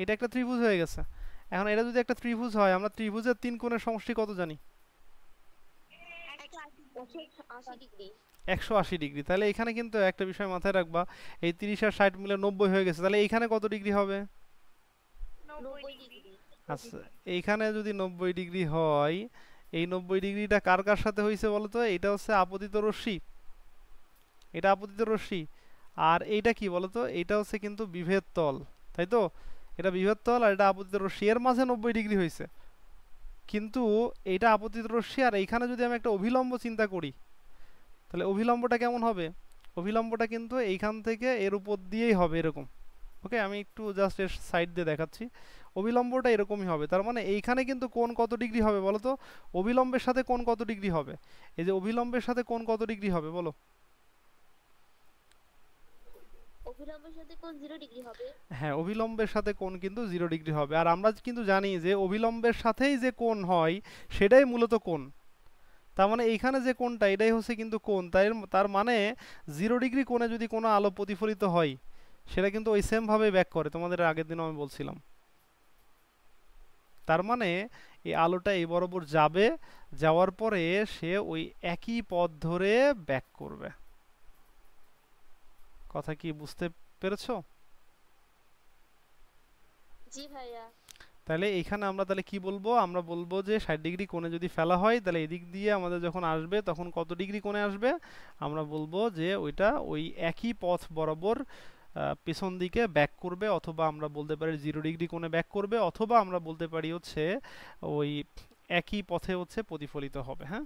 এটা একটা ত্রিভুজ হয়ে গেছে। এখন এটা যদি একটা ত্রিভুজ হয়, আমরা ত্রিভুজের তিন কোণের সমষ্টি কত জানি? 180 ডিগ্রি। 180 ডিগ্রি। 180 ডিগ্রি। তাহলে এখানে কিন্তু একটা বিষয় মাথায় রাখবা, এই 30 আর 60 মিলে 90 হয়ে গেছে, তাহলে এইখানে কত ডিগ্রি হবে? 90 90 ডিগ্রি। ডিগ্রি। আচ্ছা, এইখানে যদি 90 ডিগ্রি হয়, এই 90 ডিগ্রিটা কার কার সাথে হয়েছে বলো তো? এটা হচ্ছে আপতিত রশ্মি, এটা আপতিত রশ্মি। আর এইটা কি বলো তো? এইটা হচ্ছে কিন্তু বিভেদ তল, তাই তো? এটা বিভেদ তল আর এটা আপতিত রশ্মি, এর মাঝে 90 ডিগ্রি হয়েছে। কিন্তু এইটা আপতিত রশ্মি, আর এইখানে যদি আমি একটা অভিলম্ব চিন্তা করি, তাহলে অভিলম্বটা কেমন হবে? অভিলম্বটা কিন্তু এইখান থেকে এর উপর দিয়েই হবে, এরকম। ওকে, আমি একটু জাস্ট এর সাইড দিয়ে দেখাচ্ছি। অভিলম্বটা এরকমই হবে। তার মানে এইখানে কিন্তু কোণ কত ডিগ্রি হবে বলো তো? অভিলম্বের সাথে কোণ কত ডিগ্রি হবে? এই যে অভিলম্বের সাথে কোণ কত ডিগ্রি হবে বলো? অভিলম্বের সাথে কোণ 0 ডিগ্রি হবে। হ্যাঁ, অভিলম্বের সাথে কোণ কিন্তু 0 ডিগ্রি হবে। আর আমরা কিন্তু জানি যে অভিলম্বের সাথেই যে কোণ হয় সেটাই মূলত কোণ। তার মানে এইখানে যে কোণটা, এটাই হচ্ছে কিন্তু কোণ। তার মানে 0 ডিগ্রি কোণে যদি কোনো আলো প্রতিফলিত হয়, সেটা কিন্তু ওই সেম ভাবে ব্যাক করে, তোমাদের আগের দিনও আমি বলছিলাম। তার মানে এই আলোটা এই বরাবর যাবে, যাওয়ার পরে সে ওই একই পথ ধরে ব্যাক করবে। কথা কি বুঝতে পেরেছো? জি ভাইয়া। তাহলে এইখানে আমরা তাহলে কি বলবো? আমরা বলবো যে 60 ডিগ্রি কোণে যদি ফেলা হয়, তাহলে এদিক দিয়ে আমাদের যখন আসবে তখন কত ডিগ্রি কোণে আসবে? আমরা বলবো যে ওইটা ওই একই পথ বরাবর পেছন দিকে ব্যাক করবে, অথবা আমরা বলতে পারি 0 ডিগ্রি কোণে ব্যাক করবে, অথবা আমরা বলতে পারি হচ্ছে ওই একই পথে হচ্ছে প্রতিফলিত হবে। হ্যাঁ,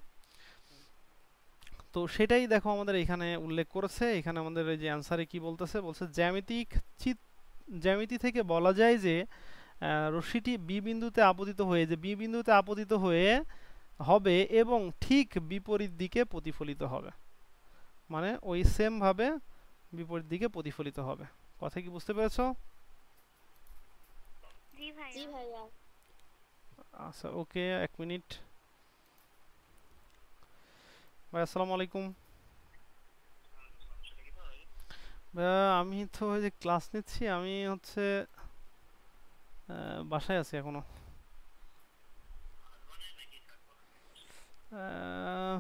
তো সেটাই দেখো আমাদের এখানে উল্লেখ করেছে। এখানে আমাদের এই যে অ্যান্সারে কি বলতেছে, বলছে জ্যামিতি থেকে বলা যায় যে রশ্মিটি বি বিন্দুতে আপতিত হয়ে, যে বি বিন্দুতে আপতিত হয়ে হবে এবং ঠিক বিপরীত দিকে প্রতিফলিত হবে। মানে ওই সেম ভাবে বিপরীত দিকে প্রতিফলিত হবে। কথা কি বুঝতে পেরেছো? জি জি ভাইয়া। ভাইয়া। আচ্ছা, ওকে, এক মিনিট। ভাই আসসালামু আলাইকুম। ভাইয়া, আমি তো ওই যে ক্লাস নিচ্ছি, আমি হচ্ছে বাসায় আছি এখনো। আহ,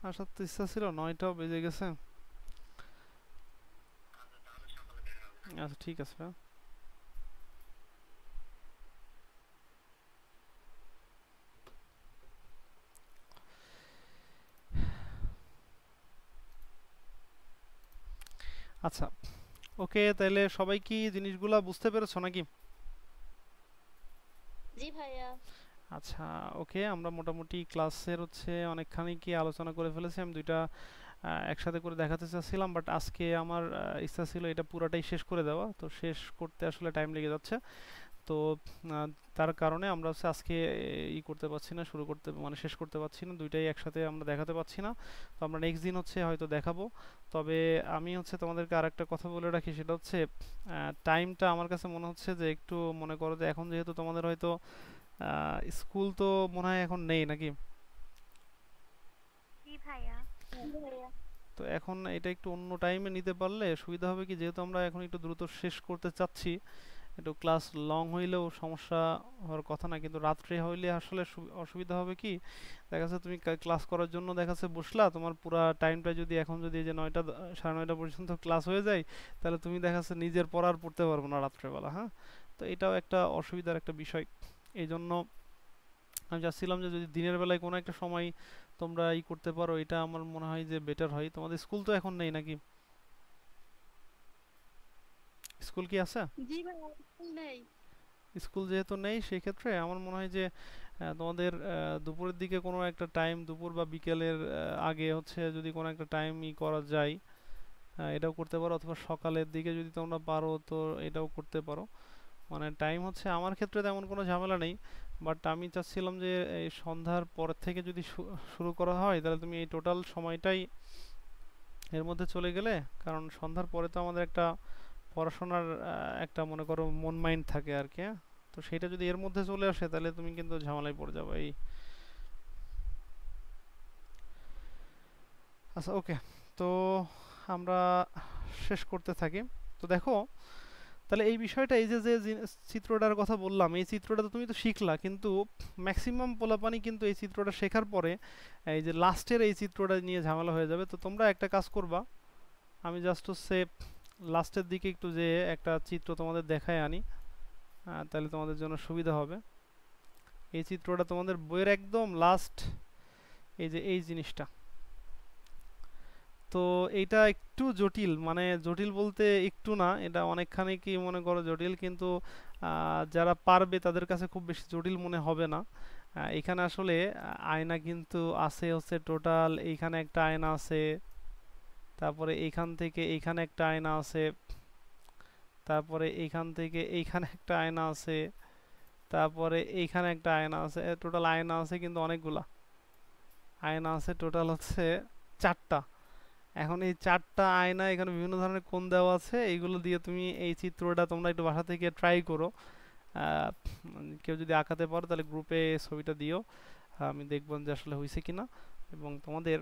আসার তো ইচ্ছা ছিল, 9টাও বেজে গেছে। আচ্ছা, ঠিক আছে ভাইয়া। আচ্ছা, ওকে, তাহলে সবাই কি জিনিসগুলা বুঝতে পেরেছো নাকি? জি ভাইয়া। আচ্ছা, ওকে, আমরা মোটামুটি ক্লাসের হচ্ছে অনেকখানি কি আলোচনা করে ফেলেছি। আমি দুইটা একসাথে করে দেখাতে চাচ্ছিলাম, বাট আজকে আমার ইচ্ছা ছিল এটা পুরাটাই শেষ করে দেওয়া, তো শেষ করতে আসলে টাইম লেগে যাচ্ছে। তো আহ, তার কারণে আমরা হচ্ছে আজকে করতে পারছি না, শুরু করতে মানে শেষ করতে পারছি না, দুইটাই একসাথে আমরা দেখাতে পারছি না। তো আমরা নেক্সট দিন হচ্ছে হয়তো দেখাবো। তবে আমি হচ্ছে তোমাদেরকে আরেকটা কথা বলে রাখি, সেটা হচ্ছে টাইমটা আমার কাছে মনে হচ্ছে যে একটু, মনে করো যে এখন যেহেতু তোমাদের হয়তো স্কুল তো মনে হয় এখন নেই নাকি? জি ভাইয়া। জি ভাইয়া। তো এখন এটা একটু অন্য টাইমে নিতে পারলে সুবিধা হবে কি, যেহেতু আমরা এখন একটু দ্রুত শেষ করতে চাচ্ছি। একটু ক্লাস লং হইলেও সমস্যা হওয়ার কথা না, কিন্তু রাত্রে হইলে আসলে অসুবিধা হবে কি, দেখা যাচ্ছে তুমি ক্লাস করার জন্য দেখা যাচ্ছে বসলা, তোমার পুরা টাইমটা যদি এখন যদি এই যে 9টা 9:30 পর্যন্ত ক্লাস হয়ে যায়, তাহলে তুমি দেখা যাচ্ছে নিজের পড়ার পড়তে পারবে না রাত্রেবেলা। হ্যাঁ, তো এটাও একটা অসুবিধার একটা বিষয়। এই জন্য আমি চাচ্ছিলাম যে যদি দিনের বেলায় কোনো একটা সময় তোমরা করতে পারো, এটা আমার মনে হয় যে বেটার হয়। তোমাদের স্কুল তো এখন নেই নাকি? স্কুল কি আছে? জি ভাইয়া, স্কুল নেই। স্কুল যেহেতু নেই, সেক্ষেত্রে আমার মনে হয় যে তোমাদের দুপুরের দিকে কোনো একটা টাইম, দুপুর বা বিকেলের আগে হচ্ছে যদি কোনো একটা টাইম করা যায়, এটাও করতে পারো, অথবা সকালের দিকে যদি তোমরা পারো তো এটাও করতে পারো। মানে টাইম হচ্ছে আমার ক্ষেত্রে তেমন কোনো ঝামেলা নেই, বাট আমি চাচ্ছিলাম যে এই সন্ধ্যার পর থেকে যদি শুরু করা হয়, তাহলে তুমি এই টোটাল সময়টাই এর মধ্যে চলে গেলে, কারণ সন্ধ্যার পরে তো আমাদের একটা পড়াশোনার একটা মনে করো মন মাইন্ড থাকে আর কি, হ্যাঁ? তো সেটা যদি এর মধ্যে চলে আসে তাহলে তুমি কিন্তু ঝামেলায় পড়ে যাবে এই। আচ্ছা ওকে, তো আমরা শেষ করতে থাকি। তো দেখো, তাহলে এই বিষয়টা, এই যে যে চিত্রটার কথা বললাম, এই চিত্রটা তো তুমি তো শিখলা, কিন্তু ম্যাক্সিমাম পোলাপানি কিন্তু এই চিত্রটা শেখার পরে এই যে লাস্টের এই চিত্রটা নিয়ে ঝামেলা হয়ে যাবে। তো তোমরা একটা কাজ করবা, আমি জাস্ট হচ্ছে লাস্টের দিকে একটু যে একটা চিত্র তোমাদের দেখায় আনি, তাহলে তোমাদের জন্য সুবিধা হবে। এই চিত্রটা তোমাদের বইয়ের একদম লাস্ট, এই যে এই জিনিসটা। তো এইটা একটু জটিল, মানে জটিল বলতে একটু না, এটা অনেকখানি কি মনে করো জটিল, কিন্তু যারা পারবে তাদের কাছে খুব বেশি জটিল মনে হবে না। এখানে আসলে আয়না কিন্তু আছে হচ্ছে টোটাল, এইখানে একটা আয়না আছে, তারপরে এইখান থেকে এইখানে একটা আয়না আছে, তারপরে এইখান থেকে এইখানে একটা আয়না আছে, তারপরে এইখানে একটা আয়না আছে, টোটাল আয়না আছে কিন্তু অনেকগুলা আয়না আছে, টোটাল হচ্ছে 4টা। এখন এই 4টা আয়না, এখানে বিভিন্ন ধরনের কোণ দেওয়া আছে, এইগুলো দিয়ে তুমি এই চিত্রটা তোমরা একটু বাসা থেকে ট্রাই করো। কেউ যদি আঁকাতে পারো তাহলে গ্রুপে ছবিটা দিও, আমি দেখব যে আসলে হয়েছে কিনা, এবং তোমাদের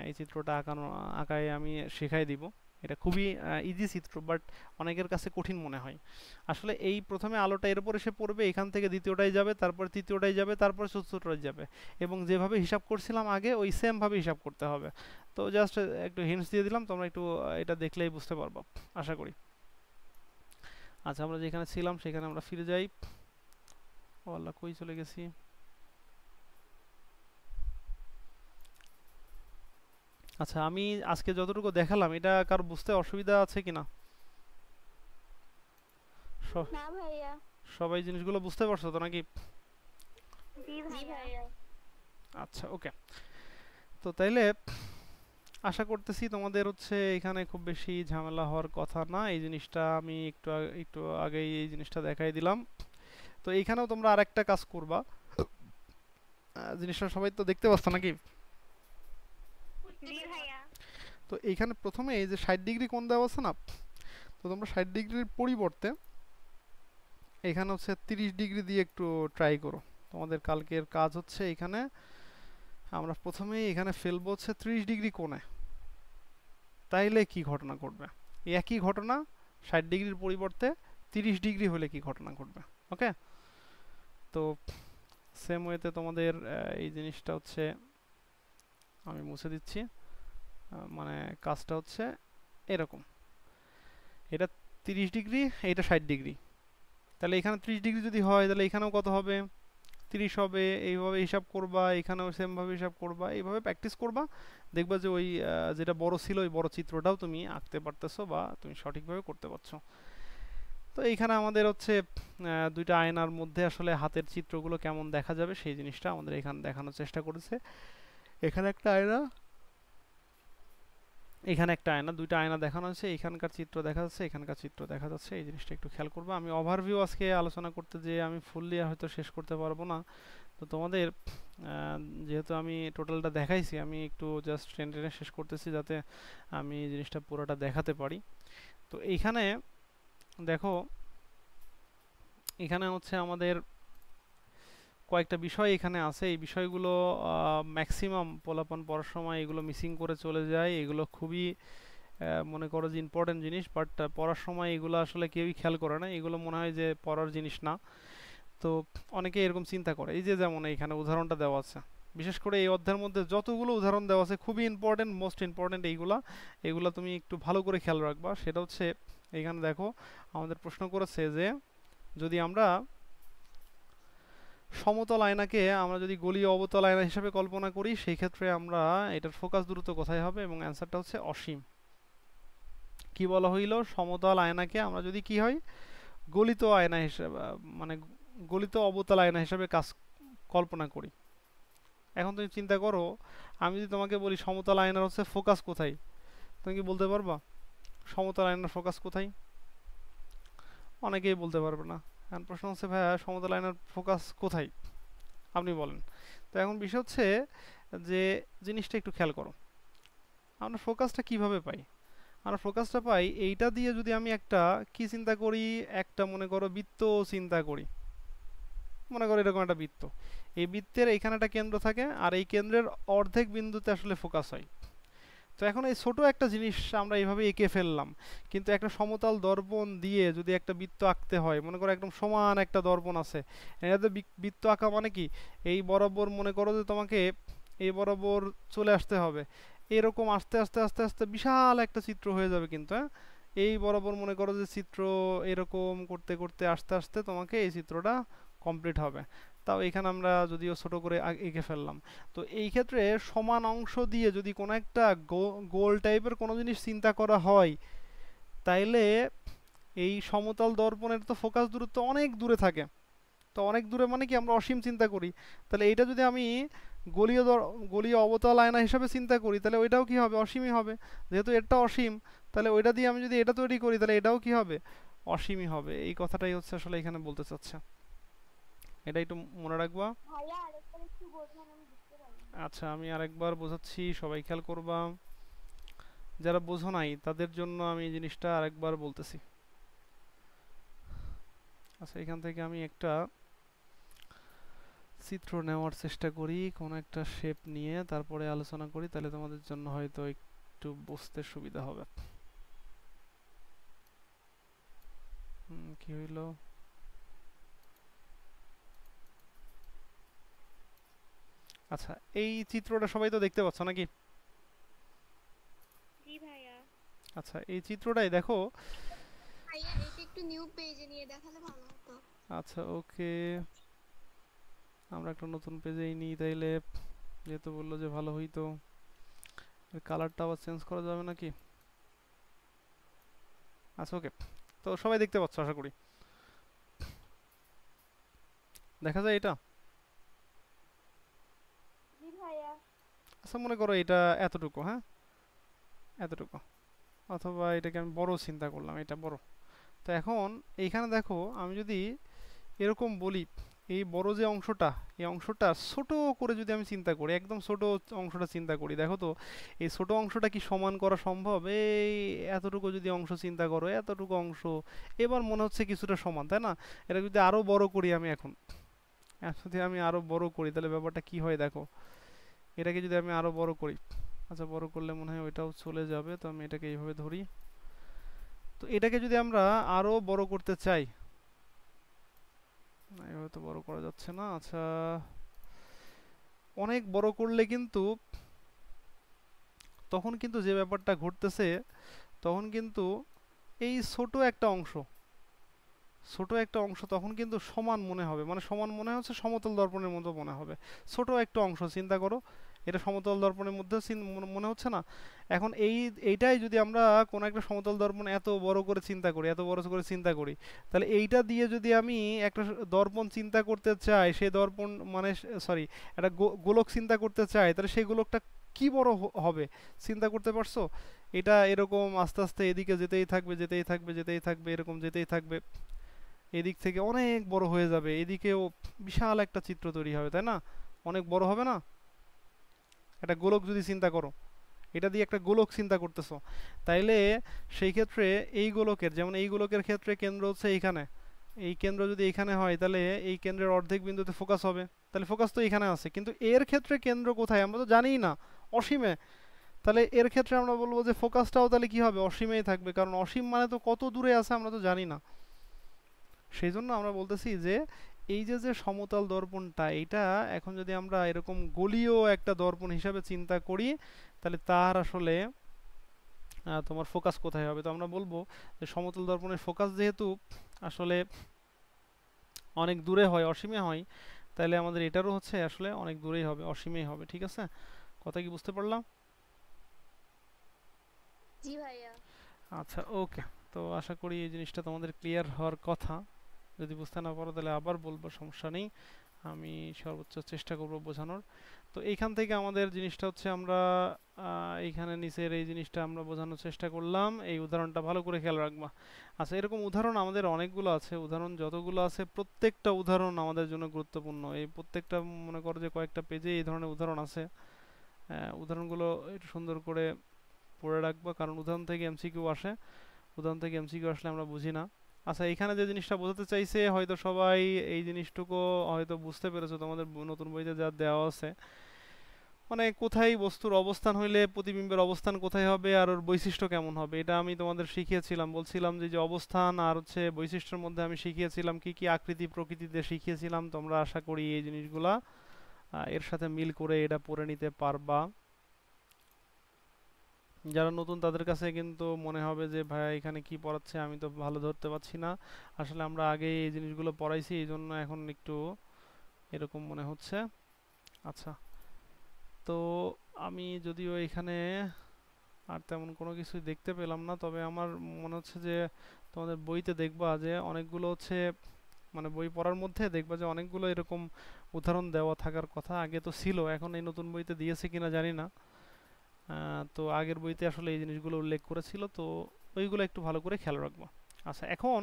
এই চিত্রটা আঁকায় আমি শেখাই দিব। এটা খুবই ইজি চিত্র, বাট অনেকের কাছে কঠিন মনে হয়। আসলে এই প্রথমে আলোটা এর উপর এসে পড়বে, এখান থেকে দ্বিতীয়টাই যাবে, তারপর তৃতীয়টাই যাবে, তারপর চতুর্থটাই যাবে, এবং যেভাবে হিসাব করছিলাম আগে ওই সেম ভাবে হিসাব করতে হবে। তো জাস্ট একটু হিন্টস দিয়ে দিলাম, তোমরা একটু এটা দেখলেই বুঝতে পারবো আশা করি। আচ্ছা, আমরা যেখানে ছিলাম সেখানে আমরা ফিরে যাই। ও আল্লাহ, কই চলে গেছি? আচ্ছা, আমি আজকে যতটুকু দেখালাম এটা কার বুঝতে অসুবিধা আছে কিনা? স- না ভাইয়া। সবাই জিনিসগুলো বুঝতে পারছো তো নাকি? জি জি ভাইয়া। ভাইয়া। আচ্ছা ওকে, তো তাইলে আশা করতেছি তোমাদের হচ্ছে এখানে খুব বেশি ঝামেলা হওয়ার কথা না। এই জিনিসটা আমি একটু আগেই এই জিনিসটা দেখাই দিলাম। তো এইখানেও তোমরা আরেকটা কাজ করবা, জিনিসটা সবাই তো দেখতে পাচ্ছ নাকি? জি ভাইয়া। তো এইখানে প্রথমে এই যে 60 ডিগ্রি কোণ দেওয়া আছে না, তো তোমরা 60 ডিগ্রির পরিবর্তে এখানে হচ্ছে 30 ডিগ্রি দিয়ে একটু ট্রাই করো। তোমাদের কালকের কাজ হচ্ছে এখানে আমরা প্রথমেই এখানে ফেলবো হচ্ছে 30 ডিগ্রি কোণে, তাইলে কি ঘটনা ঘটবে? এই একই ঘটনা 60 ডিগ্রির পরিবর্তে 30 ডিগ্রি হলে কি ঘটনা ঘটবে? ওকে, তো সেম ওয়েতে তোমাদের এই জিনিসটা হচ্ছে আমি মুছে দিচ্ছি। মানে কাজটা হচ্ছে এরকম, এটা 30 ডিগ্রি, এটা 60 ডিগ্রি, তাহলে এখানে 30 ডিগ্রি যদি হয় তাহলে এখানেও কত হবে? 30 হবে। এইভাবে হিসাব করবা, এখানেও সেম ভাবে হিসাব করবা, এইভাবে প্র্যাকটিস করবা, দেখবা যে ওই যেটা বড় ছিল ওই বড় চিত্রটাও তুমি আঁকতে পারতেছো বা তুমি সঠিকভাবে করতে পারছো। তো এইখানে আমাদের হচ্ছে দুইটা আয়নার মধ্যে আসলে হাতের চিত্রগুলো কেমন দেখা যাবে সেই জিনিসটা আমাদের এখানে দেখানোর চেষ্টা করেছে। এখানে একটা আয়না, এখানে একটা আয়না, দুইটা আয়না দেখানো হচ্ছে, এখানকার চিত্র দেখা যাচ্ছে, এখানকার চিত্র দেখা যাচ্ছে। এই জিনিসটা একটু খেয়াল করবে। আমি ওভারভিউ আজকে আলোচনা করতে যে আমি ফুললি হয়তো শেষ করতে পারবো না, তো তোমাদের যেহেতু আমি টোটালটা দেখাইছি, আমি একটু জাস্ট টেনে টেনে শেষ করতেছি যাতে আমি এই জিনিসটা পুরোটা দেখাতে পারি। তো এইখানে দেখো, এখানে হচ্ছে আমাদের কয়েকটা বিষয় এখানে আছে, এই বিষয়গুলো ম্যাক্সিমাম পোলাপান পড়ার সময় এগুলো মিসিং করে চলে যায়। এগুলো খুবই মনে করো যে ইম্পর্টেন্ট জিনিস, বাট পড়ার সময় এগুলো আসলে কেউই খেয়াল করে না, এগুলো মনে হয় যে পড়ার জিনিস না। তো অনেকে এরকম চিন্তা করে। এই যে যেমন এইখানে উদাহরণটা দেওয়া আছে, বিশেষ করে এই অধ্যায়ের মধ্যে যতগুলো উদাহরণ দেওয়া আছে খুবই ইম্পর্টেন্ট, মোস্ট ইম্পর্টেন্ট এগুলা তুমি একটু ভালো করে খেয়াল রাখবা। সেটা হচ্ছে এইখানে দেখো আমাদের প্রশ্ন করেছে যে যদি আমরা সমতল আয়নাকে আমরা যদি গলীয় অবতল আয়না হিসেবে কল্পনা করি, সেই ক্ষেত্রে আমরা এটার ফোকাস দূরত্ব কোথায় হবে, এবং অ্যান্সারটা হচ্ছে অসীম। কি বলা হইল? সমতল আয়নাকে আমরা যদি কি হয় গলিত আয়না হিসেবে, মানে গলিত অবতল আয়না হিসেবে কল্পনা করি। এখন তুমি চিন্তা করো, আমি যদি তোমাকে বলি সমতল আয়নার হচ্ছে ফোকাস কোথায়, তুমি কি বলতে পারবা সমতল আয়নার ফোকাস কোথায়? অনেকেই বলতে পারবে না। এখন প্রশ্ন হচ্ছে ভাইয়া সমতল আয়নার ফোকাস কোথায়, আপনি বলেন। তো এখন বিষয় হচ্ছে যে জিনিসটা একটু খেয়াল করো, আমরা ফোকাসটা কিভাবে পাই? আমরা ফোকাসটা পাই এইটা দিয়ে যদি আমি একটা কি চিন্তা করি, একটা মনে করো বৃত্ত চিন্তা করি। মনে করো এরকম একটা বৃত্ত, এই বৃত্তের এইখানে একটা কেন্দ্র থাকে আর এই কেন্দ্রের অর্ধেক বিন্দুতে আসলে ফোকাস হয়। তো এখন এই ছোট একটা জিনিস আমরা এইভাবে এঁকে ফেললাম, কিন্তু একটা সমতল দর্পণ দিয়ে যদি একটা বৃত্ত আঁকতে হয়, মনে করো একদম সমান একটা দর্পণ আছে, এটাতে বৃত্ত আঁকা মানে কি, এই বরাবর মনে করো যে তোমাকে এই বরাবর চলে আসতে হবে, এরকম আস্তে আস্তে আস্তে আস্তে বিশাল একটা চিত্র হয়ে যাবে কিন্তু, হ্যাঁ। এই বরাবর মনে করো যে চিত্র এরকম করতে করতে আস্তে আস্তে তোমাকে এই চিত্রটা কমপ্লিট হবে। তাও এখানে আমরা যদিও ছোট করে এঁকে ফেললাম। তো এই ক্ষেত্রে সমান অংশ দিয়ে যদি কোনো একটা গোল টাইপের কোনো জিনিস চিন্তা করা হয়, তাইলে এই সমতল দর্পণের তো ফোকাস দূরত্ব অনেক দূরে থাকে। তো অনেক দূরে মানে কি, আমরা অসীম চিন্তা করি, তাহলে এইটা যদি আমি গলীয় গলীয় অবতল আয়না হিসাবে চিন্তা করি, তাহলে ওইটাও কি হবে, অসীমই হবে। যেহেতু এটা অসীম, তাহলে ওইটা দিয়ে আমি যদি এটা তৈরি করি, তাহলে এটাও কি হবে, অসীমই হবে। এই কথাটাই হচ্ছে আসলে এখানে বলতে চাচ্ছে, এটা একটু মনে রাখবা। ভাইয়া আরেকবার একটু বোঝান, আমি বুঝতে পারিনি। আচ্ছা, আমি আরেকবার বোঝাচ্ছি, সবাই খেয়াল করবা। যারা বোঝো নাই তাদের জন্য আমি এই জিনিসটা আরেকবার বলতেছি। আচ্ছা, এখান থেকে আমি একটা চিত্র নেওয়ার চেষ্টা করি, কোনো একটা শেপ নিয়ে তারপরে আলোচনা করি, তাহলে তোমাদের জন্য হয়তো একটু বুঝতে সুবিধা হবে। কি হইলো? আচ্ছা, এই চিত্রটা সবাই তো দেখতে পাচ্ছ নাকি? জি ভাইয়া। আচ্ছা, এই চিত্রটাই দেখো। ভাইয়া এটা একটু নিউ পেজে নিয়ে দেখালে ভালো হতো। আচ্ছা, ওকে, আমরা একটা নতুন পেজেই নিই তাইলে, যেহেতু বললো যে ভালো হইতো। কালারটা আবার চেঞ্জ করা যাবে নাকি? আচ্ছা, ওকে, তো সবাই দেখতে পাচ্ছ আশা করি, দেখা যায় এটা। জি ভাইয়া। আচ্ছা, মনে করো এটা এতটুকু, হ্যাঁ, এতটুকু, অথবা এটাকে আমি বড় চিন্তা করলাম, এটা বড়। তো এখন এইখানে দেখো, আমি যদি এরকম বলি, এই বড় যে অংশটা, এই অংশটা ছোট করে যদি আমি চিন্তা করি, একদম ছোট অংশটা চিন্তা করি, দেখো তো এই ছোট অংশটা কি সমান করা সম্ভব? এই এতটুকু যদি অংশ চিন্তা করো, এতটুকু অংশ এবার মনে হচ্ছে কিছুটা সমান, তাই না? এটা যদি আরো বড় করি আমি, এখন যদি আমি আরো বড় করি, তাহলে ব্যাপারটা কি হয় দেখো। এটাকে যদি আমি আরো বড় করি, আচ্ছা বড় করলে মনে হয় ওইটাও চলে যাবে, তো আমি এটাকে এইভাবে ধরি। তো এটাকে যদি আমরা আরো বড় করতে চাই, না এভাবে তো বড় করা যাচ্ছে না। আচ্ছা, অনেক বড় করলে কিন্তু তখন কিন্তু যে ব্যাপারটা ঘটতেছে, তখন কিন্তু এই ছোট একটা অংশ তখন কিন্তু সমান মনে হবে, মানে সমান মনে হচ্ছে, সমতল দর্পণের মতো মনে হবে। ছোট একটা অংশ চিন্তা করো, এটা সমতল দর্পণের মধ্যে মনে হচ্ছে না? এখন এইটাই যদি আমরা কোনো একটা সমতল দর্পণ এত বড় করে চিন্তা করি, এত বড় করে চিন্তা করি, তাহলে এইটা দিয়ে যদি আমি একটা দর্পণ চিন্তা করতে চাই, সেই দর্পণ মানে সরি, একটা গোলক চিন্তা করতে চাই, তাহলে সেই গোলকটা কি বড় হবে চিন্তা করতে পারছো? এটা এরকম আস্তে আস্তে এদিকে যেতেই থাকবে, যেতেই থাকবে, যেতেই থাকবে, এরকম যেতেই থাকবে, এদিক থেকে অনেক বড় হয়ে যাবে, এদিকেও বিশাল একটা চিত্র তৈরি হবে, তাই না? অনেক বড় হবে না? একটা গোলক যদি চিন্তা করো, এটা দিয়ে একটা গোলক চিন্তা করতেছো, তাইলে সেই ক্ষেত্রে এই গোলকের, যেমন এই গোলকের ক্ষেত্রে কেন্দ্র হচ্ছে এইখানে, এই কেন্দ্র যদি এইখানে হয়, তাহলে এই কেন্দ্রের অর্ধেক বিন্দুতে ফোকাস হবে, তাহলে ফোকাস তো এইখানে আছে, কিন্তু এর ক্ষেত্রে কেন্দ্র কোথায় আমরা তো জানিই না, অসীমে। তাহলে এর ক্ষেত্রে আমরা বলবো যে ফোকাসটাও তাহলে কি হবে, অসীমেই থাকবে, কারণ অসীম মানে তো কত দূরে আছে আমরা তো জানি না। সেই জন্য আমরা বলতেছি যে এই যে যে সমতল দর্পণটা, এইটা এখন যদি আমরা এরকম গলীয় একটা দর্পণ হিসাবে চিন্তা করি, তাহলে তার আসলে তোমার ফোকাস কোথায় হবে? তো আমরা বলবো যে সমতল দর্পণের ফোকাস যেহেতু আসলে অনেক দূরে হয়, অসীমে হয়, তাহলে আমাদের এটারও হচ্ছে আসলে অনেক দূরেই হবে, অসীমেই হবে। ঠিক আছে, কথা কি বুঝতে পারলাম? জি ভাইয়া। আচ্ছা, ওকে, তো আশা করি এই জিনিসটা তোমাদের ক্লিয়ার হওয়ার কথা। যদি বুঝতে না পারো তাহলে আবার বলবো, সমস্যা নেই, আমি সর্বোচ্চ চেষ্টা করব বোঝানোর। তো এইখান থেকে আমাদের জিনিসটা হচ্ছে, আমরা এইখানে নিচের এই জিনিসটা আমরা বোঝানোর চেষ্টা করলাম, এই উদাহরণটা ভালো করে খেয়াল রাখবা। আচ্ছা, এরকম উদাহরণ আমাদের অনেকগুলো আছে, উদাহরণ যতগুলো আছে প্রত্যেকটা উদাহরণ আমাদের জন্য গুরুত্বপূর্ণ। এই প্রত্যেকটা মনে করো যে কয়েকটা পেজে এই ধরনের উদাহরণ আছে, উদাহরণগুলো একটু সুন্দর করে পড়ে রাখবা, কারণ উদাহরণ থেকে এমসিকিউ আসে, উদাহরণ থেকে এমসিকিউ আসলে আমরা বুঝি না। আচ্ছা, এখানে যে জিনিসটা বোঝাতে চাইছে হয়তো সবাই এই জিনিসটুকু হয়তো বুঝতে পেরেছো, তোমাদের নতুন বইতে যা দেওয়া আছে, মানে কোথায় বস্তুর অবস্থান হইলে প্রতিবিম্বের অবস্থান কোথায় হবে আর ওর বৈশিষ্ট্য কেমন হবে, এটা আমি তোমাদের শিখিয়েছিলাম। বলছিলাম যে যে অবস্থান আর হচ্ছে বৈশিষ্ট্যের মধ্যে আমি শিখিয়েছিলাম কি কি আকৃতি প্রকৃতিতে শিখিয়েছিলাম। তোমরা আশা করি এই জিনিসগুলা এর সাথে মিল করে এটা পড়ে নিতে পারবা। যারা নতুন তাদের কাছে কিন্তু মনে হবে যে ভাই এখানে কি পড়াচ্ছে আমি তো ভালো ধরতে পারছি না, আসলে আমরা আগে এই জিনিসগুলো পড়াইছি এই জন্য এখন একটু এরকম মনে হচ্ছে। আচ্ছা, তো আমি যদিও এখানে আর তেমন কোনো কিছুই দেখতে পেলাম না, তবে আমার মনে হচ্ছে যে তোমাদের বইতে দেখবা যে অনেকগুলো হচ্ছে, মানে বই পড়ার মধ্যে দেখবা যে অনেকগুলো এরকম উদাহরণ দেওয়া থাকার কথা। আগে তো ছিল, এখন এই নতুন বইতে দিয়েছে কিনা জানি না। তো আগের বইতে আসলে এই জিনিসগুলো উল্লেখ করেছিল, তো ওইগুলো একটু ভালো করে খেয়াল রাখবো। আচ্ছা, এখন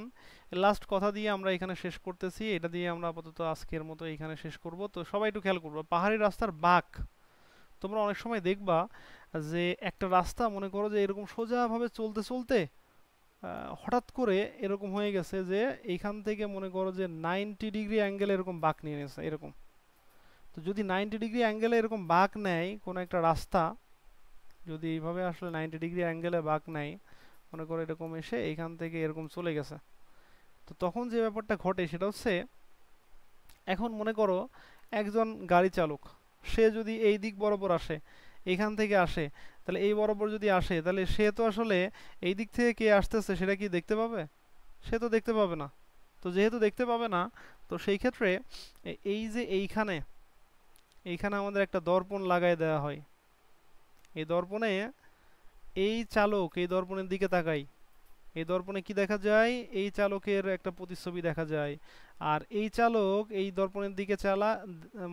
লাস্ট কথা দিয়ে আমরা এখানে শেষ করতেছি, এটা দিয়ে আমরা আপাতত আজকের মতো এখানে শেষ করব। তো সবাই একটু খেয়াল করবো, পাহাড়ি রাস্তার বাঁক তোমরা অনেক সময় দেখবা যে একটা রাস্তা মনে করো যে এরকম সোজাভাবে চলতে চলতে হঠাৎ করে এরকম হয়ে গেছে যে এইখান থেকে মনে করো যে 90 ডিগ্রি অ্যাঙ্গেলে এরকম বাঁক নিয়ে নিয়েছে এরকম। তো যদি 90 ডিগ্রি অ্যাঙ্গেলে এরকম বাঁক নেয় কোনো একটা রাস্তা, যদি এইভাবে আসলে 90 ডিগ্রি অ্যাঙ্গেলে বাঁক নেয়, মনে করো এরকম এসে এইখান থেকে এরকম চলে গেছে, তো তখন যে ব্যাপারটা ঘটে সেটা হচ্ছে, এখন মনে করো একজন গাড়ি চালক, সে যদি এই দিক বরাবর আসে, এখান থেকে আসে, তাহলে এই বরাবর যদি আসে তাহলে সে তো আসলে এই দিক থেকে কে আসতেছে সেটা কি দেখতে পাবে? সে তো দেখতে পাবে না। তো যেহেতু দেখতে পাবে না, তো সেই ক্ষেত্রে এই যে এইখানে এইখানে আমাদের একটা দর্পণ লাগাই দেওয়া হয়। এই দর্পণে এই চালক এই দর্পণের দিকে তাকাই, এই দর্পণে কি দেখা যায়? এই চালকের একটা প্রতিচ্ছবি দেখা যায়। আর এই চালক এই দর্পণের দিকে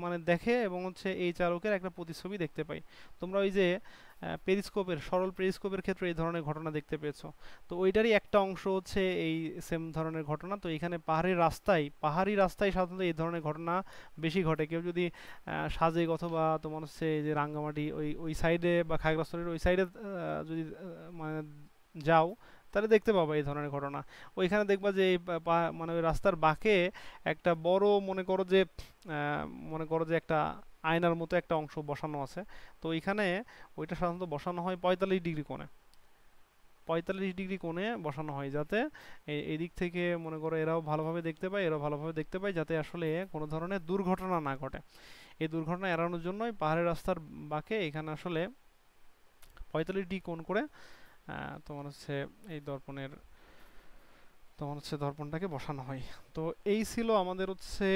মানে দেখে এবং হচ্ছে এই চালকের একটা প্রতিচ্ছবি দেখতে পাই। তোমরা ওই যে পেরিস্কোপের সরল পেরিস্কোপের ক্ষেত্রে এই ধরনের ঘটনা দেখতে পেয়েছো। তো ওইটারই একটা অংশ হচ্ছে এই সেম ধরনের ঘটনা। তো এখানে পাহাড়ি রাস্তায় সাধারণত এই ধরনের ঘটনা বেশি ঘটে। কেউ যদি সাজেক অথবা তোমার হচ্ছে এই যে রাঙ্গামাটি ওই ওই সাইডে বা খাগড়াছড়ির ওই সাইডে যদি মানে যাও, তাহলে দেখতে পাবা এই ধরনের ঘটনা। ওইখানে দেখবা যে এই মানে ওই রাস্তার বাঁকে একটা বড় মনে করো যে একটা আয়নার মতো একটা অংশ বসানো আছে। তো ওইখানে ওইটা সাধারণত বসানো হয় 45 ডিগ্রি কোণে, 45 ডিগ্রি কোণে বসানো হয়, যাতে এই দিক থেকে মনে করো এরাও ভালোভাবে দেখতে পায়, এরাও ভালোভাবে দেখতে পায়, যাতে আসলে কোনো ধরনের দুর্ঘটনা না ঘটে। এই দুর্ঘটনা এড়ানোর জন্যই পাহাড়ের রাস্তার বাঁকে এখানে আসলে 45 ডিগ্রি কোণ করে তোমার হচ্ছে এই দর্পণটাকে বসানো হয়। তো এই ছিল আমাদের হচ্ছে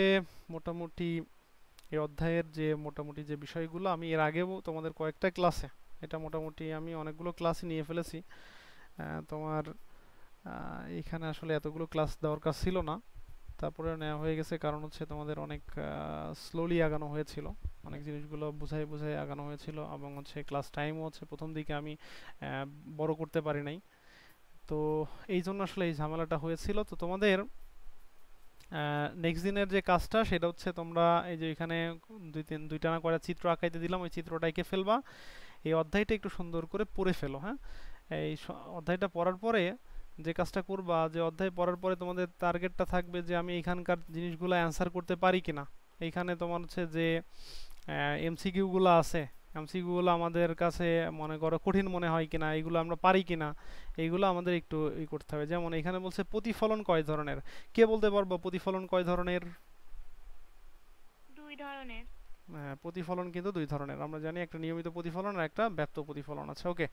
মোটামুটি এই অধ্যায়ের যে মোটামুটি যে বিষয়গুলো, আমি এর আগেও তোমাদের কয়েকটা ক্লাসে, এটা মোটামুটি আমি অনেকগুলো ক্লাসই নিয়ে ফেলেছি। তোমার এইখানে আসলে এতগুলো ক্লাস দেওয়ার কাজ ছিল না, তারপরে নেওয়া হয়ে গেছে, কারণ হচ্ছে তোমাদের অনেক স্লোলি আগানো হয়েছিল, অনেক জিনিসগুলো বুঝাই বুঝাই আগানো হয়েছিল, এবং হচ্ছে ক্লাস টাইমও হচ্ছে প্রথম দিকে আমি বড় করতে পারি নাই। তো এই জন্য আসলে এই ঝামেলাটা হয়েছিল। তো তোমাদের নেক্সট দিনের যে কাজটা সেটা হচ্ছে, তোমরা এই যে এখানে দুইটা না করে চিত্র আঁকাইতে দিলাম, ওই চিত্রটা এঁকে ফেলবা, এই অধ্যায়টা একটু সুন্দর করে পড়ে ফেলো। হ্যাঁ, এই অধ্যায়টা পড়ার পরে যে কাজটা করবা, যে অধ্যায় পড়ার পরে তোমাদের টার্গেটটা থাকবে যে আমি এখানকার জিনিসগুলো অ্যান্সার করতে পারি কিনা। এইখানে তোমার হচ্ছে যে এমসিকিউগুলো আছে, এমসিকিউগুলো আমাদের কাছে মনে করো কঠিন মনে হয় কিনা, এইগুলো আমরা পারি কিনা, এইগুলো আমাদের একটু করতে হবে। যেমন এখানে বলছে প্রতিফলন কয় ধরনের, কে বলতে পারবো প্রতিফলন কয় ধরনের? 2 ধরনের। হ্যাঁ, প্রতিফলন কিন্তু 2 ধরনের, আমরা জানি, একটা নিয়মিত প্রতিফলন আর একটা ব্যপ্ত প্রতিফলন আছে। ওকে,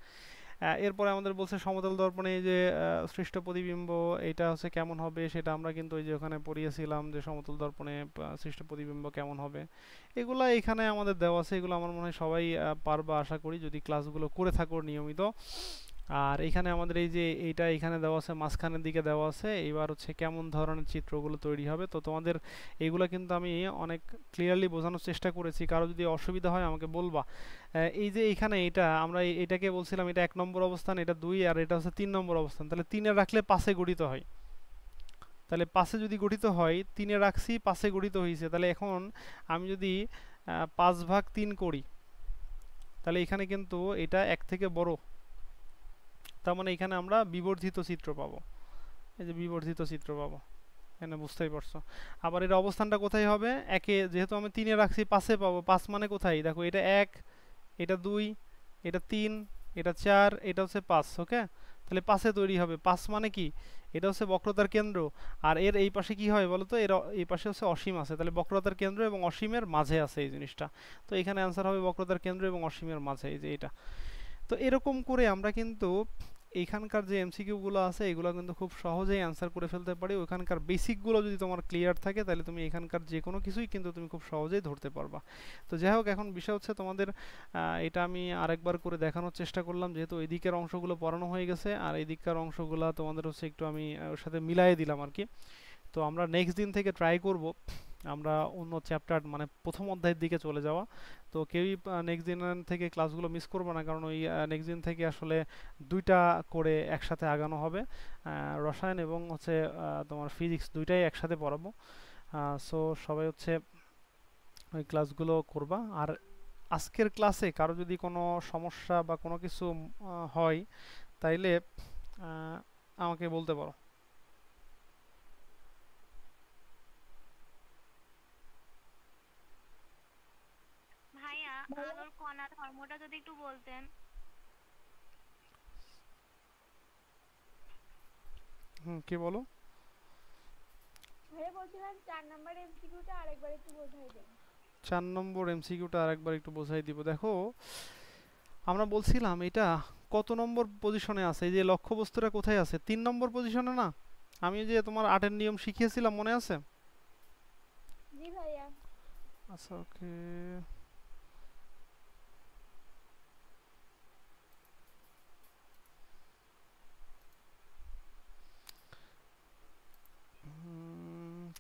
এরপরে আমাদের বলছে সমতল দর্পণে যে সৃষ্ট প্রতিবিম্ব এটা হচ্ছে কেমন হবে, সেটা আমরা কিন্তু ওই যে ওখানে পড়িয়েছিলাম যে সমতল দর্পণে সৃষ্ট প্রতিবিম্ব কেমন হবে। এগুলা এখানে আমাদের দেওয়া আছে, এগুলো আমার মনে হয় সবাই পারবা আশা করি, যদি ক্লাসগুলো করে থাকো নিয়মিত। আর এখানে আমাদের এই যে এইটা এখানে দেওয়া আছে, মাঝখানের দিকে দেওয়া আছে, এবার হচ্ছে কেমন ধরনের চিত্রগুলো তৈরি হবে। তো তোমাদের এইগুলো কিন্তু আমি অনেক ক্লিয়ারলি বোঝানোর চেষ্টা করেছি, কারো যদি অসুবিধা হয় আমাকে বলবা। এই যে এইখানে এটা আমরা এটাকে বলছিলাম এটা 1 নম্বর অবস্থান, এটা 2, আর এটা হচ্ছে 3 নম্বর অবস্থান, তাহলে 3-এ রাখলে 5-এ গঠিত হয়। তাহলে 5-এ যদি গঠিত হয়, 3-এ রাখছি 5-এ গঠিত হয়েছে, তাহলে এখন আমি যদি 5/3 করি, তাহলে এখানে কিন্তু এটা 1 থেকে বড়, তার মানে এখানে আমরা বিবর্ধিত চিত্র পাবো, এই যে বিবর্ধিত চিত্র পাবো, এখানে বুঝতেই পারছো। আবার এর অবস্থানটা কোথায় হবে, একে যেহেতু আমি 3-এ রাখছি 5-এ পাবো, 5 মানে কোথায় দেখো, এটা 1, এটা 2, এটা 3, এটা 4, এটা হচ্ছে 5, ওকে। তাহলে 5-এ তৈরি হবে, 5 মানে কি, এটা হচ্ছে বক্রতার কেন্দ্র। আর এর এই পাশে কি হয় বলো তো, এর এই পাশে হচ্ছে অসীম আছে, তাহলে বক্রতার কেন্দ্র এবং অসীমের মাঝে আছে এই জিনিসটা। তো এখানে অ্যান্সার হবে বক্রতার কেন্দ্র এবং অসীমের মাঝে, এই যে এটা। তো এরকম করে আমরা কিন্তু এইখানকার যে এমসিকিউগুলো আছে এগুলো কিন্তু খুব সহজেই অ্যান্সার করে ফেলতে পারি। ওইখানকার বেসিকগুলো যদি তোমার ক্লিয়ার থাকে তাহলে তুমি এখানকার যে কোনো কিছুই কিন্তু তুমি খুব সহজেই ধরতে পারবা। তো যাই হোক, এখন বিষয় হচ্ছে তোমাদের এটা আমি আরেকবার করে দেখানোর চেষ্টা করলাম, যেহেতু এই দিকের অংশগুলো পড়ানো হয়ে গেছে আর এই দিককার অংশগুলো তোমাদের হচ্ছে একটু আমি ওর সাথে মিলাই দিলাম আর কি। তো আমরা নেক্সট দিন থেকে ট্রাই করব আমরা অন্য চ্যাপ্টার মানে প্রথম অধ্যায়ের দিকে চলে যাওয়া। তো কেউই নেক্সট দিন থেকে ক্লাসগুলো মিস করবো না, কারণ ওই নেক্সট দিন থেকে আসলে 2টা করে একসাথে আগানো হবে, রসায়ন এবং হচ্ছে তোমার ফিজিক্স দুইটাই একসাথে পড়াবো। সো সবাই হচ্ছে ওই ক্লাসগুলো করবা। আর আজকের ক্লাসে কারো যদি কোনো সমস্যা বা কোনো কিছু হয় তাইলে আমাকে বলতে পারো। ভাইয়া আলোর কণা ধর্মটা যদি একটু বলতেন। কি বলো? ভাইয়া বলছিলাম 4 নাম্বার এমসিকিউটা আরেকবার একটু বোঝাই দেন। 4 নম্বর এমসিকিউটা আরেকবার একটু বোঝাই দিব। দেখো, আমরা বলছিলাম এটা কত নম্বর পজিশনে আছে, এই যে লক্ষ্যবস্তুটা কোথায় আছে, 3 নম্বর পজিশনে না? আমি যে তোমার 8-এর নিয়ম শিখিয়েছিলাম মনে আছে? জি ভাইয়া। আচ্ছা, ওকে।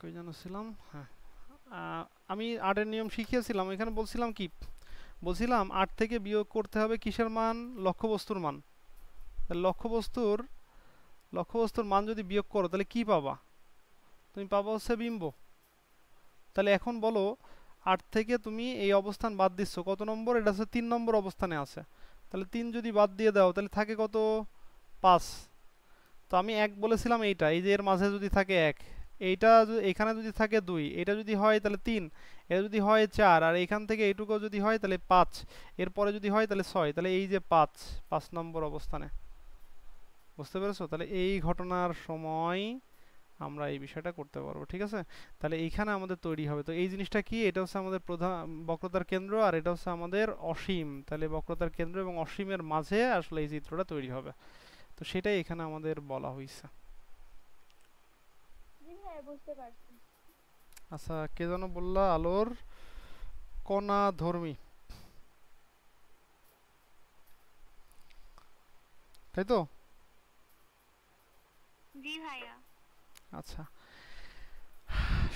কই যেন ছিলাম, হ্যাঁ, আমি 8-এর নিয়ম শিখিয়েছিলাম, এখানে বলছিলাম কি, বলছিলাম 8 থেকে বিয়োগ করতে হবে কিসের মান, লক্ষ্যবস্তুর মান। লক্ষ্যবস্তুর মান যদি বিয়োগ করো তাহলে কি পাবা, তুমি পাবা হচ্ছে বিম্ব। তাহলে এখন বলো, 8 থেকে তুমি এই অবস্থান বাদ দিচ্ছ, কত নম্বর, এটা হচ্ছে 3 নম্বর অবস্থানে আছে। তাহলে 3 যদি বাদ দিয়ে দাও তাহলে থাকে কত, 5। তো আমি 1 বলেছিলাম, এইটা এই যে এর মাঝে যদি থাকে 1, এইটা এখানে যদি থাকে 2, এটা যদি হয় তাহলে 3, এটা যদি হয় 4, আর এখান থেকে এইটুকু যদি হয় তাহলে 5, এরপরে যদি হয় তাহলে 6, তাহলে এই যে 5 নম্বর অবস্থানে। বুঝতে পেরেছো? তাহলে এই ঘটনার সময় আমরা এই বিষয়টা করতে পারবো, ঠিক আছে? তাহলে এইখানে আমাদের তৈরি হবে, তো এই জিনিসটা কি, এটা হচ্ছে আমাদের প্রধান বক্রতার কেন্দ্র আর এটা হচ্ছে আমাদের অসীম। তাহলে বক্রতার কেন্দ্র এবং অসীমের মাঝে আসলে এই চিত্রটা তৈরি হবে, তো সেটাই এখানে আমাদের বলা হয়েছে। জি ভাইয়া বুঝতে পারছি। আচ্ছা, কে যেন বললা আলোর কণা ধর্মী, তাই তো? জি ভাইয়া। আচ্ছা,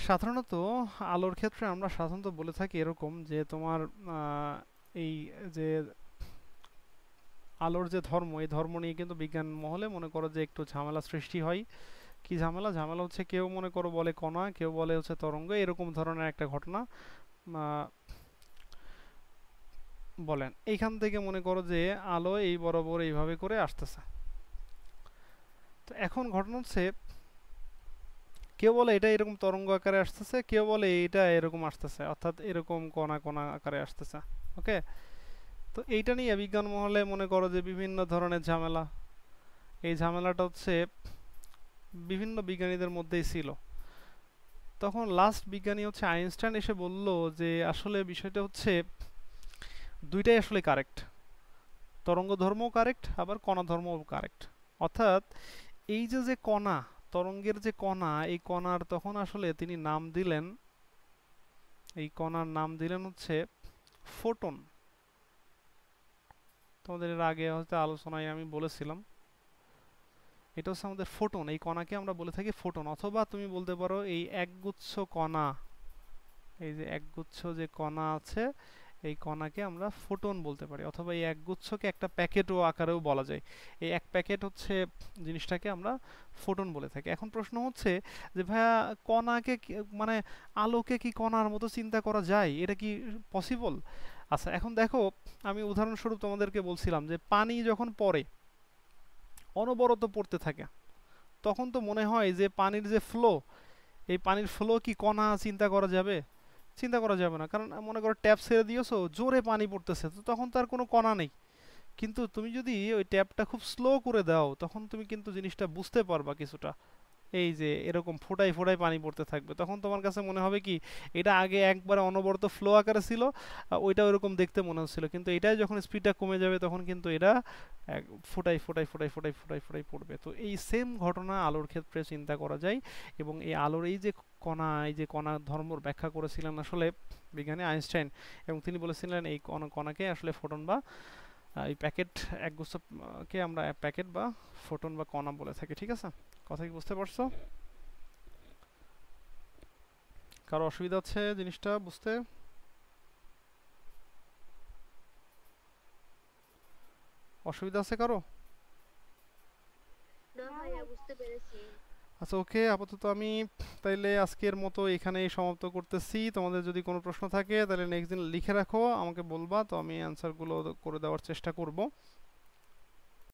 সাধারণত আলোর ক্ষেত্রে আমরা সাধারণত বলে থাকি এরকম যে তোমার এই যে আলোর যে ধর্ম, এই ধর্ম নিয়ে কিন্তু বিজ্ঞান মহলে মনে করো যে একটু ঝামেলা সৃষ্টি হয়। কি ঝামেলা? ঝামেলা হচ্ছে কেউ মনে করো বলে কণা, কেউ বলে হচ্ছে তরঙ্গ, এরকম ধরনের একটা ঘটনা বলেন। এইখান থেকে মনে করো যে আলো এই বরাবর এইভাবে করে আসতেছে। তো এখন ঘটনা হচ্ছে কেউ বলে এটা এরকম তরঙ্গ আকারে আসতেছে, কেউ বলে এটা এরকম আসতেছে, অর্থাৎ এরকম কণা কণা আকারে আসতেছে, ওকে। তো এইটা নিয়ে বিজ্ঞান মহলে মনে করো যে বিভিন্ন ধরনের ঝামেলা, এই ঝামেলাটা হচ্ছে বিভিন্ন বিজ্ঞানীদের মধ্যেই ছিল। তখন লাস্ট বিজ্ঞানী হচ্ছে আইনস্টাইন এসে বলল যে আসলে বিষয়টা হচ্ছে দুইটাই আসলে কারেক্ট, তরঙ্গ ধর্মও কারেক্ট আবার কণা ধর্মও কারেক্ট। অর্থাৎ এই যে যে কণা, তরঙ্গের যে কণা, এই কণার তখন আসলে তিনি নাম দিলেন, এই কণার নাম দিলেন হচ্ছে ফোটন। তোমাদের এর আগে হয়তো আলোচনায় আমি বলেছিলাম, এটা হচ্ছে আমাদের ফোটন, এই কণাকে আমরা বলে থাকি ফোটন। অথবা তুমি বলতে পারো এই একগুচ্ছ কণা, এই যে একগুচ্ছ যে কণা আছে এই কণাকে আমরা ফোটন বলতে পারি, অথবা এই একগুচ্ছকে একটা প্যাকেটও আকারেও বলা যায়। এই এক প্যাকেট হচ্ছে জিনিসটাকে আমরা ফোটন বলে থাকি। এখন প্রশ্ন হচ্ছে যে ভাইয়া কণাকে মানে আলোকে কি কণার মতো চিন্তা করা যায়, এটা কি পসিবল? আচ্ছা, এখন দেখো, আমি উদাহরণস্বরূপ তোমাদেরকে বলছিলাম যে পানি যখন পড়ে, অনবরত পড়তে থাকে, তখন তো মনে হয় যে পানির যে ফ্লো, এই পানির ফ্লো কি কণা চিন্তা করা যাবে? চিন্তা করা যাবে না, কারণ মনে করো ট্যাপ ছেড়ে দিয়েছো, জোরে পানি পড়তেছে, তো তখন তো আর কোনো কণা নেই। কিন্তু তুমি যদি ওই ট্যাপটা খুব স্লো করে দাও, তখন তুমি কিন্তু জিনিসটা বুঝতে পারবা কিছুটা। এই যে এরকম ফোঁটায় ফোঁটায় পানি পড়তে থাকবে, তখন তোমার কাছে মনে হবে কি এটা আগে একবারে অনবরত ফ্লো আকারে ছিল, ওইটা ওইরকম দেখতে মনে হচ্ছিল, কিন্তু এটাই যখন স্পিডটা কমে যাবে তখন কিন্তু এটা ফোঁটায় ফোঁটায় ফোঁটায় ফোঁটায় ফোঁটায় ফোঁটায় পড়বে। তো এই সেম ঘটনা আলোর ক্ষেত্রে চিন্তা করা যায়। এবং এই আলোর এই যে কণা, এই যে কণা ধর্মর ব্যাখ্যা করেছিলেন আসলে বিজ্ঞানী আইনস্টাইন, এবং তিনি বলেছিলেন এই কণাকে আসলে ফোটন বা এই প্যাকেট একগুচ্ছকে আমরা প্যাকেট বা ফোটন বা কণা বলে থাকি। ঠিক আছে, কথা কি বুঝতে পারছো? কারো অসুবিধা হচ্ছে জিনিসটা বুঝতে? অসুবিধা আছে কারো? না ভাইয়া, বুঝতে পেরেছি। আচ্ছা ওকে, আপাতত আমি তাইলে আজকের মতো এখানেই সমাপ্ত করতেছি। তোমাদের যদি কোনো প্রশ্ন থাকে তাহলে নেক্সট দিন লিখে রাখো, আমাকে বলবা, তো আমি অ্যান্সারগুলো করে দেওয়ার চেষ্টা করব।